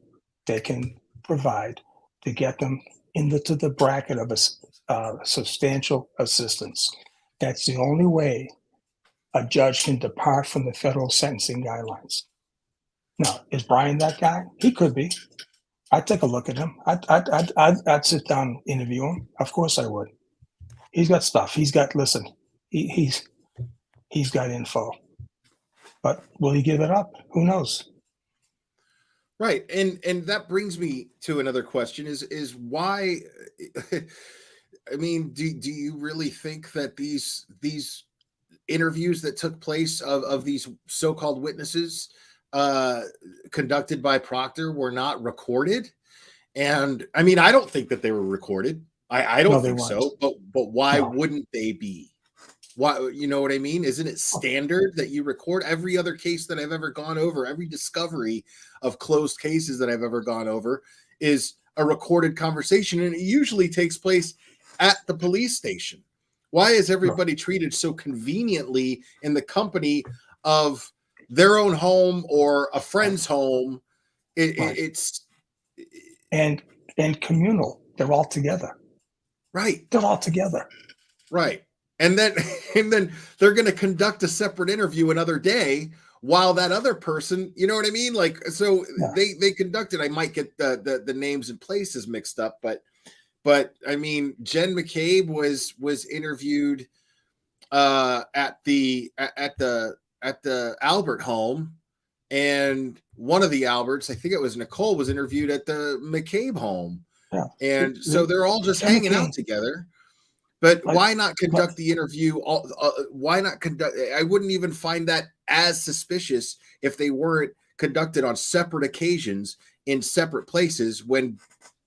Speaker 20: they can provide to get them into the bracket of substantial assistance. That's the only way a judge can depart from the federal sentencing guidelines. Now, is Brian that guy? He could be. I'd take a look at him. I'd sit down and interview him. Of course I would. He's got stuff. He's got, listen, he's got info. But will he give it up? Who knows?
Speaker 12: Right. And that brings me to another question is why I mean, do you really think that these interviews that took place of these so-called witnesses conducted by Proctor were not recorded? And I mean, I don't think that they were recorded. I don't think so. But why wouldn't they be? Why, you know what I mean? Isn't it standard that you record every other case that I've ever gone over, every discovery of closed cases that I've ever gone over is a recorded conversation, and it usually takes place at the police station. Why is everybody treated so conveniently in the company of their own home or a friend's home? It's
Speaker 20: and communal. They're all together.
Speaker 12: Right.
Speaker 20: They're all together.
Speaker 12: Right. And then they're going to conduct a separate interview another day while that other person, you know what I mean? Like, so they conducted, I might get the names and places mixed up, but I mean, Jen McCabe was interviewed at the Albert home, and one of the Alberts, I think it was Nicole, was interviewed at the McCabe home.
Speaker 20: Yeah.
Speaker 12: And so they're all just hanging out together. But why not conduct the interview? Why not conduct? I wouldn't even find that as suspicious if they weren't conducted on separate occasions in separate places when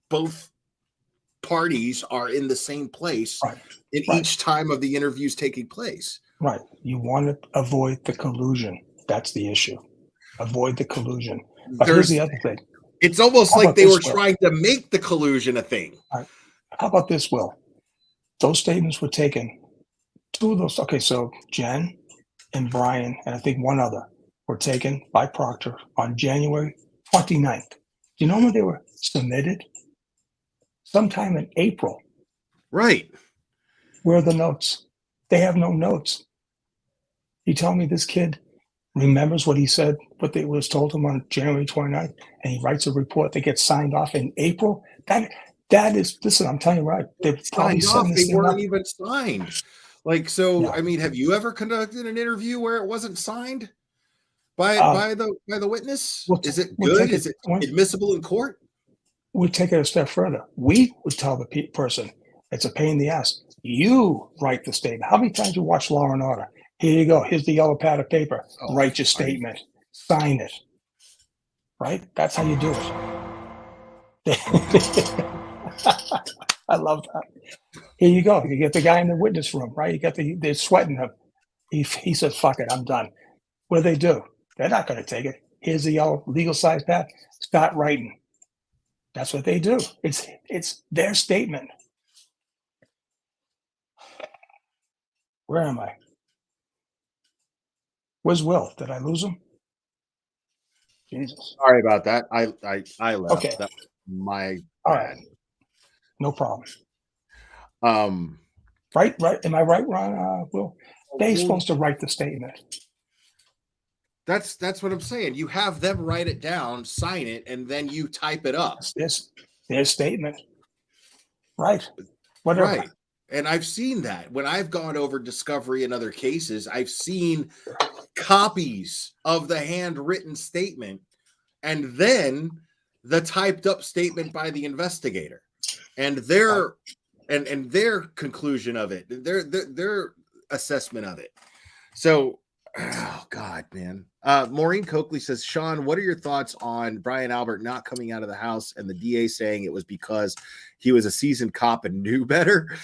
Speaker 12: both parties are in the same place in each time of the interviews taking place.
Speaker 20: Right. You want to avoid the collusion. That's the issue. Avoid the collusion. But here's the other thing.
Speaker 12: It's almost like they were trying to make the collusion a thing.
Speaker 20: Right. How about this, Will? Those statements were taken. Two of those. Okay, so Jen and Brian, and I think one other, were taken by Proctor on January 29th. Do you know when they were submitted? Sometime in April.
Speaker 12: Right.
Speaker 20: Where are the notes? They have no notes. You tell me this kid remembers what he said, what they was told him on January 29th, and he writes a report that gets signed off in April? That is, listen, I'm telling you right. They're probably
Speaker 12: signed off. They weren't
Speaker 20: up.
Speaker 12: even signed. Like, so, I mean, have you ever conducted an interview where it wasn't signed by the witness? Is it good? Is it admissible in court?
Speaker 20: We'll take it a step further. We would tell the person, it's a pain in the ass. You write the statement. How many times you watch Law and Order? Here you go. Here's the yellow pad of paper. Write your statement. Sign it. Right? That's how you do it. I love that. Here you go. You get the guy in the witness room, right? You got they're sweating him. He says, fuck it, I'm done. What do they do? They're not going to take it. Here's the yellow legal size pad. Start writing. That's what they do. It's their statement. Where am I? Where's Will? Did I lose him? Jesus.
Speaker 12: Sorry about that. I left.
Speaker 20: Okay.
Speaker 12: That was my
Speaker 20: all right. No problem.
Speaker 12: Right.
Speaker 20: Am I right, Ron? Will? They're supposed to write the statement.
Speaker 12: That's what I'm saying. You have them write it down, sign it, and then you type it up.
Speaker 20: It's their statement. Right. Whatever.
Speaker 12: Right. And I've seen that when I've gone over discovery in other cases. I've seen copies of the handwritten statement and then the typed up statement by the investigator and their and their conclusion of it, their assessment of it. So, oh God, man. Maureen Coakley says, Sean, what are your thoughts on Brian Albert not coming out of the house and the DA saying it was because he was a seasoned cop and knew better?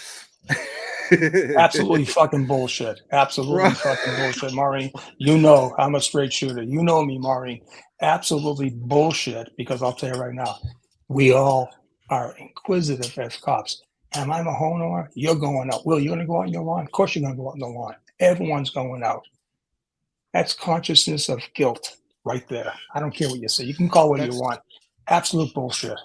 Speaker 20: Absolutely fucking bullshit. Absolutely fucking bullshit, Maureen. You know I'm a straight shooter. You know me, Maureen. Absolutely bullshit, because I'll tell you right now, we all are inquisitive as cops. Am I a homeowner? You're going out. Will, you're going to go out on your lawn? Of course you're going to go out on the lawn. Everyone's going out. That's consciousness of guilt right there. I don't care what you say. You can call it what you want. Absolute bullshit.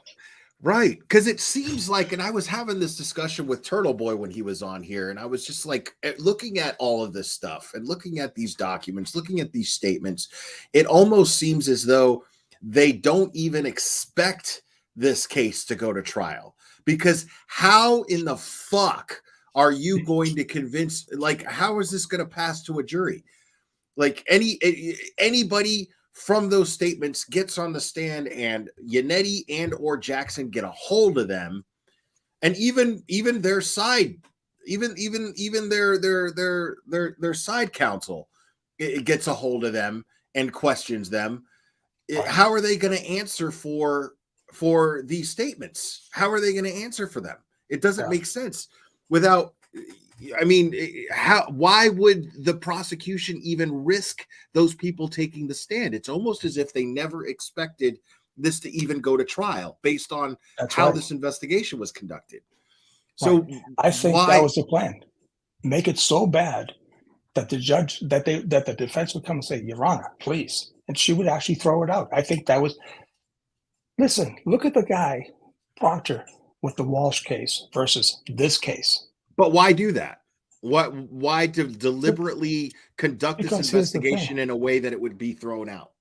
Speaker 12: Right, because it seems like, and I was having this discussion with Turtle Boy when he was on here, and I was just like looking at all of this stuff and looking at these documents, looking at these statements. It almost seems as though they don't even expect this case to go to trial, because how in the fuck are you going to convince? Like, how is this going to pass to a jury? Like anybody from those statements gets on the stand, and Yannetti and or Jackson get a hold of them, and even their side, even their side counsel, it gets a hold of them and questions them. How are they going to answer for these statements? How are they going to answer for them? It doesn't make sense without. I mean, why would the prosecution even risk those people taking the stand? It's almost as if they never expected this to even go to trial based on how this investigation was conducted. So
Speaker 20: I think that was the plan. Make it so bad that the judge, that the defense would come and say, Your Honor, please. And she would actually throw it out. I think that was, listen, look at the guy, Proctor, with the Walsh case versus this case.
Speaker 12: But why do that? Why deliberately conduct this investigation in a way that it would be thrown out?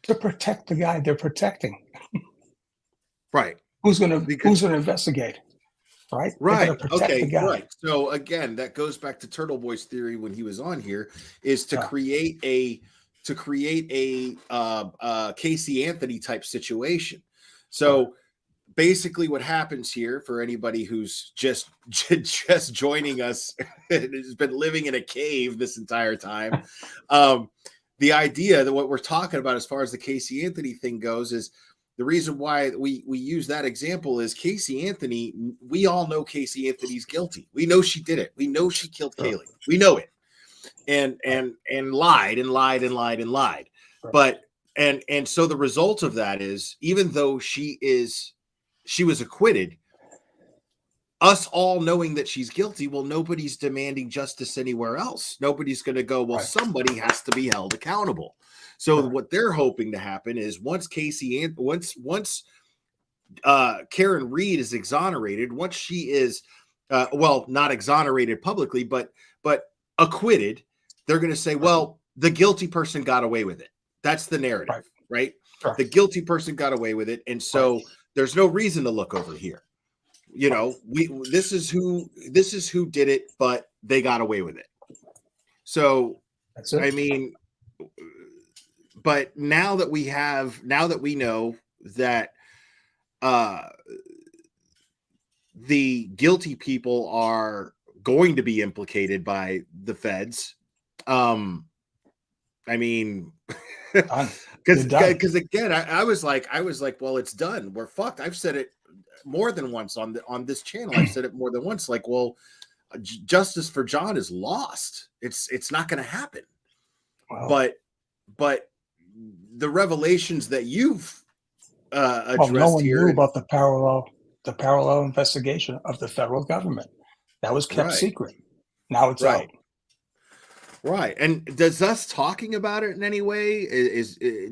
Speaker 20: To protect the guy they're protecting.
Speaker 12: Right.
Speaker 20: Who's going to investigate? Right.
Speaker 12: Right.
Speaker 20: Protect the guy.
Speaker 12: Right. So again, that goes back to Turtle Boy's theory when he was on here, is to create a Casey Anthony type situation. So basically what happens here, for anybody who's just joining us and has been living in a cave this entire time, the idea that what we're talking about as far as the Casey Anthony thing goes is the reason why we use that example is Casey Anthony. We all know Casey Anthony's guilty. We know she did it. We know she killed Kaylee. We know it, and lied and lied and lied and lied. But and so the result of that is, even though she was acquitted, us all knowing that she's guilty, well, nobody's demanding justice anywhere else. Nobody's going to go, well, somebody has to be held accountable. So what they're hoping to happen is once Karen Reed is exonerated, once she is, not exonerated publicly, but acquitted, they're going to say, well, the guilty person got away with it. That's the narrative, right? The guilty person got away with it. And so there's no reason to look over here. You know, this is who did it, but they got away with it. So, I mean, but now that we know that the guilty people are going to be implicated by the feds, I mean, because again, I was like, well, it's done. We're fucked. I've said it more than once on this channel. I've said it more than once. Like, well, justice for John is lost. It's not going to happen. Wow. But the revelations that you've addressed
Speaker 20: no one
Speaker 12: here
Speaker 20: knew about the parallel investigation of the federal government. That was kept secret. Now it's out.
Speaker 12: Right. And does us talking about it in any way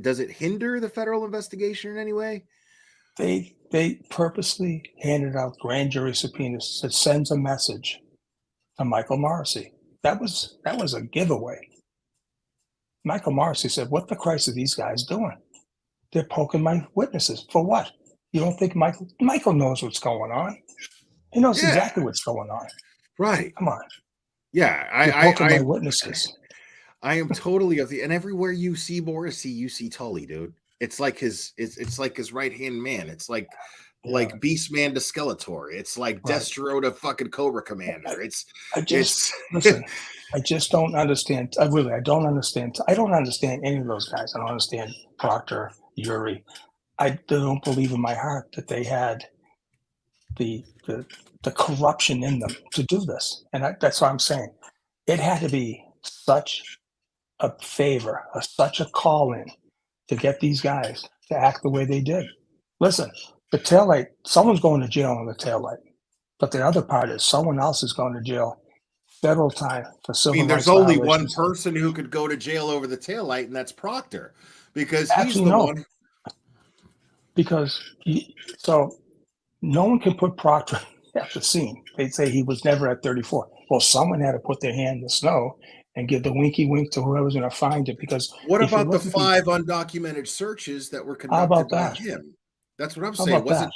Speaker 12: does it hinder the federal investigation in any way?
Speaker 20: They purposely handed out grand jury subpoenas that sends a message to Michael Morrissey. That was a giveaway. Michael Morrissey said, "What the Christ are these guys doing? They're poking my witnesses for what? You don't think Michael knows what's going on? He knows exactly what's going on.
Speaker 12: Right?
Speaker 20: Come on."
Speaker 12: Yeah,
Speaker 20: I my witnesses.
Speaker 12: I am totally of the, and everywhere you see Morrissey, you see Tully, dude. It's like his right hand man. It's like Beastman to Skeletor. It's like Destro to fucking Cobra Commander.
Speaker 20: Listen. I just don't understand. I don't understand. I don't understand any of those guys. I don't understand Proctor, Yuri. I don't believe in my heart that they had the corruption in them to do this. And that's what I'm saying. It had to be such a favor, such a call-in to get these guys to act the way they did. Listen, the taillight, someone's going to jail on the taillight. But the other part is someone else is going to jail federal time for civil rights.
Speaker 12: There's only one person who could go to jail over the taillight, and that's Proctor. Because he's the one.
Speaker 20: Because so no one can put Proctor at the scene. They'd say he was never at 34. Well, someone had to put their hand in the snow and give the winky wink to whoever's going to find it. Because
Speaker 12: what
Speaker 20: if you
Speaker 12: about the
Speaker 20: look at
Speaker 12: 5 undocumented searches that were
Speaker 20: How about
Speaker 12: conducted by
Speaker 20: that?
Speaker 12: him? That's what I'm
Speaker 20: How
Speaker 12: saying.
Speaker 20: about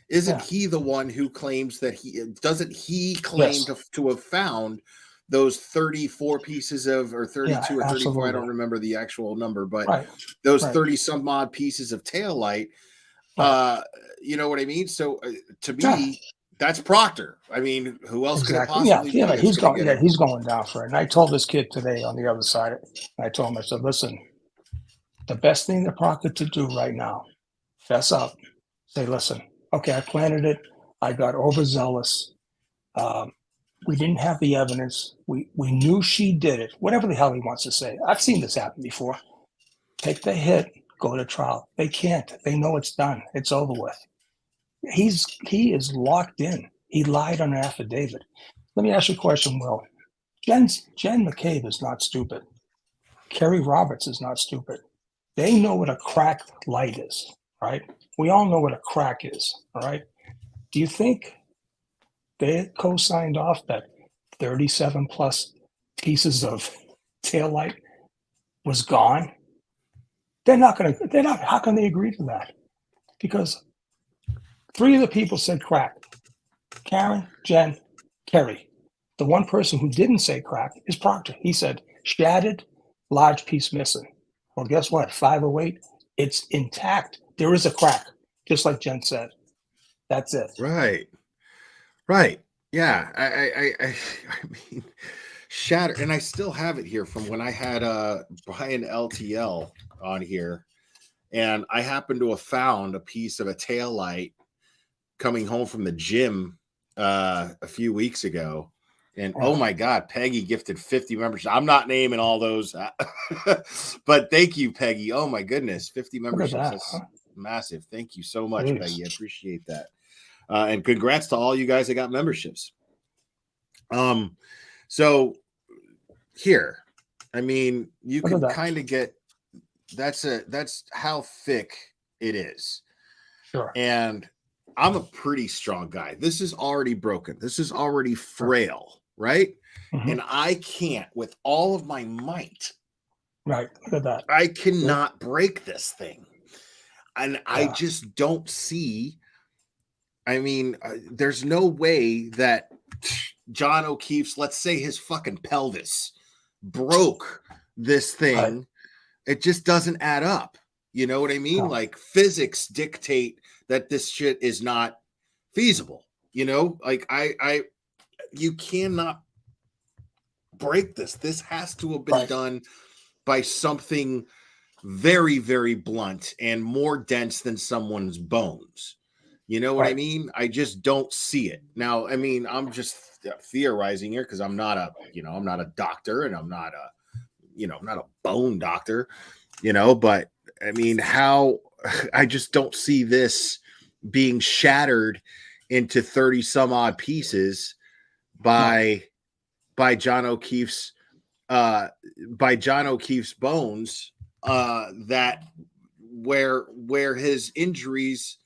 Speaker 12: Isn't
Speaker 20: Yeah.
Speaker 12: he the one who claims that doesn't he claim
Speaker 20: Yes.
Speaker 12: to have found those 34 pieces of, or 32
Speaker 20: Yeah,
Speaker 12: or 34, I
Speaker 20: absolutely.
Speaker 12: don't remember the actual number, but
Speaker 20: Right.
Speaker 12: those
Speaker 20: Right.
Speaker 12: 30 some odd pieces of taillight, you know what I mean? So to me,
Speaker 20: Yeah.
Speaker 12: that's Proctor. I mean, who else could it
Speaker 20: Exactly. Yeah,
Speaker 12: possibly be?
Speaker 20: yeah,
Speaker 12: that's
Speaker 20: he's
Speaker 12: gonna
Speaker 20: going.
Speaker 12: get
Speaker 20: Yeah,
Speaker 12: it?
Speaker 20: he's going down for it. And I told this kid today on the other side. I told him, I said, listen, the best thing that Proctor to do right now, fess up, say, listen, okay, I planted it. I got overzealous. We didn't have the evidence. We knew she did it. Whatever the hell he wants to say. I've seen this happen before. Take the hit, go to trial. They can't. They know it's done. It's over with. He is locked in. He lied on an affidavit. Let me ask you a question, Will. Jen McCabe is not stupid. Kerry Roberts is not stupid. They know what a cracked light is, right? We all know what a crack is, all right? Do you think they co-signed off that 37 plus pieces of taillight was gone? They're not, how can they agree to that? Because 3 of the people said crack. Karen, Jen, Kerry. The one person who didn't say crack is Proctor. He said shattered, large piece missing. Well, guess what? 508, it's intact. There is a crack, just like Jen said. That's it.
Speaker 12: Right. Yeah. I mean, shatter, and I still have it here from when I had Brian LTL on here, and I happened to have found a piece of a tail light coming home from the gym a few weeks ago. And oh my God, Peggy gifted 50 memberships. I'm not naming all those, but thank you, Peggy. Oh my goodness, 50 memberships. That's massive. Thank you so much, Peggy. I appreciate that. And congrats to all you guys that got memberships. So here, I mean, you can kind of get, that's how thick it is.
Speaker 20: Sure.
Speaker 12: And I'm a pretty strong guy. This is already broken. This is already frail, right?
Speaker 20: Mm-hmm.
Speaker 12: And I can't, with all of my might,
Speaker 20: right? Look at that.
Speaker 12: I cannot break this thing. And I just don't see. I mean, there's no way that John O'Keefe's, let's say his fucking pelvis broke this thing. Right. It just doesn't add up. You know what I mean? Like physics dictate that this shit is not feasible. You know, like you cannot break this. This has to have been done by something very, very blunt and more dense than someone's bones. You know what I mean? I just don't see it. Now, I mean, I'm just theorizing here because I'm not a doctor, and I'm not a bone doctor, but I mean, I just don't see this being shattered into 30 some odd pieces by John O'Keefe's bones, that where his injuries,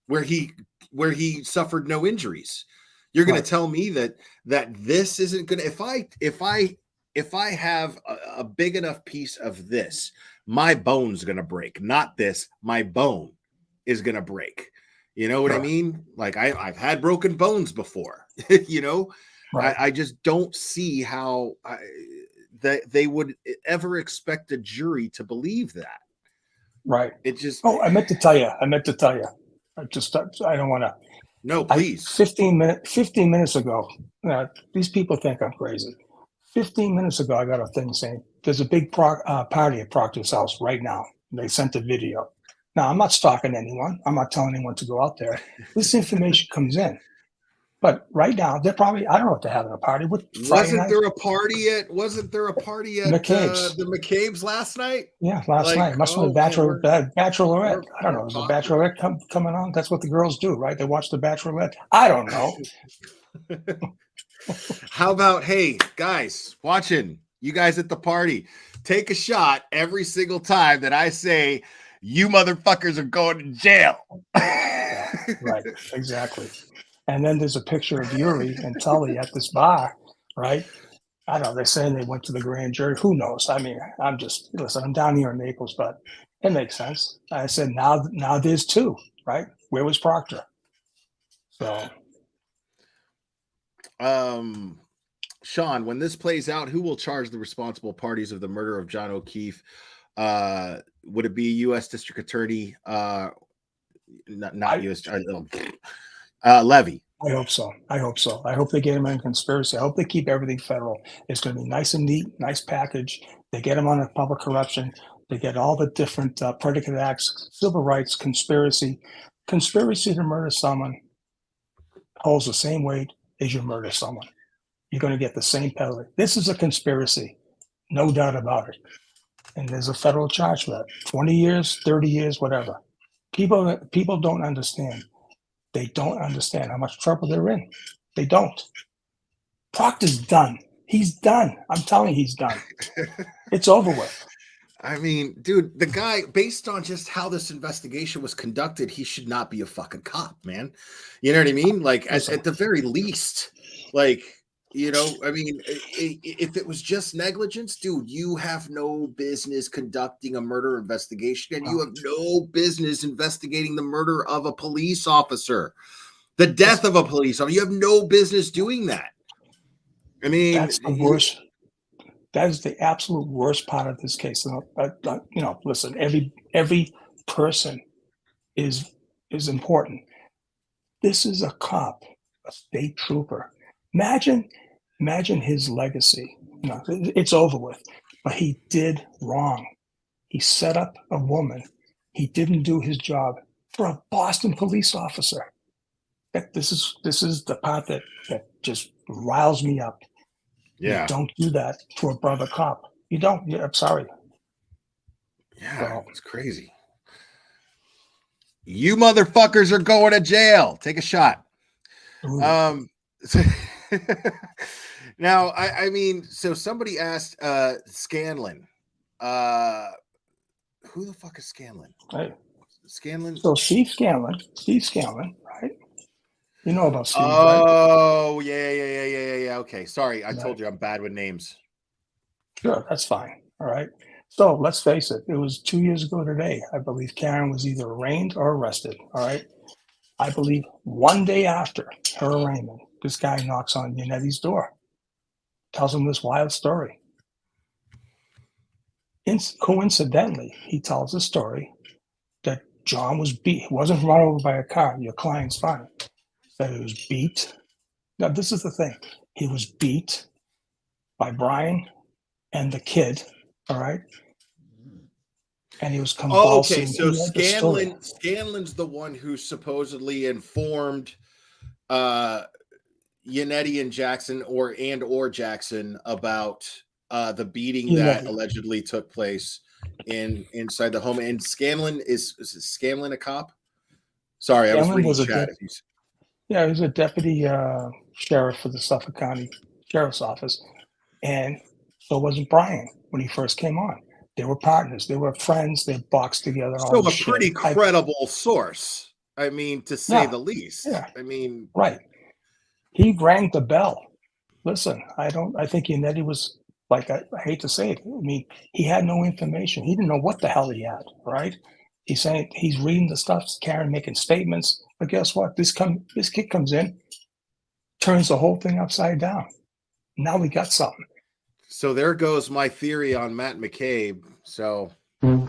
Speaker 12: where he suffered no injuries. You're going to tell me that this isn't going to, if I have a big enough piece of this, my bone's going to break, not this, my bone is going to break. You know what I mean? Like I've had broken bones before, I just don't see how that they would ever expect a jury to believe that.
Speaker 20: Right.
Speaker 12: It just,
Speaker 20: I meant to tell you, I don't want to.
Speaker 12: No, please.
Speaker 20: 15 minutes ago, these people think I'm crazy. 15 minutes ago, I got a thing saying there's a big party at Proctor's house right now. They sent a video. Now, I'm not stalking anyone. I'm not telling anyone to go out there. This information comes in. But right now, they're probably, I don't know if they're having a party.
Speaker 12: Wasn't there a party at
Speaker 20: McCabe's.
Speaker 12: The McCabe's last night?
Speaker 20: Yeah, last night. Must have been Bachelorette. I don't know. Is the Bachelorette coming on? That's what the girls do, right? They watch the Bachelorette. I don't know.
Speaker 12: How about, hey, guys, watching, you guys at the party, take a shot every single time that I say, you motherfuckers are going to jail.
Speaker 20: Right, exactly. And then there's a picture of Yuri and Tully at this bar, right? I don't know. They're saying they went to the grand jury. Who knows? I mean, listen, I'm down here in Naples, but it makes sense. I said, now there's two, right? Where was Proctor? So,
Speaker 12: Sean, when this plays out, who will charge the responsible parties of the murder of John O'Keefe? Would it be U.S. District Attorney, not U.S. Levy?
Speaker 20: I hope so. I hope they get him in conspiracy. I hope they keep everything federal. It's going to be nice and neat, nice package. They get him on a public corruption. They get all the different predicate acts, civil rights, conspiracy. Conspiracy to murder someone holds the same weight as you murder someone. You're going to get the same penalty. This is a conspiracy, no doubt about it. And there's a federal charge for that. 20 years, 30 years, whatever. People don't understand. They don't understand how much trouble they're in. They don't. Proctor's done. He's done. I'm telling you, he's done. It's over with.
Speaker 12: I mean, dude, the guy, based on just how this investigation was conducted, he should not be a fucking cop, man. You know what I mean? Like, at the very least, like, you know, I mean, if it was just negligence, dude, you have no business conducting a murder investigation, and you have no business investigating the murder of a police officer, the death of a police officer. You have no business doing that. I mean,
Speaker 20: that's the worst. That is the absolute worst part of this case. You know, listen, every person is important. This is a cop, a state trooper. Imagine his legacy. You know, it's over with. But he did wrong. He set up a woman. He didn't do his job for a Boston police officer. This is the part that just riles me up.
Speaker 12: Yeah.
Speaker 20: You don't do that to a brother cop. You don't. I'm sorry.
Speaker 12: Yeah, it's crazy. You motherfuckers are going to jail. Take a shot. Now, I mean, so somebody asked Scanlon. Who the fuck is Scanlon?
Speaker 20: Right.
Speaker 12: Scanlon.
Speaker 20: So Steve Scanlon, right? You know about Steve, right?
Speaker 12: Oh, yeah. Okay, sorry. I told you I'm bad with names.
Speaker 20: Sure, that's fine. All right. So let's face it. It was 2 years ago today. I believe Karen was either arraigned or arrested. All right. I believe one day after her arraignment, this guy knocks on Yannetti's door, tells him this wild story. Coincidentally, he tells the story that John was beat. He wasn't run over by a car. Your client's fine. That he was beat. Now, this is the thing. He was beat by Brian and the kid, all right? And he was convulsing.
Speaker 12: Okay, so Scanlon's the one who supposedly informed Yannetti and Jackson or Jackson about the beating that allegedly took place inside the home. And Scanlon is Scanlon a cop? Sorry,
Speaker 20: Scanlon
Speaker 12: I was reading chat.
Speaker 20: Yeah, he was a deputy sheriff for the Suffolk County Sheriff's Office. And so wasn't Brian when he first came on. They were partners. They were friends. They boxed together.
Speaker 12: So a pretty credible source, I mean, to say the least.
Speaker 20: Yeah.
Speaker 12: I mean,
Speaker 20: right. He rang the bell. Listen, I think Yannetti was like, I hate to say it. I mean, he had no information. He didn't know what the hell he had, right? He's saying he's reading the stuff, Karen making statements. But guess what? This kid comes in, turns the whole thing upside down. Now we got something.
Speaker 12: So there goes my theory on Matt McCabe. So I'm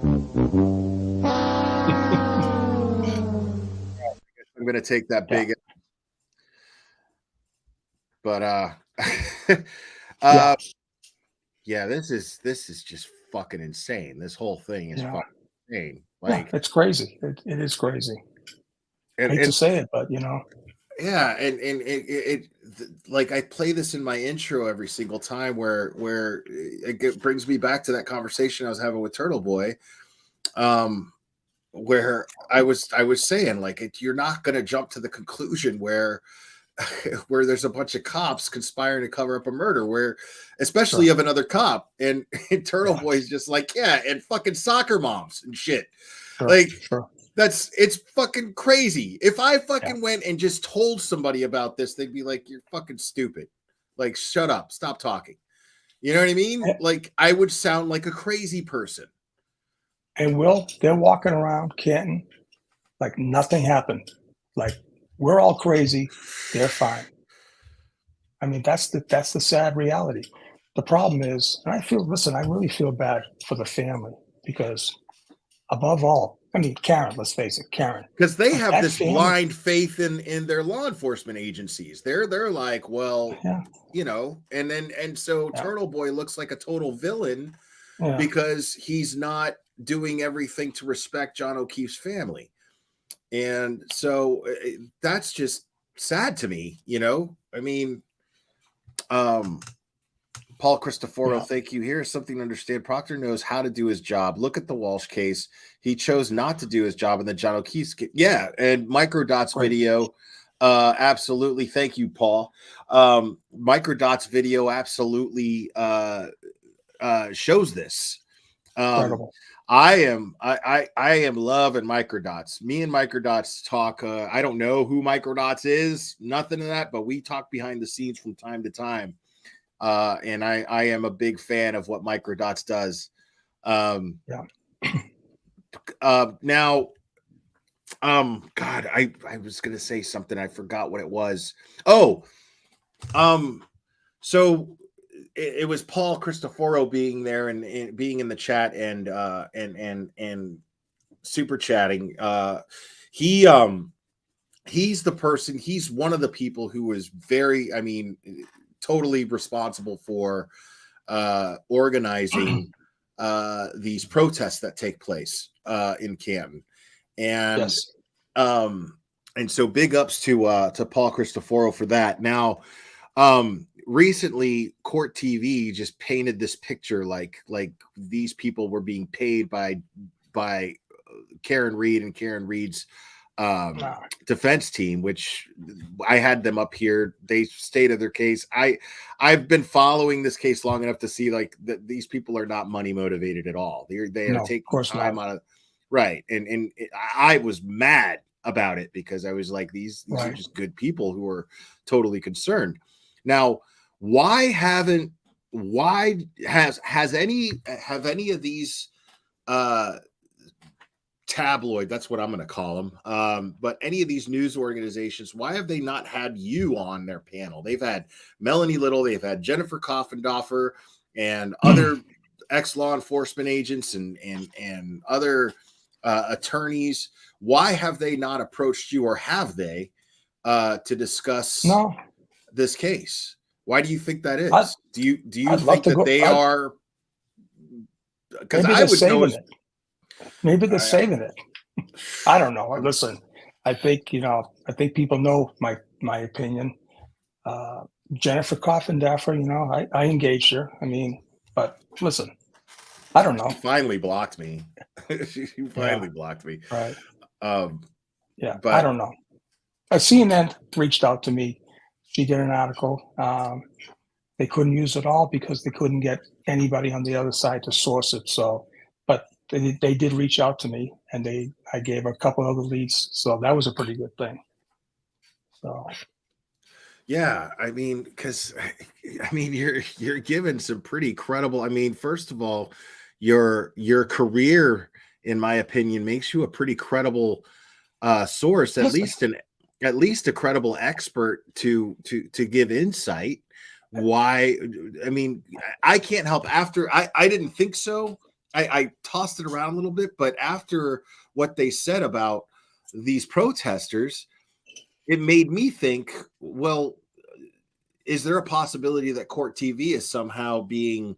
Speaker 12: going to take that big. But yeah, this is just fucking insane. This whole thing is fucking insane. Like
Speaker 20: it's crazy. It is crazy. I hate to say it, but you know.
Speaker 12: Yeah, and it like I play this in my intro every single time where it brings me back to that conversation I was having with Turtle Boy, where I was saying like you're not going to jump to the conclusion where there's a bunch of cops conspiring to cover up a murder, where especially of another cop, and Turtle Boy's just like and fucking soccer moms and shit. It's fucking crazy. If I fucking went and just told somebody about this, they'd be like, "You're fucking stupid. Like, shut up, stop talking." You know what I mean? Like, I would sound like a crazy person.
Speaker 20: And they're walking around Canton like nothing happened. Like, we're all crazy, they're fine. I mean, that's the sad reality. The problem is, and I really feel bad for the family, because above all, I mean, Karen, let's face it, Karen.
Speaker 12: Because they have
Speaker 20: that
Speaker 12: this
Speaker 20: family-
Speaker 12: blind faith in their law enforcement agencies. They're like, well, you know, and so Turtle Boy looks like a total villain because he's not doing everything to respect John O'Keefe's family. And so that's just sad to me, you know? I mean, Paul Cristoforo, thank you. Here's something to understand. Proctor knows how to do his job. Look at the Walsh case. He chose not to do his job in the John O'Keefe's case. Yeah, and Microdot's video, absolutely. Thank you, Paul. Microdot's video absolutely shows this.
Speaker 20: Incredible.
Speaker 12: I am loving Microdots. Me and Microdots talk. I don't know who Microdots is, nothing of that, but we talk behind the scenes from time to time. And I am a big fan of what Microdots does. Now, God, I was gonna say something. I forgot what it was. So it was Paul Cristoforo being there and being in the chat and super chatting. He's the person. He's one of the people who is very, I mean, totally responsible for organizing these protests that take place in Canton. And and so big ups to Paul Cristoforo for that. Now, recently Court TV just painted this picture like these people were being paid by Karen Read and Karen Read's defense team, which I had them up here. They stated their case. I've been following this case long enough to see like that these people are not money motivated at all. They take time out of right. And I was mad about it because I was like, these are just good people who are totally concerned. Now, have any of these tabloid, that's what I'm going to call them, but any of these news organizations, why have they not had you on their panel? They've had Melanie Little, they've had Jennifer Coffendorfer and other ex-law enforcement agents and other attorneys. Why have they not approached you, or have they, to discuss this case? Why do you think that is? Do you think that they are? Because I would know.
Speaker 20: Maybe they're saving it. I don't know. Listen, I think people know my opinion. Jennifer Coffendorfer, I engaged her. I mean, but listen, I don't know.
Speaker 12: She finally blocked me. She finally blocked me.
Speaker 20: Right.
Speaker 12: But
Speaker 20: I don't know. CNN reached out to me. She did an article. They couldn't use it all because they couldn't get anybody on the other side to source it. So, but they did reach out to me, and I gave a couple other leads. So that was a pretty good thing. So.
Speaker 12: Yeah, I mean, because you're given some pretty credible. I mean, first of all, your career, in my opinion, makes you a pretty credible source, at least a credible expert to give insight. Why? I mean, I can't help after I didn't think so. I tossed it around a little bit, but after what they said about these protesters, it made me think, well, is there a possibility that Court TV is somehow being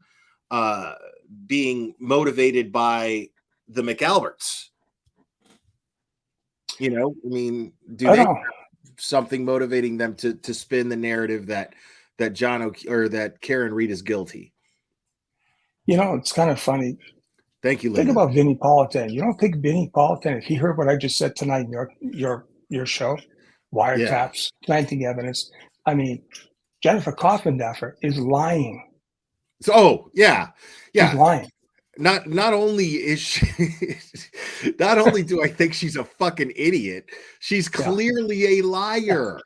Speaker 12: motivated by the McAlberts? You know, I mean, do they have something motivating them to spin the narrative that that Karen Read is guilty?
Speaker 20: You know, it's kind of funny.
Speaker 12: Thank you,
Speaker 20: Think
Speaker 12: Linda.
Speaker 20: about Vinnie Politan. You don't think Vinnie Politan, if he heard what I just said tonight in your show, wiretaps, planting evidence. I mean, Jennifer Coffendorfer is lying.
Speaker 12: So, yeah.
Speaker 20: She's lying.
Speaker 12: not only is she not only do I think she's a fucking idiot, she's clearly a liar.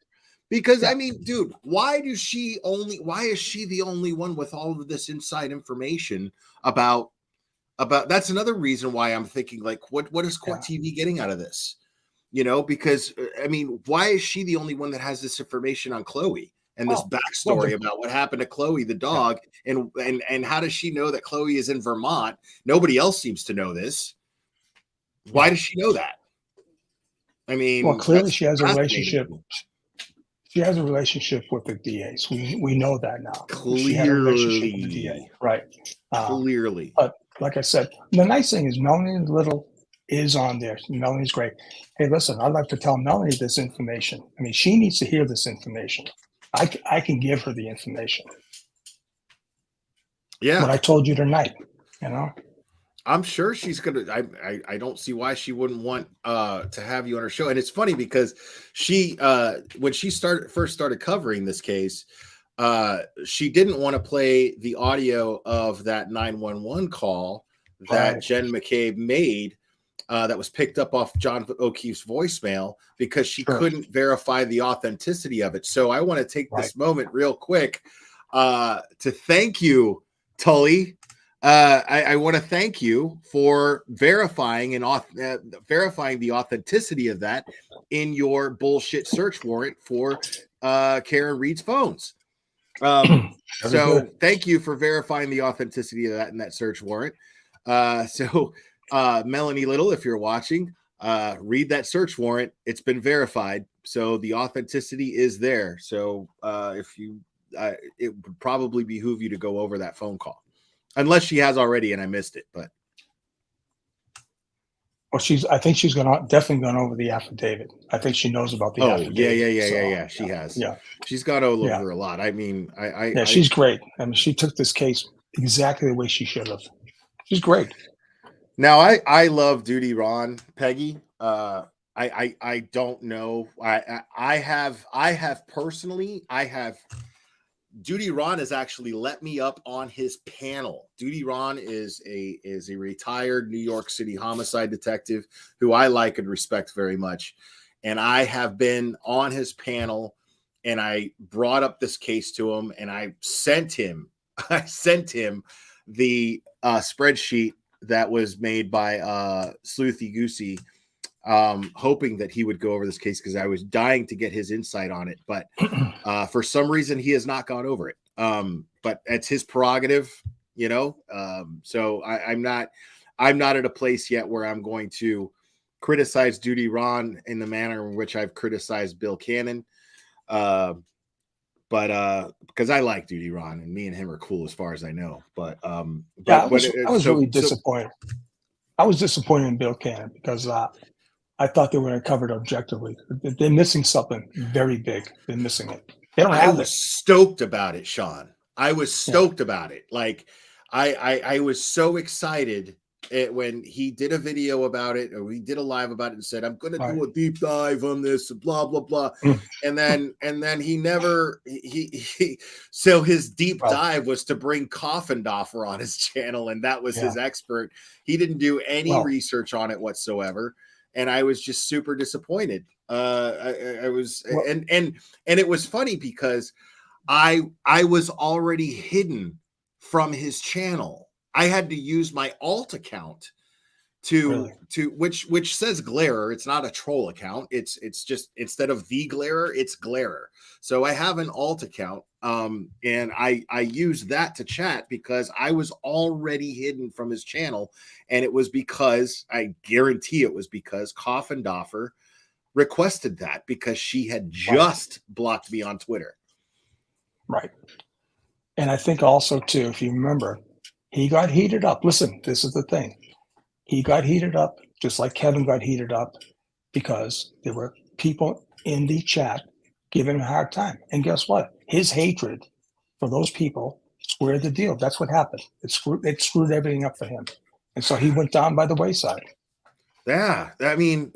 Speaker 12: Because I mean, dude, why is she the only one with all of this inside information about that's another reason why I'm thinking, like, what is Court TV getting out of this? You know, because I mean, why is she the only one that has this information on Chloe and this backstory about what happened to Chloe the dog, and how does she know that Chloe is in Vermont? Nobody else seems to know this. Why does she know that? I mean,
Speaker 20: well, clearly she has a relationship. She has a relationship with the DAs. We know that now. She had a relationship with the DA, right?
Speaker 12: Clearly.
Speaker 20: But like I said, the nice thing is Melanie Little is on there. Melanie's great. Hey, listen, I'd like to tell Melanie this information. I mean, she needs to hear this information. I can give her the information.
Speaker 12: Yeah.
Speaker 20: What I told you tonight, you know?
Speaker 12: I'm sure she's gonna. I don't see why she wouldn't want to have you on her show. And it's funny because she when she first started covering this case, she didn't want to play the audio of that 911 call that Jen McCabe made that was picked up off John O'Keefe's voicemail because she couldn't verify the authenticity of it. So I want to take this moment real quick to thank you, Tully. I want to thank you for verifying verifying the authenticity of that in your bullshit search warrant for Karen Reed's phones. So thank you for verifying the authenticity of that in that search warrant. So Melanie Little, if you're watching, read that search warrant. It's been verified, so the authenticity is there. So if you, it would probably behoove you to go over that phone call. Unless she has already and I missed it, but
Speaker 20: well, I think she's definitely gone over the affidavit. I think she knows about the affidavit.
Speaker 12: Yeah. She has.
Speaker 20: Yeah.
Speaker 12: She's got all over a lot. I mean,
Speaker 20: she's great. I mean, she took this case exactly the way she should have. She's great.
Speaker 12: Now I love Duty Ron, Peggy. I don't know. I have personally Duty Ron has actually let me up on his panel. Duty Ron is a retired New York City homicide detective who I like and respect very much. And I have been on his panel and I brought up this case to him and I sent him the spreadsheet that was made by Sleuthy Goosey, hoping that he would go over this case because I was dying to get his insight on it. But for some reason, he has not gone over it. But it's his prerogative, you know. So I'm not at a place yet where I'm going to criticize Duty Ron in the manner in which I've criticized Bill Cannon. But because I like Duty Ron and me and him are cool as far as I know. But I was
Speaker 20: really disappointed. I was disappointed in Bill Cannon because I thought they were going to cover it objectively. They're missing something very big. They're missing it. They don't have it.
Speaker 12: I was stoked about it, Sean. I was stoked about it. Like I was so excited when he did a video about it, or he did a live about it and said, I'm going to do a deep dive on this, blah, blah, blah. and then he never, so his deep dive was to bring Coffindoffer on his channel. And that was his expert. He didn't do any research on it whatsoever. And I was just super disappointed. I was, and it was funny because I was already hidden from his channel. I had to use my alt account to which says Glarer. It's not a troll account. It's just, instead of the Glarer, it's Glarer. So I have an alt account, and I use that to chat because I was already hidden from his channel, and it was because, I guarantee it was because Coffindoffer requested that because she had just blocked me on Twitter.
Speaker 20: Right. And I think also too, if you remember, he got heated up. Listen, this is the thing. He got heated up just like Kevin got heated up because there were people in the chat giving him a hard time. And guess what? His hatred for those people squared the deal. That's what happened. It screwed everything up for him. And so he went down by the wayside.
Speaker 12: Yeah. I mean,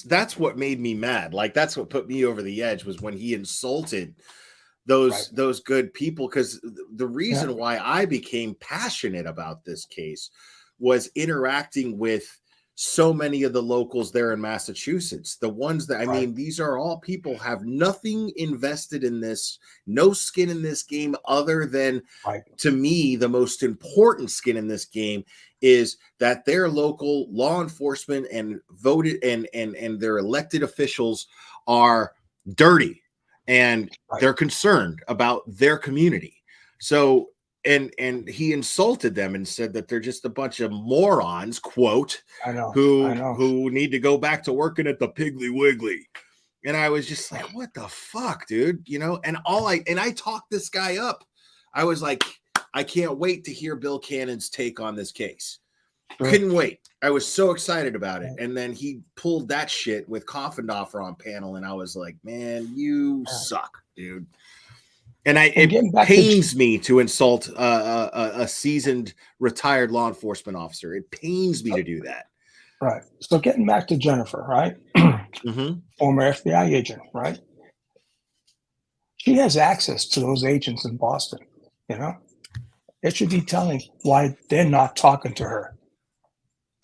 Speaker 12: that's what made me mad. Like, that's what put me over the edge, was when he insulted those good people. Because the reason why I became passionate about this case was interacting with so many of the locals there in Massachusetts. The ones that, I mean, these are all people have nothing invested in this, no skin in this game other than, to me, the most important skin in this game is that their local law enforcement and voted and their elected officials are dirty and they're concerned about their community. So and he insulted them and said that they're just a bunch of morons, quote, who need to go back to working at the Piggly Wiggly. And I was just like, what the fuck, dude? You know, and I talked this guy up. I was like, I can't wait to hear Bill Cannon's take on this case. Couldn't wait. I was so excited about it. And then he pulled that shit with Coffindoffer on panel, and I was like, man, you suck, dude. And it pains me to insult a seasoned retired law enforcement officer. It pains me to do that.
Speaker 20: Right. So getting back to Jennifer, right? Former FBI agent, right? She has access to those agents in Boston, you know? It should be telling why they're not talking to her.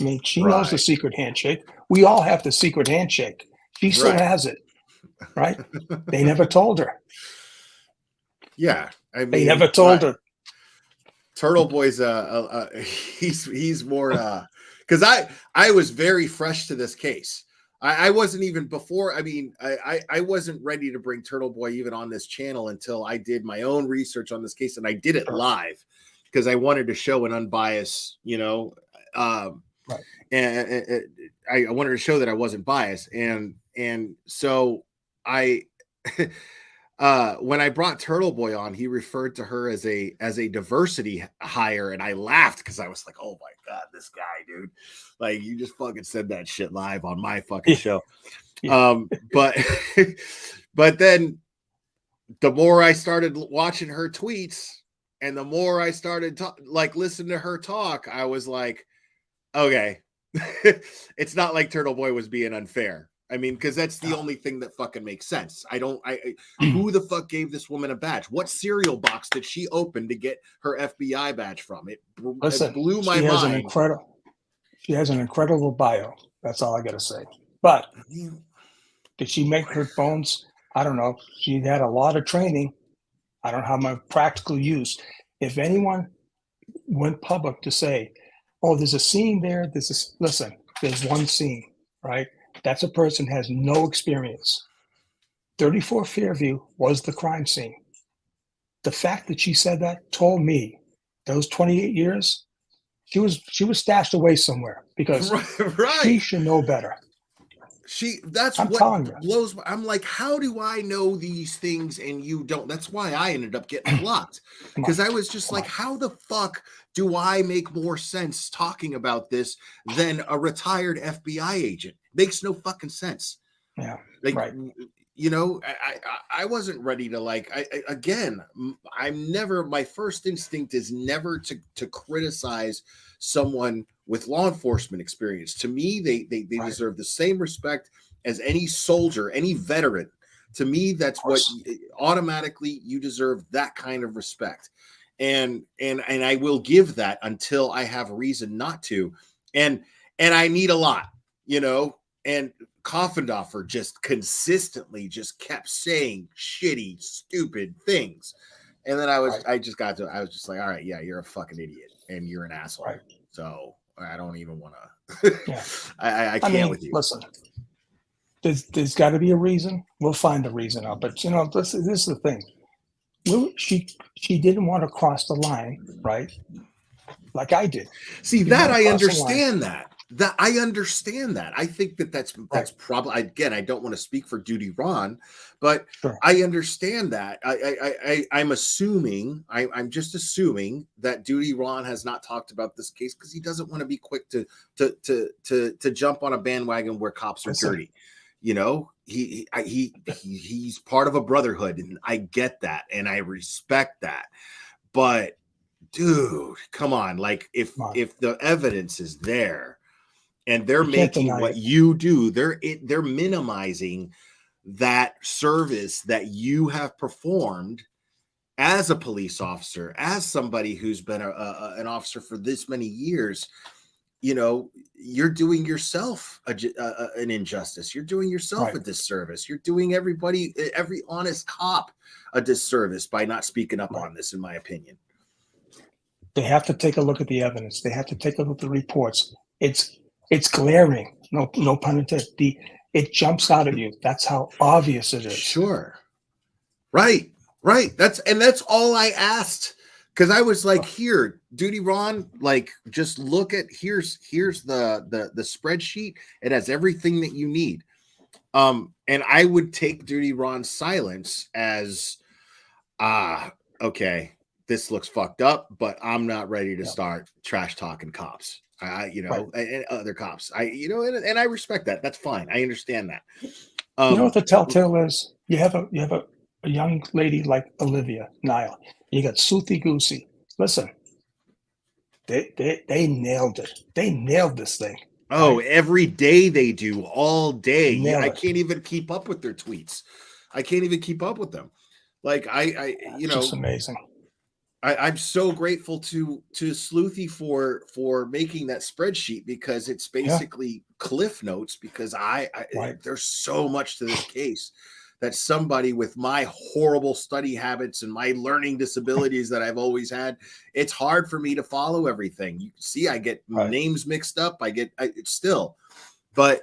Speaker 20: I mean, she knows the secret handshake. We all have the secret handshake. She still has it, right? They never told her.
Speaker 12: Yeah, I mean,
Speaker 20: they never told her.
Speaker 12: Turtle Boy's he's more because I was very fresh to this case. I wasn't even before. I mean, I wasn't ready to bring Turtle Boy even on this channel until I did my own research on this case, and I did it live because I wanted to show an unbiased, you know, and I wanted to show that I wasn't biased, and so I. When I brought Turtle Boy on, he referred to her as a diversity hire, and I laughed because I was like, "Oh my god, this guy, dude! Like, you just fucking said that shit live on my fucking show." But then the more I started watching her tweets, and the more I started listening to her talk, I was like, "Okay, it's not like Turtle Boy was being unfair." I mean, because that's the only thing that fucking makes sense. Who the fuck gave this woman a badge? What cereal box did she open to get her FBI badge from? It blew my mind.
Speaker 20: She has an incredible bio. That's all I got to say. But did she make her bones? I don't know. She had a lot of training. I don't have my practical use. If anyone went public to say, oh, there's a scene there. Listen, there's one scene, right? That's a person has no experience. 34 Fairview was the crime scene. The fact that she said that told me those 28 years, she was stashed away somewhere because she should know better.
Speaker 12: That's what blows my, I'm like, how do I know these things and you don't? That's why I ended up getting blocked, because I was just like, how the fuck do I make more sense talking about this than a retired FBI agent? Makes no fucking sense.
Speaker 20: Yeah,
Speaker 12: like, you know, I wasn't ready to again, I'm never, my first instinct is never to criticize someone with law enforcement experience. To me, they deserve the same respect as any soldier, any veteran. To me, that's what automatically you deserve, that kind of respect. And I will give that until I have a reason not to. And I need a lot, you know, and Coffindoffer just consistently just kept saying shitty, stupid things. And then I was just like, all right, yeah, you're a fucking idiot and you're an asshole.
Speaker 20: Right.
Speaker 12: So I don't even want to, I can't with you.
Speaker 20: Listen, there's got to be a reason. We'll find the reason out. But, you know, this is the thing. She didn't want to cross the line, right? Like I did.
Speaker 12: See, that I understand that. I understand that. I think that's probably, again, I don't want to speak for Duty Ron, but I understand that. I'm assuming, I'm just assuming that Duty Ron has not talked about this case because he doesn't want to be quick to jump on a bandwagon where cops are dirty. You know, he's part of a brotherhood, and I get that, and I respect that. But dude, come on, like if the evidence is there, and they're making what you do, they're minimizing that service that you have performed as a police officer, as somebody who's been an officer for this many years. you know, you're doing yourself an injustice. You're doing yourself a disservice. You're doing every honest cop a disservice by not speaking up on this, in my opinion.
Speaker 20: They have to take a look at the evidence. They have to take a look at the reports. It's glaring. No pun intended. It jumps out at you. That's how obvious it is.
Speaker 12: Sure. Right. That's all I asked. Because I was like, here, Duty Ron, like, just look at here's the spreadsheet. It has everything that you need. And I would take Duty Ron's silence as okay, this looks fucked up, but I'm not ready to start trash talking cops. And other cops. And I respect that. That's fine. I understand that.
Speaker 20: You know what the telltale is? You have a young lady like Olivia Nile. You got Suthi Goosey. Listen, they nailed it. They nailed this thing.
Speaker 12: Oh, every day they do, all day.
Speaker 20: Nailed
Speaker 12: I
Speaker 20: it.
Speaker 12: can't even keep up with their tweets. I can't even keep up with them. Like
Speaker 20: It's just amazing.
Speaker 12: I'm so grateful to Sleuthy for making that spreadsheet, because it's basically cliff notes, because there's so much to this case that somebody with my horrible study habits and my learning disabilities that I've always had, it's hard for me to follow everything. You can see I get names mixed up. It's still, but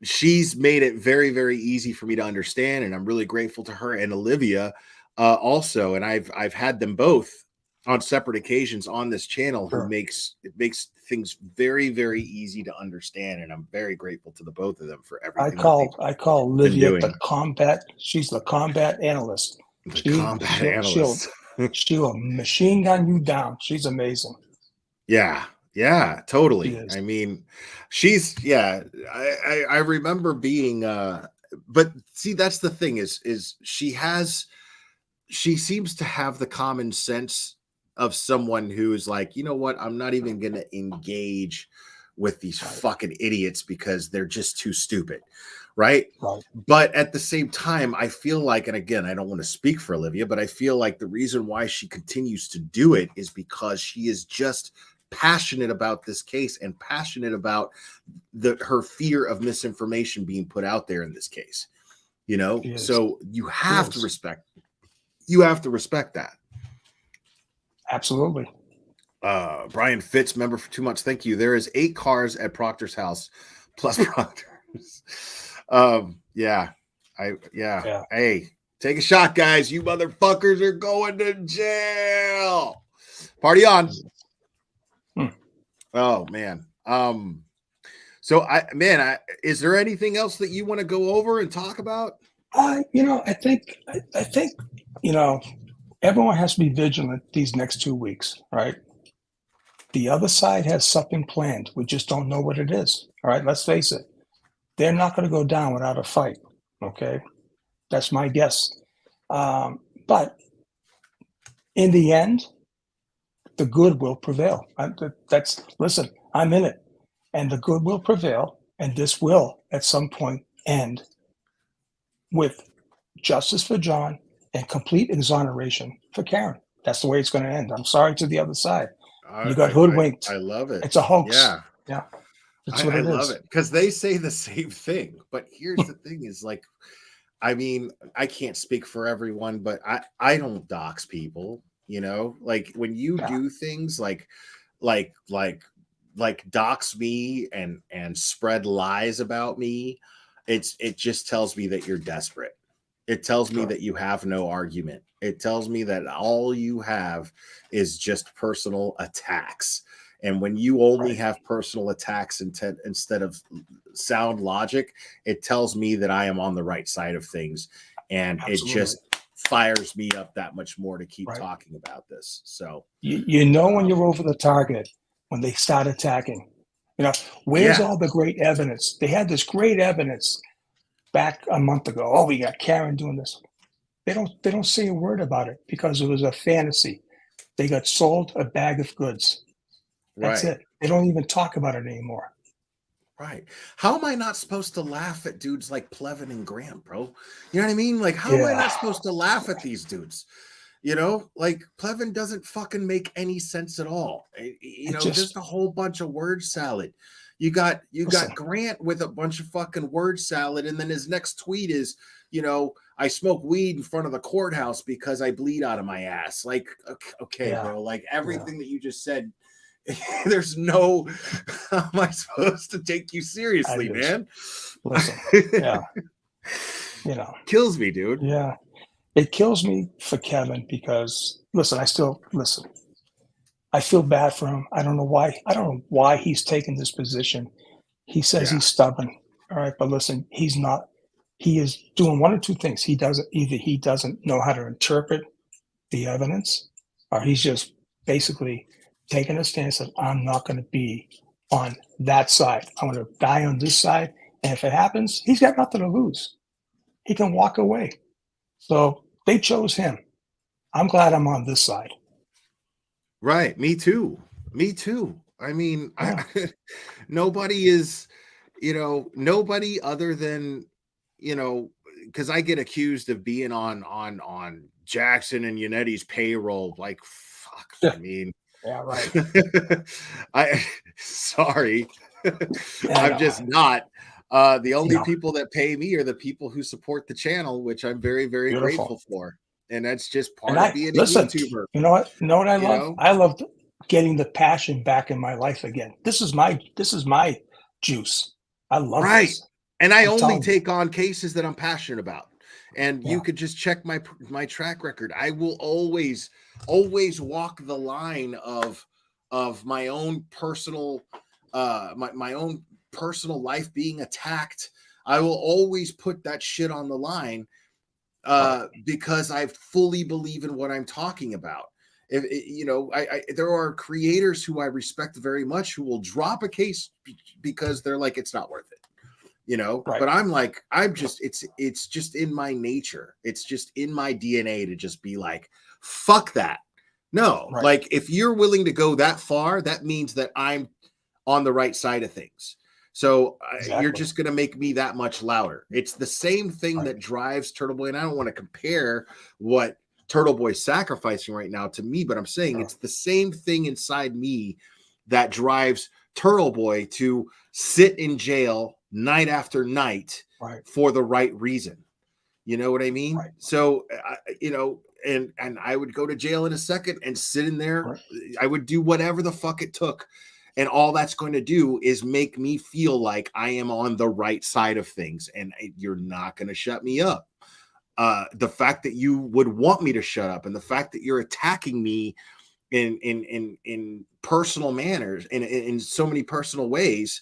Speaker 12: she's made it very, very easy for me to understand. And I'm really grateful to her and Olivia also. And I've had them both on separate occasions on this channel who makes things very, very easy to understand. And I'm very grateful to the both of them for everything.
Speaker 20: I call Olivia the combat. She's the combat analyst. She'll machine gun you down. She's amazing.
Speaker 12: Yeah, totally. I mean, I remember being but see, that's the thing is she seems to have the common sense of someone who is like, you know what, I'm not even going to engage with these fucking idiots because they're just too stupid. Right. But at the same time, I feel like, and again, I don't want to speak for Olivia, but I feel like the reason why she continues to do it is because she is just passionate about this case and passionate about her fear of misinformation being put out there in this case. You know, so you have to respect that.
Speaker 20: Absolutely.
Speaker 12: Brian Fitz, member for 2 months. Thank you. There is 8 cars at Proctor's house plus Proctor's. Hey, take a shot, guys. You motherfuckers are going to jail. Party on. Oh man. Is there anything else that you want to go over and talk about?
Speaker 20: I think everyone has to be vigilant these next 2 weeks, right? The other side has something planned. We just don't know what it is. All right, let's face it. They're not going to go down without a fight. Okay, that's my guess. But in the end, the good will prevail. Listen, I'm in it, and the good will prevail, and this will at some point end with justice for John and complete exoneration for Karen. That's the way it's going to end. I'm sorry to the other side. You got hoodwinked.
Speaker 12: I love it.
Speaker 20: It's a hoax.
Speaker 12: Yeah.
Speaker 20: That's what it is.
Speaker 12: I love it because they say the same thing. But here's the thing: is like, I mean, I can't speak for everyone, but I don't dox people. You know, like when you do things like dox me and spread lies about me, it just tells me that you're desperate. It tells me that you have no argument. It tells me that all you have is just personal attacks. And when you only have personal attacks instead of sound logic, it tells me that I am on the right side of things. And it just fires me up that much more to keep talking about this. So
Speaker 20: you know when you're over the target, when they start attacking. You know, where's all the great evidence? They had this great evidence back a month ago. Oh, we got Karen doing this. They don't say a word about it because it was a fantasy. They got sold a bag of goods. That's it. They don't even talk about it anymore.
Speaker 12: Right. How am I not supposed to laugh at dudes like Plevin and Graham, bro? You know what I mean? Like, how am I not supposed to laugh at these dudes? You know, like Plevin doesn't fucking make any sense at all. You know, just a whole bunch of word salad. You got Grant with a bunch of fucking word salad, and then his next tweet is, you know, I smoke weed in front of the courthouse because I bleed out of my ass. Like, okay, bro, like everything that you just said, there's no, how am I supposed to take you seriously, man?
Speaker 20: Listen, you know,
Speaker 12: kills me, dude.
Speaker 20: Yeah. It kills me for Kevin because listen, I feel bad for him. I don't know why he's taken this position. He says he's stubborn. All right, but listen, he's not. He is doing one or two things. He doesn't know how to interpret the evidence, or he's just basically taking a stance that I'm not going to be on that side. I'm going to die on this side, and if it happens, he's got nothing to lose. He can walk away. So they chose him. I'm glad I'm on this side.
Speaker 12: Right. Me too. I mean, nobody is, you know, nobody other than, you know, because I get accused of being on Jackson and Yanetti's payroll. Like, fuck. I mean,
Speaker 20: yeah, right.
Speaker 12: Sorry. I'm just not. The only people that pay me are the people who support the channel, which I'm very, very grateful for. And that's just part of being a YouTuber.
Speaker 20: You know what? I love? I love getting the passion back in my life again. This is my juice. I love this.
Speaker 12: And I only take on cases that I'm passionate about. And you could just check my track record. I will always walk the line of my own personal my own personal life being attacked. I will always put that shit on the line because I fully believe in what I'm talking about. If you know, there are creators who I respect very much who will drop a case because they're like, it's not worth it, you know. But I'm like, it's just in my nature. It's just in my DNA to just be like, fuck that. No, like if you're willing to go that far, that means that I'm on the right side of things. So you're just going to make me that much louder. It's the same thing that drives Turtle Boy. And I don't want to compare what Turtle Boy's sacrificing right now to me, but I'm saying it's the same thing inside me that drives Turtle Boy to sit in jail night after night for the right reason. You know what I mean? So, you know, and I would go to jail in a second and sit in there. I would do whatever the fuck it took. And all that's going to do is make me feel like I am on the right side of things. And you're not going to shut me up. The fact that you would want me to shut up and the fact that you're attacking me in personal manners, in so many personal ways,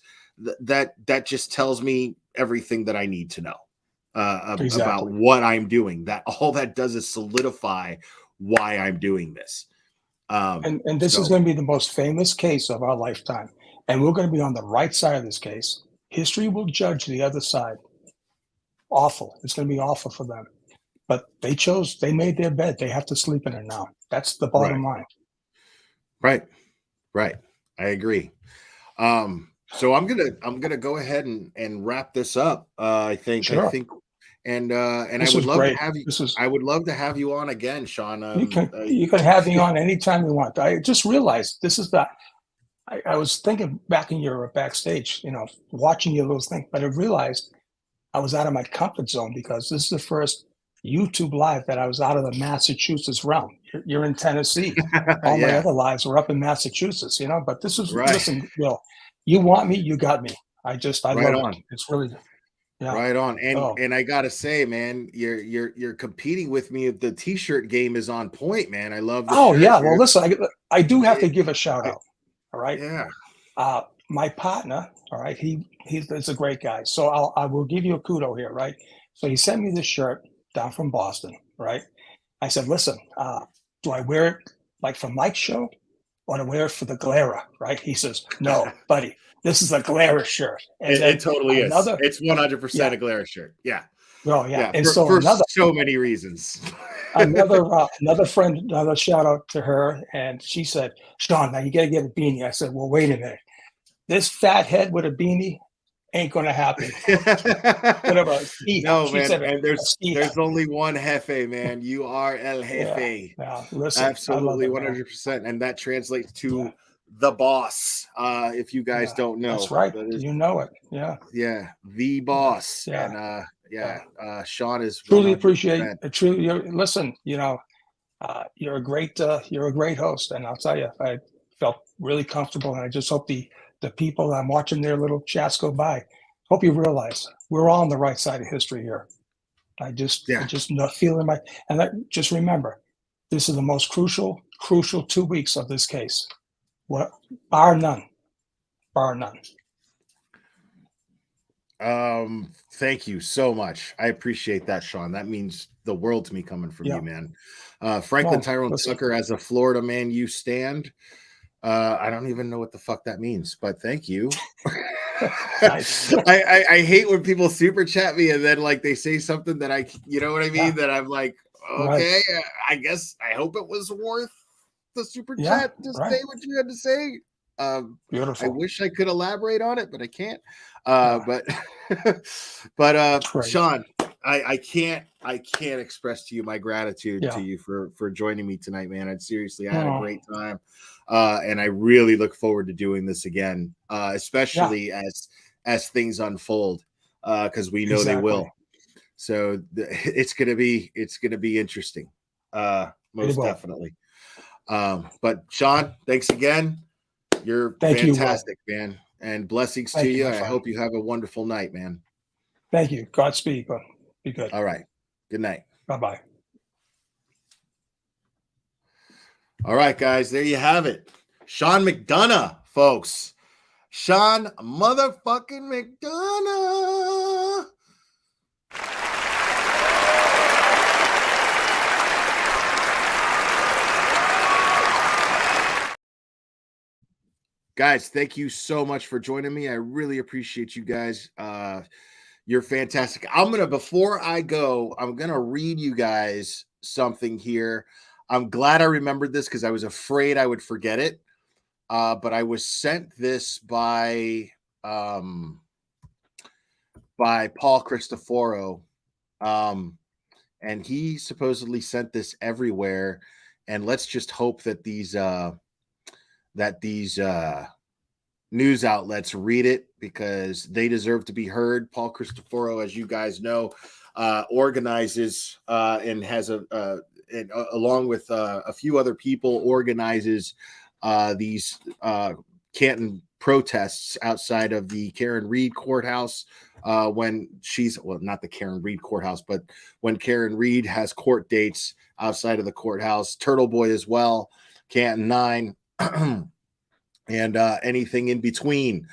Speaker 12: that just tells me everything that I need to know about what I'm doing. That all that does is solidify why I'm doing this.
Speaker 20: And this is going to be the most famous case of our lifetime. And we're going to be on the right side of this case. History will judge the other side. Awful. It's going to be awful for them. But they made their bed. They have to sleep in it now. That's the bottom line. Right.
Speaker 12: I agree. So I'm gonna go ahead and wrap this up. I think and I would love to have you. I would love to have you on again, Sean.
Speaker 20: You can have me on anytime you want. I just realized this is I was thinking back in your backstage, you know, watching your little thing, but I realized I was out of my comfort zone because this is the first YouTube live that I was out of the Massachusetts realm. You're in Tennessee. All my other lives were up in Massachusetts, you know. But this was listen, Will. You want me, you got me. I love it. It's really. Yeah.
Speaker 12: Right on. And I gotta say, man, you're competing with me. The t-shirt game is on point, man. I love
Speaker 20: shirt. Well, listen, I do have to give a shout out. All right. Yeah. My partner, all right, he's a great guy. So I will give you a kudo here, right? So he sent me this shirt down from Boston, right? I said, listen, do I wear it like for Mike's show or to wear it for the Glera, right? He says, no, buddy. This is a Glera shirt. And
Speaker 12: it totally is. It's 100% a Glera shirt. Yeah.
Speaker 20: Oh, yeah. And
Speaker 12: for so many reasons.
Speaker 20: another friend, another shout out to her. And she said, Sean, now you got to get a beanie. I said, well, wait a minute. This fat head with a beanie, ain't gonna happen. Whatever.
Speaker 12: No,
Speaker 20: She
Speaker 12: man,
Speaker 20: said it.
Speaker 12: and there's only one jefe, man. You are el jefe.
Speaker 20: Yeah, listen, I love
Speaker 12: Absolutely,
Speaker 20: it, man.
Speaker 12: 100%, and that translates to the boss. If you guys don't know,
Speaker 20: That's right.
Speaker 12: that is-
Speaker 20: You know it. Yeah.
Speaker 12: yeah, the boss.
Speaker 20: Yeah.
Speaker 12: And Sean is
Speaker 20: Truly
Speaker 12: 100%.
Speaker 20: appreciate it. Truly, listen. You're a great host, and I'll tell you, I felt really comfortable, and I just hope the people I'm watching their little chats go by, hope you realize we're all on the right side of history here. I just not feeling just remember, this is the most crucial 2 weeks of this case. What, bar none.
Speaker 12: Thank you so much. I appreciate that, Sean. That means the world to me coming from you, man. Franklin Tyrone Tucker as a Florida Man U stand. I don't even know what the fuck that means, but thank you.
Speaker 20: Nice.
Speaker 12: I hate when people super chat me and then like they say something that you know what I mean?
Speaker 20: Yeah.
Speaker 12: That I'm like, okay, I guess I hope it was worth the super chat to say what you had to say.
Speaker 20: Beautiful.
Speaker 12: I wish I could elaborate on it, but I can't. But Sean, I can't express to you my gratitude to you for joining me tonight, man. And seriously, I had a great time. And I really look forward to doing this again, especially as things unfold, because we know they will. So it's gonna be interesting, most definitely. But Sean, thanks again. You're fantastic, man, and blessings to you. I hope you have a wonderful night, man.
Speaker 20: Thank you. Godspeed. Be good.
Speaker 12: All right. Good night.
Speaker 20: Bye-bye.
Speaker 12: All right, guys, there you have it. Sean McDonough, folks. Sean motherfucking McDonough. Guys, thank you so much for joining me. I really appreciate you guys. You're fantastic. Before I go, I'm going to read you guys something here. I'm glad I remembered this because I was afraid I would forget it. But I was sent this by Paul Cristoforo. And he supposedly sent this everywhere. And let's just hope that these news outlets read it because they deserve to be heard. Paul Cristoforo, as you guys know, organizes and has along with a few other people, organizes these Canton protests outside of the Karen Reed courthouse when not the Karen Reed courthouse, but when Karen Reed has court dates outside of the courthouse, Turtle Boy as well, Canton 9, and anything in between.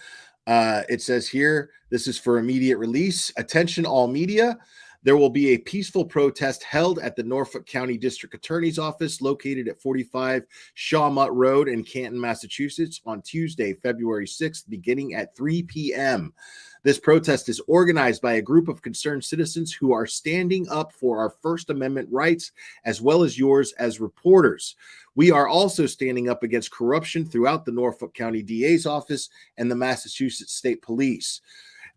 Speaker 12: It says here, this is for immediate release. Attention all media. There will be a peaceful protest held at the Norfolk County District Attorney's Office located at 45 Shawmut Road in Canton, Massachusetts on Tuesday, February 6th, beginning at 3 p.m. This protest is organized by a group of concerned citizens who are standing up for our First Amendment rights, as well as yours as reporters. We are also standing up against corruption throughout the Norfolk County DA's office and the Massachusetts State Police.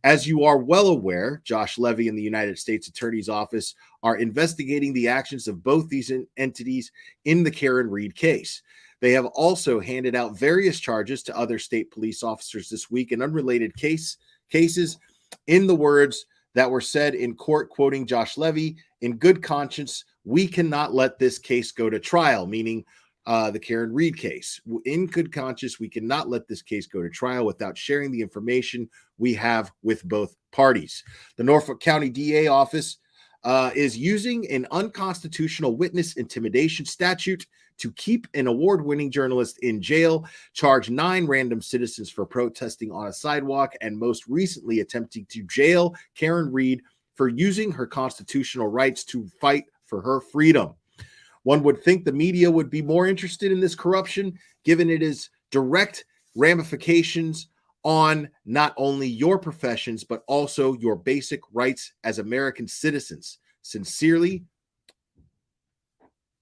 Speaker 12: As you are well aware, Josh Levy and the United States Attorney's Office are investigating the actions of both these entities in the Karen Reed case. They have also handed out various charges to other state police officers this week in unrelated cases. In the words that were said in court, quoting Josh Levy, in good conscience, we cannot let this case go to trial, meaning the Karen Reed case. In good conscience, we cannot let this case go to trial without sharing the information we have with both parties. The Norfolk County DA office is using an unconstitutional witness intimidation statute to keep an award-winning journalist in jail, charge 9 random citizens for protesting on a sidewalk, and most recently attempting to jail Karen Reed for using her constitutional rights to fight for her freedom. One would think the media would be more interested in this corruption, given it is direct ramifications on not only your professions, but also your basic rights as American citizens. Sincerely,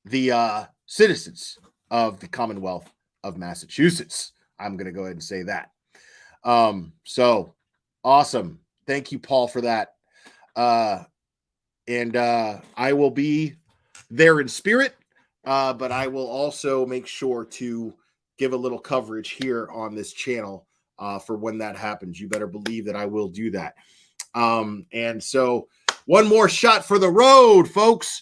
Speaker 12: the citizens of the Commonwealth of Massachusetts. I'm going to go ahead and say that. So Awesome. Thank you, Paul, for that. And I will be there in spirit, but I will also make sure to give a little coverage here on this channel for when that happens. You better believe that I will do that. And so one more shot for the road, folks.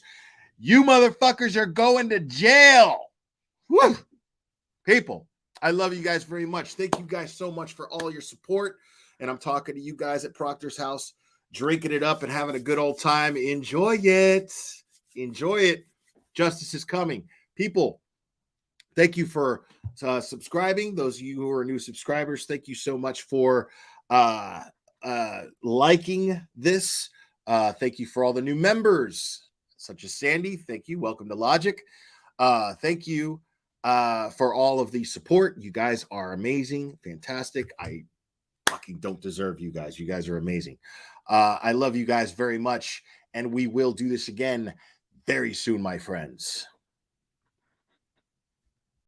Speaker 12: You motherfuckers are going to jail. Woo! People, I love you guys very much. Thank you guys so much for all your support. And I'm talking to you guys at Proctor's house, drinking it up and having a good old time. Enjoy it. Enjoy it. Justice is coming. People, thank you for subscribing. Those of you who are new subscribers, thank you so much for liking this. Thank you for all the new members, such as Sandy. Thank you. Welcome to Logic. Thank you for all of the support. You guys are amazing. Fantastic. I fucking don't deserve you guys. You guys are amazing. I love you guys very much, and we will do this again very soon, my friends.